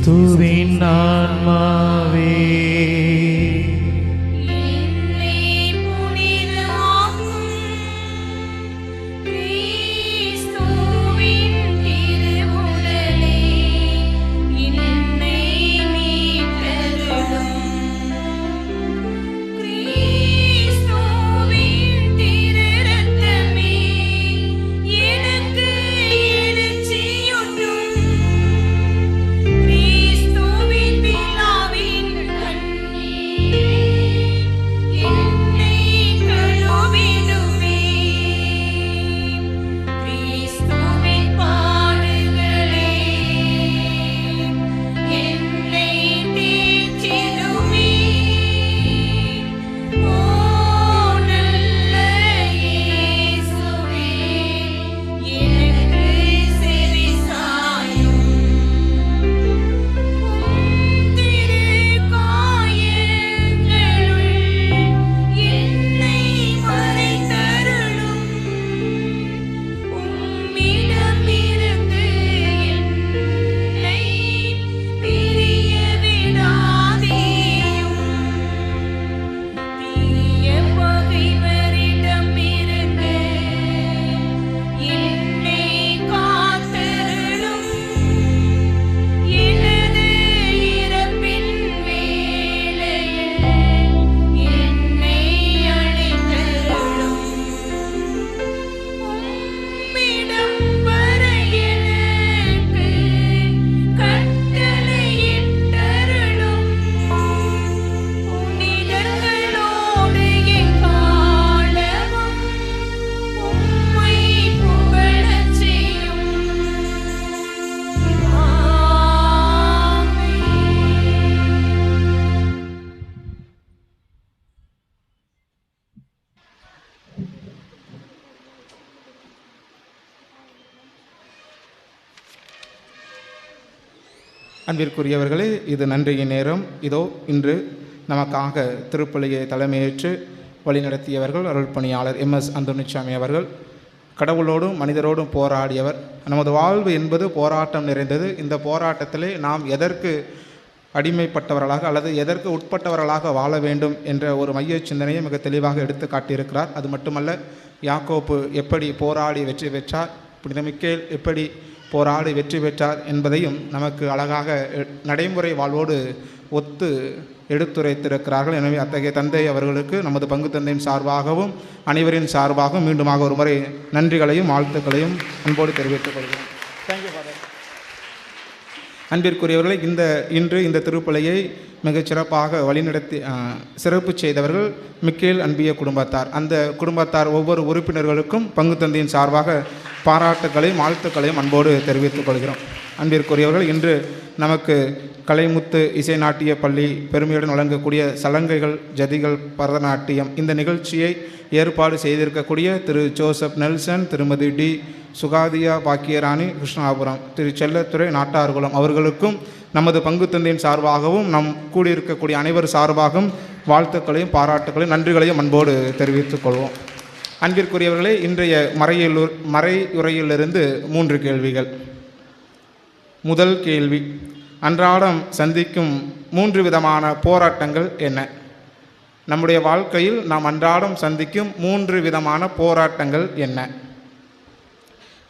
Speaker 1: கிறிஸ்துவின் ஆன்மாவே
Speaker 4: அன்பிற்குரியவர்களே, இது நன்றியின் நேரம். இதோ இன்று நமக்காக திருப்பலியை தலைமையேற்று வழிநடத்தியவர்கள் அருள்பணியாளர் எம்எஸ் அந்தோணிசாமி அவர்கள். கடவுளோடும் மனிதரோடும் போராடியவர். நமது வாழ்வு என்பது போராட்டம் நிறைந்தது. இந்த போராட்டத்திலே நாம் எதற்கு அடிமைப்பட்டவர்களாக அல்லது எதற்கு உட்பட்டவர்களாக வாழ வேண்டும் என்ற ஒரு மைய சிந்தனையை மிக தெளிவாக எடுத்து காட்டியிருக்கிறார். அது மட்டுமல்ல, யாக்கோப்பு எப்படி போராடி வெற்றி பெற்றார், புனித மிக்கேல் எப்படி போராடி வெற்றி பெற்றார் என்பதையும் நமக்கு அழகாக நடைமுறை வாழ்வோடு ஒத்து எடுத்துரைத்திருக்கிறார்கள். எனவே அத்தகைய தந்தை அவர்களுக்கு நமது பங்கு தந்தையின் சார்பாகவும் அனைவரின் சார்பாகவும் மீண்டுமாக ஒரு முறை நன்றிகளையும் வாழ்த்துக்களையும் அன்போடு தெரிவித்துக் கொள்கிறோம். Thank you father. அன்பிற்குரியவர்களை, இன்று இந்த திருப்பலியை மிகச் சிறப்பாக வழிநடத்தி சிறப்பு செய்தவர்கள் மிக்கேல் அன்பிய குடும்பத்தார். அந்த குடும்பத்தார் ஒவ்வொரு உறுப்பினர்களுக்கும் பங்கு தந்தையின் சார்பாக பாராட்டுக்களையும் வாழ்த்துக்களையும் அன்போடு தெரிவித்துக் கொள்கிறோம். அன்பிற்குரியவர்கள், இன்று நமக்கு கலைமுத்து இசை நாட்டிய பள்ளி பெருமையுடன் வழங்கக்கூடிய சலங்கைகள் ஜதிகள் பரதநாட்டியம் இந்த நிகழ்ச்சியை ஏற்பாடு செய்திருக்கக்கூடிய திரு ஜோசப் நெல்சன், திருமதி டி சுகாதியா பாக்கியராணி கிருஷ்ணாபுரம், திரு செல்லத்துறை நாட்டார்குளம் அவர்களுக்கும் நமது பங்கு தந்தையின் சார்பாகவும் நம் கூடியிருக்கக்கூடிய அனைவர் சார்பாகவும் வாழ்த்துக்களையும் பாராட்டுக்களையும் நன்றிகளையும் அன்போடு தெரிவித்துக் கொள்வோம். அன்பிற்குரியவர்களே, இன்றைய மறையுரையிலிருந்து 3 கேள்விகள். முதல் கேள்வி, அன்றாடம் சந்திக்கும் 3 விதமான போராட்டங்கள் என்ன? நம்முடைய வாழ்க்கையில் நாம் அன்றாடம் சந்திக்கும் 3 விதமான போராட்டங்கள் என்ன?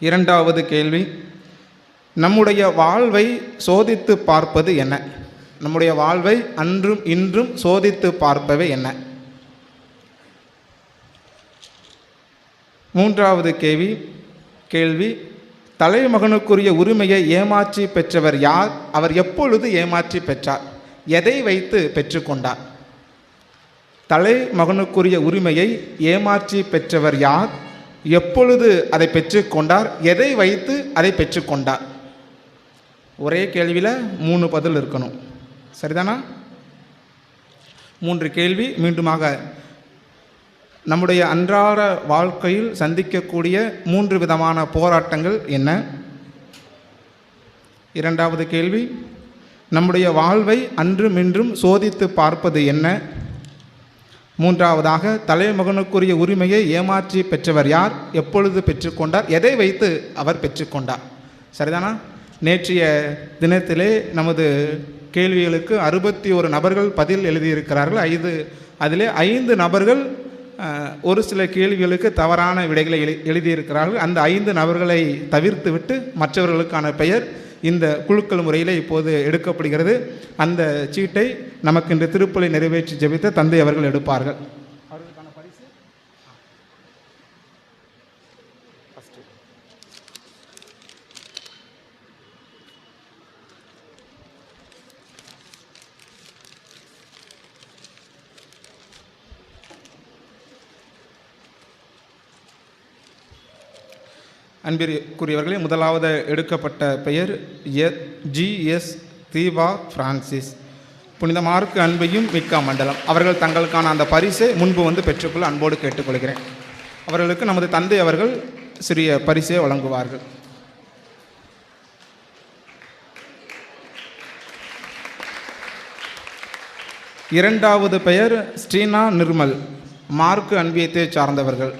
Speaker 4: இரண்டாவது கேள்வி, நம்முடைய வாழ்வை சோதித்து பார்ப்பது என்ன? நம்முடைய வாழ்வை அன்றும் இன்றும் சோதித்து பார்ப்பவை என்ன? மூன்றாவது கேள்வி, தலைமகனுக்குரிய உரிமையை ஏமாற்றி பெற்றவர் யார்? அவர் எப்பொழுது ஏமாற்றி பெற்றார்? எதை வைத்து பெற்றுக்கொண்டார்? தலைமகனுக்குரிய உரிமையை ஏமாற்றி பெற்றவர் யார்? எப்பொழுது அதை பெற்றுக்கொண்டார்? எதை வைத்து அதை பெற்றுக்கொண்டார்? ஒரே கேள்வியில் 3 பதில் இருக்கணும். சரிதானா? 3 கேள்வி. மீண்டுமாக, நம்முடைய அன்றாட வாழ்க்கையில் சந்திக்கக்கூடிய 3 விதமான போராட்டங்கள் என்ன? இரண்டாவது கேள்வி, நம்முடைய வாழ்வை அன்றும் இன்றும் சோதித்து பார்ப்பது என்ன? மூன்றாவதாக, தலைமகனுக்குரிய உரிமையை ஏமாற்றி பெற்றவர் யார்? எப்பொழுது பெற்றுக்கொண்டார்? எதை வைத்து அவர் பெற்றுக்கொண்டார்? சரிதானா? நேற்றைய தினத்திலே நமது கேள்விகளுக்கு 61 நபர்கள் பதில் எழுதியிருக்கிறார்கள். அதிலே 5 நபர்கள் ஒரு சில கேள்விகளுக்கு தவறான விடைகளை எழுதியிருக்கிறார்கள். அந்த 5 நபர்களை தவிர்த்து விட்டு மற்றவர்களுக்கான பெயர் இந்த குழுக்கள் முறையில் இப்போது எடுக்கப்படுகிறது. அந்த சீட்டை நமக்கு இந்த திருப்பலி நிறைவேற்றி ஜெபித்த தந்தை அவர்கள் எடுப்பார்கள். அன்பிற்குரியவர்களே, முதலாவது எடுக்கப்பட்ட பெயர் ஜி.எஸ். தீபா பிரான்சிஸ். புனித மார்க்கு அன்பையும் மிக்கா மண்டலம். அவர்கள் தங்களுக்கான அந்த பரிசை முன்பு வந்து பெற்றுக்கொள்ள அன்போடு கேட்டுக்கொள்கிறேன். அவர்களுக்கு நமது தந்தை அவர்கள் சிறிய பரிசை வழங்குவார்கள். இரண்டாவது பெயர் ஸ்ரீனா நிர்மல், மார்க்கு அன்பியத்தை சார்ந்தவர்கள்.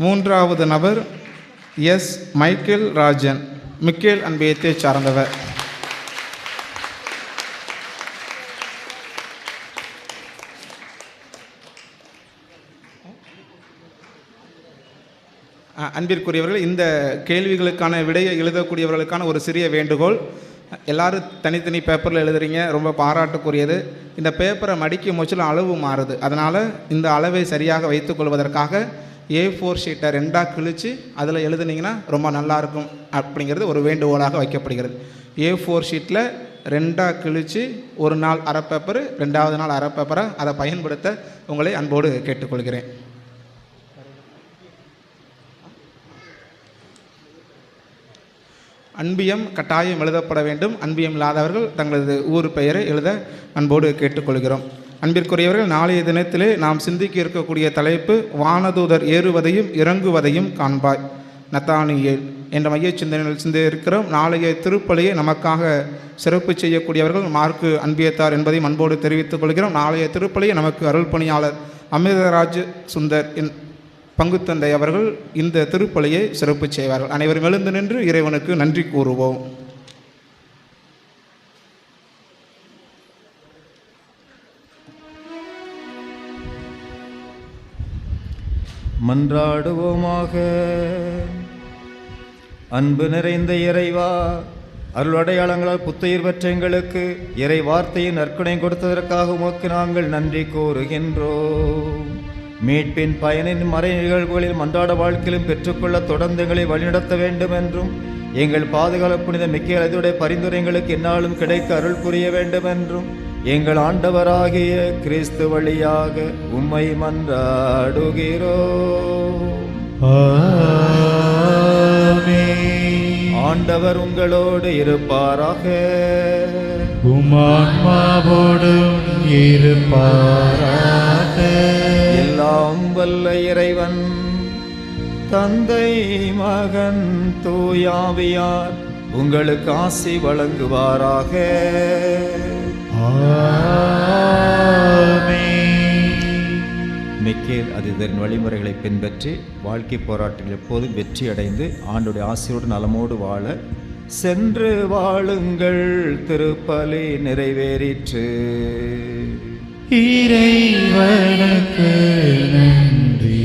Speaker 4: மூன்றாவது நபர் எஸ். மைக்கேல் ராஜன், மிக்கேல் அன்பியத்தை சார்ந்தவர். அன்பிற்குரியவர்கள், இந்த கேள்விகளுக்கான விடையை எழுதக்கூடியவர்களுக்கான ஒரு சிறிய வேண்டுகோள். எல்லாரும் தனித்தனி பேப்பரில் எழுதுறீங்க, ரொம்ப பாராட்டுக்குரியது. இந்த பேப்பரை மடிக்க முச்சிலும் அளவு மாறுது. அதனால் இந்த அளவை சரியாக வைத்துக்கொள்வதற்காக A4 ஷீட்டை 2ஆக கிழித்து அதில் எழுதுனீங்கன்னா ரொம்ப நல்லாயிருக்கும் அப்படிங்கிறது ஒரு வேண்டுகோளாக வைக்கப்படுகிறது. A4 ஷீட்டில் 2ஆக கிழித்து ஒரு நாள் அரை பேப்பர், 2வது நாள் அரை பேப்பரை அதை பயன்படுத்த உங்களை அன்போடு கேட்டுக்கொள்கிறேன். அன்பியம் கட்டாயம் எழுதப்பட வேண்டும். அன்பியம் இல்லாதவர்கள் தங்களது ஊர் பெயரை எழுத அன்போடு கேட்டுக்கொள்கிறோம். அன்பிற்குரியவர்கள், நாளைய தினத்திலே நாம் சிந்திக்க இருக்கக்கூடிய தலைப்பு வானதூதர் ஏறுவதையும் இறங்குவதையும் காண்பாய், நத்தானியேல் என்ற மைய சிந்தனையில் சிந்திக்கிறோம். நாளைய திருப்பலியை நமக்காக சிறப்பு செய்யக்கூடியவர்கள் மார்க்கு அன்பியத்தார் என்பதையும் அன்போடு தெரிவித்துக் கொள்கிறோம். நாளைய திருப்பலியை நமக்கு அருள் பணியாளர் அமிர்தராஜ் சுந்தர் பங்குத்தந்தை அவர்கள் இந்த திருப்பலியை சிறப்பு செய்வார்கள். அனைவரும் எழுந்து நின்று இறைவனுக்கு நன்றி கூறுவோம்.
Speaker 2: மன்றாடுவோமாக. அன்பு நிறைந்த இறைவா, அருளடையாளங்களால் புத்துயிர் பெற்ற எங்களுக்கு இறை வார்த்தையின் நற்கொடை கொடுத்ததற்காக உமக்கு நாங்கள் நன்றி கூறுகின்றோம். மீட்பின் பயனின் மறை நிகழ்வுகளில் மன்றாட வாழ்க்கையிலும் பெற்றுக்கொள்ள தொடர்ந்து எங்களை வழிநடத்த வேண்டும் என்றும், எங்கள் பாதுகாப்பு புனித மிக்கேல் அதோடைய பரிந்துரைகளுக்கு என்னாலும் கிடைக்க அருள் புரிய வேண்டும் என்றும் எங்கள் ஆண்டவராகிய கிறிஸ்து வழியாக உம்மை மன்றாடுகிறோம். ஆண்டவர் உங்களோடு இருப்பாராக.
Speaker 1: உம்மான்மாவோடும் இருப்பாராக.
Speaker 2: எல்லாம் வல்ல இறைவன் தந்தை, மகன், தூயாவியார் உங்களுக்கு ஆசி வழங்குவாராக. மிக்கேல் அதிதரின் வழிமுறைகளை பின்பற்றி வாழ்க்கை போராட்டங்கள் எப்போதும் வெற்றி அடைந்து ஆண்டுடைய ஆசையோடு நலமோடு வாழ சென்று வாழுங்கள். திருப்பலி நிறைவேறிற்று.
Speaker 1: இறைவனுக்கு நன்றி.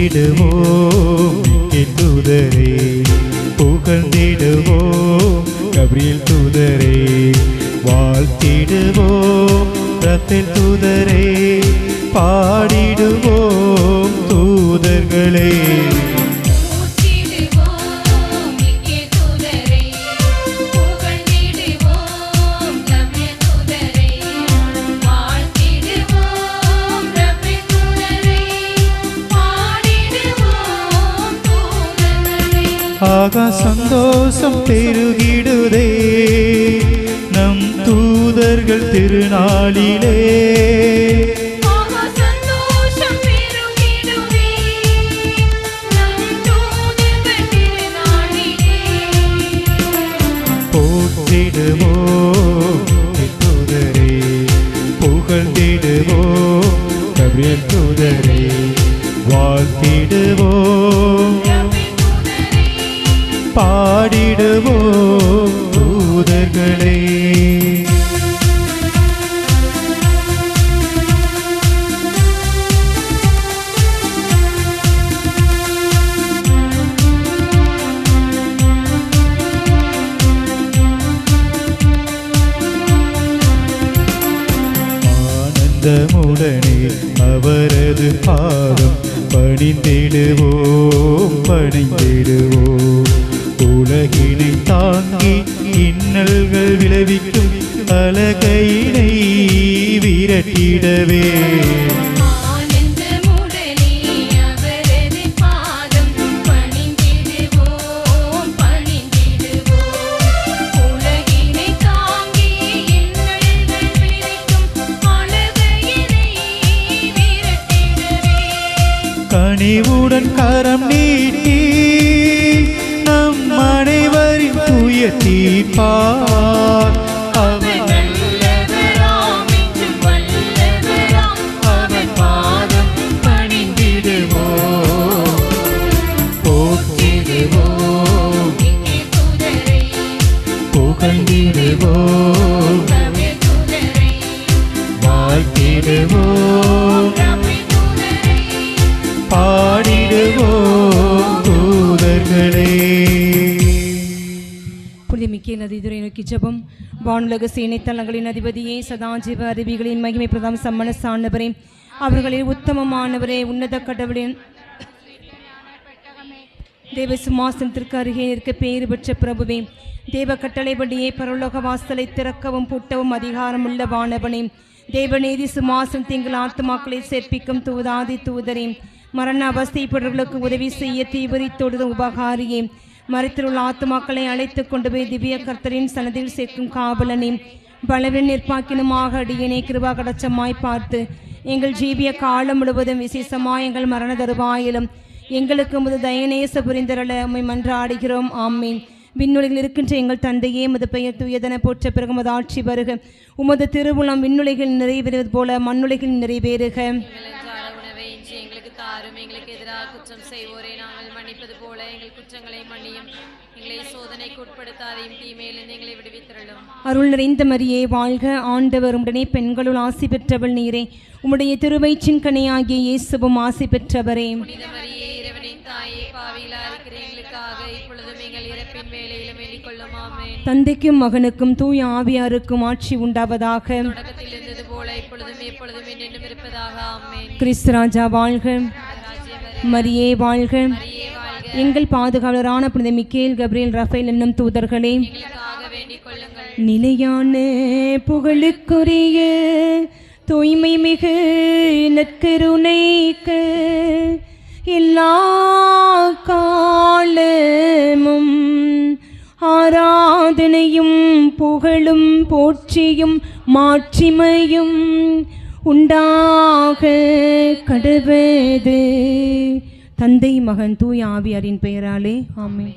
Speaker 1: புகழ்ந்திடுவோம் தூதரே, புகழ்ந்திடுவோம் கபிரியேல் தூதரே, வாழ்த்திடுவோம் ரத்தேல் தூதரே, பாடிடுவோம் தூதர்களே.
Speaker 16: வாழ்த்திடுவோம்
Speaker 1: ஆகா சந்தோஷம் பெருகிடுதே நம் தூதர்கள் திருநாளிலே. போற்றிடுவோம் தூதரே, புகழ்ந்திடுவோம் கபிரியேல் தூதரே, வாழ்த்திடுவோம் பாடிடுவோம் தூதர்களே. ஆனந்தமுடனே அவரது பாதம் பணிந்திடுவோம் பணிந்திடுவோம். உலகினை தாங்கி இன்னல்கள் விளைவிக்கும் அலகையினை விரட்டிடவே. கனிவுடன் கரம் நீட்டி நம் அனைவரின் துயர் தீர்ப்பார். அவர் நல்லவராம் என்றும் வல்லவராம், அவர் பாதம் பணிந்திடுவோம் போற்றிடுவோம் புகழ்ந்திடுவோம் வாழ்த்திடுவோம் பாடிடுவோம் தூதர்களே.
Speaker 16: புனித மிக்கேல் நதிதுரை நோக்கி ஜெபம். வானுலக சேனை தலங்களின் அதிபதியே, சதாஜீவ அறிவிகளின் மகிமை பிரதாம் சம்மனசானவரே, அவர்களில் உத்தமமானவரே, உன்னத கடவுளின் தேவ சிம்மாசனத்திற்கு அருகே நிற்க பேறு பெற்ற பிரபுவே, தேவ கட்டளைப்படியே பரலோக வாசலை திறக்கவும் பூட்டவும் அதிகாரம் உள்ள வானவனே, தேவநீதி சிம்மாசனத்தை எங்கள் ஆத்மாக்களை சேர்ப்பிக்கும் தூதாதி தூதரே, மரண அவஸ்தைப்படுவர்களுக்கு உதவி செய்ய தீவிரித்தோடு உபகாரியே, மரத்தில் ஆத்துமாக்களை அழைத்து கொண்டு போய் திவ்ய கர்த்தரின் சன்னதியில் சேர்க்கும் காவலனே, பலவின் நிற்பாக்கினுமாக அடியனை கிருபா கடச்சமாய் பார்த்து எங்கள் ஜீவிய காலம் முழுவதும் விசேஷமாய் எங்கள் மரண தருவாயிலும் எங்களுக்கு முது தயநேச புரிந்தரள உம்மை மன்றாடுகிறோம். ஆமீன். விண்ணுலகில் இருக்கின்ற எங்கள் தந்தையே, உமது பெயர் தூயதென போற்ற பிறகு உமது ஆட்சி வருக. உமது திருவுளம் விண்ணுலகில் நிறைவேறுவது போல மண்ணுலகில் நிறைவேறுக.
Speaker 14: எங்களுக்கு தாரும், எங்களுக்கு எதிராக குற்றம் செய்வோரை நாங்கள் மன்னிப்பது போல எங்கள் குற்றங்களை மன்னியும், எங்களை சோதனைக்கு உட்படுத்தாதையும் தீமையிலிருந்து எங்களை விடுவித்திரளும்.
Speaker 16: அருள் நிறைந்த மரியே வாழ்க, ஆண்டவர் உடனே பெண்களுள் ஆசி பெற்றவள் நீரே, உம்முடைய திருவயிற்றின் கனியாகிய இயேசுவும் ஆசி பெற்றவரே.
Speaker 14: புனித மரியே, இறைவனின் தாயே, பாவிகளாய் இருக்கிற எங்களுக்காக இப்பொழுதும் எங்கள் இறப்பின் வேளையிலும் வேண்டிக் கொள்ளும். ஆமென்.
Speaker 16: தந்தைக்கும் மகனுக்கும் தூய ஆவியாருக்கும் ஆட்சி உண்டாவதாக.
Speaker 14: தொடக்கத்தில் இருந்தது போல இப்பொழுதும் எப்பொழுதும் என்றென்றும் இருப்பதாக. ஆமென்.
Speaker 16: கிறிஸ்து ராஜா வாழ்க, மரியே வாழ்க. எங்கள் பாதுகாவலரான புனித மிக்கேல், கபிரியேல், ரஃபேல் என்னும் தூதர்களே, நிலையான புகழுக்குரிய தூய்மை மிகு நற்கருணைக்கு எல்லா காலமும் ஆராதனையும் புகழும் போற்றியும் மாட்சிமையும் உண்டாக கடவது. தந்தை மகன் தூய ஆவியாரின் பெயராலே ஆமென்.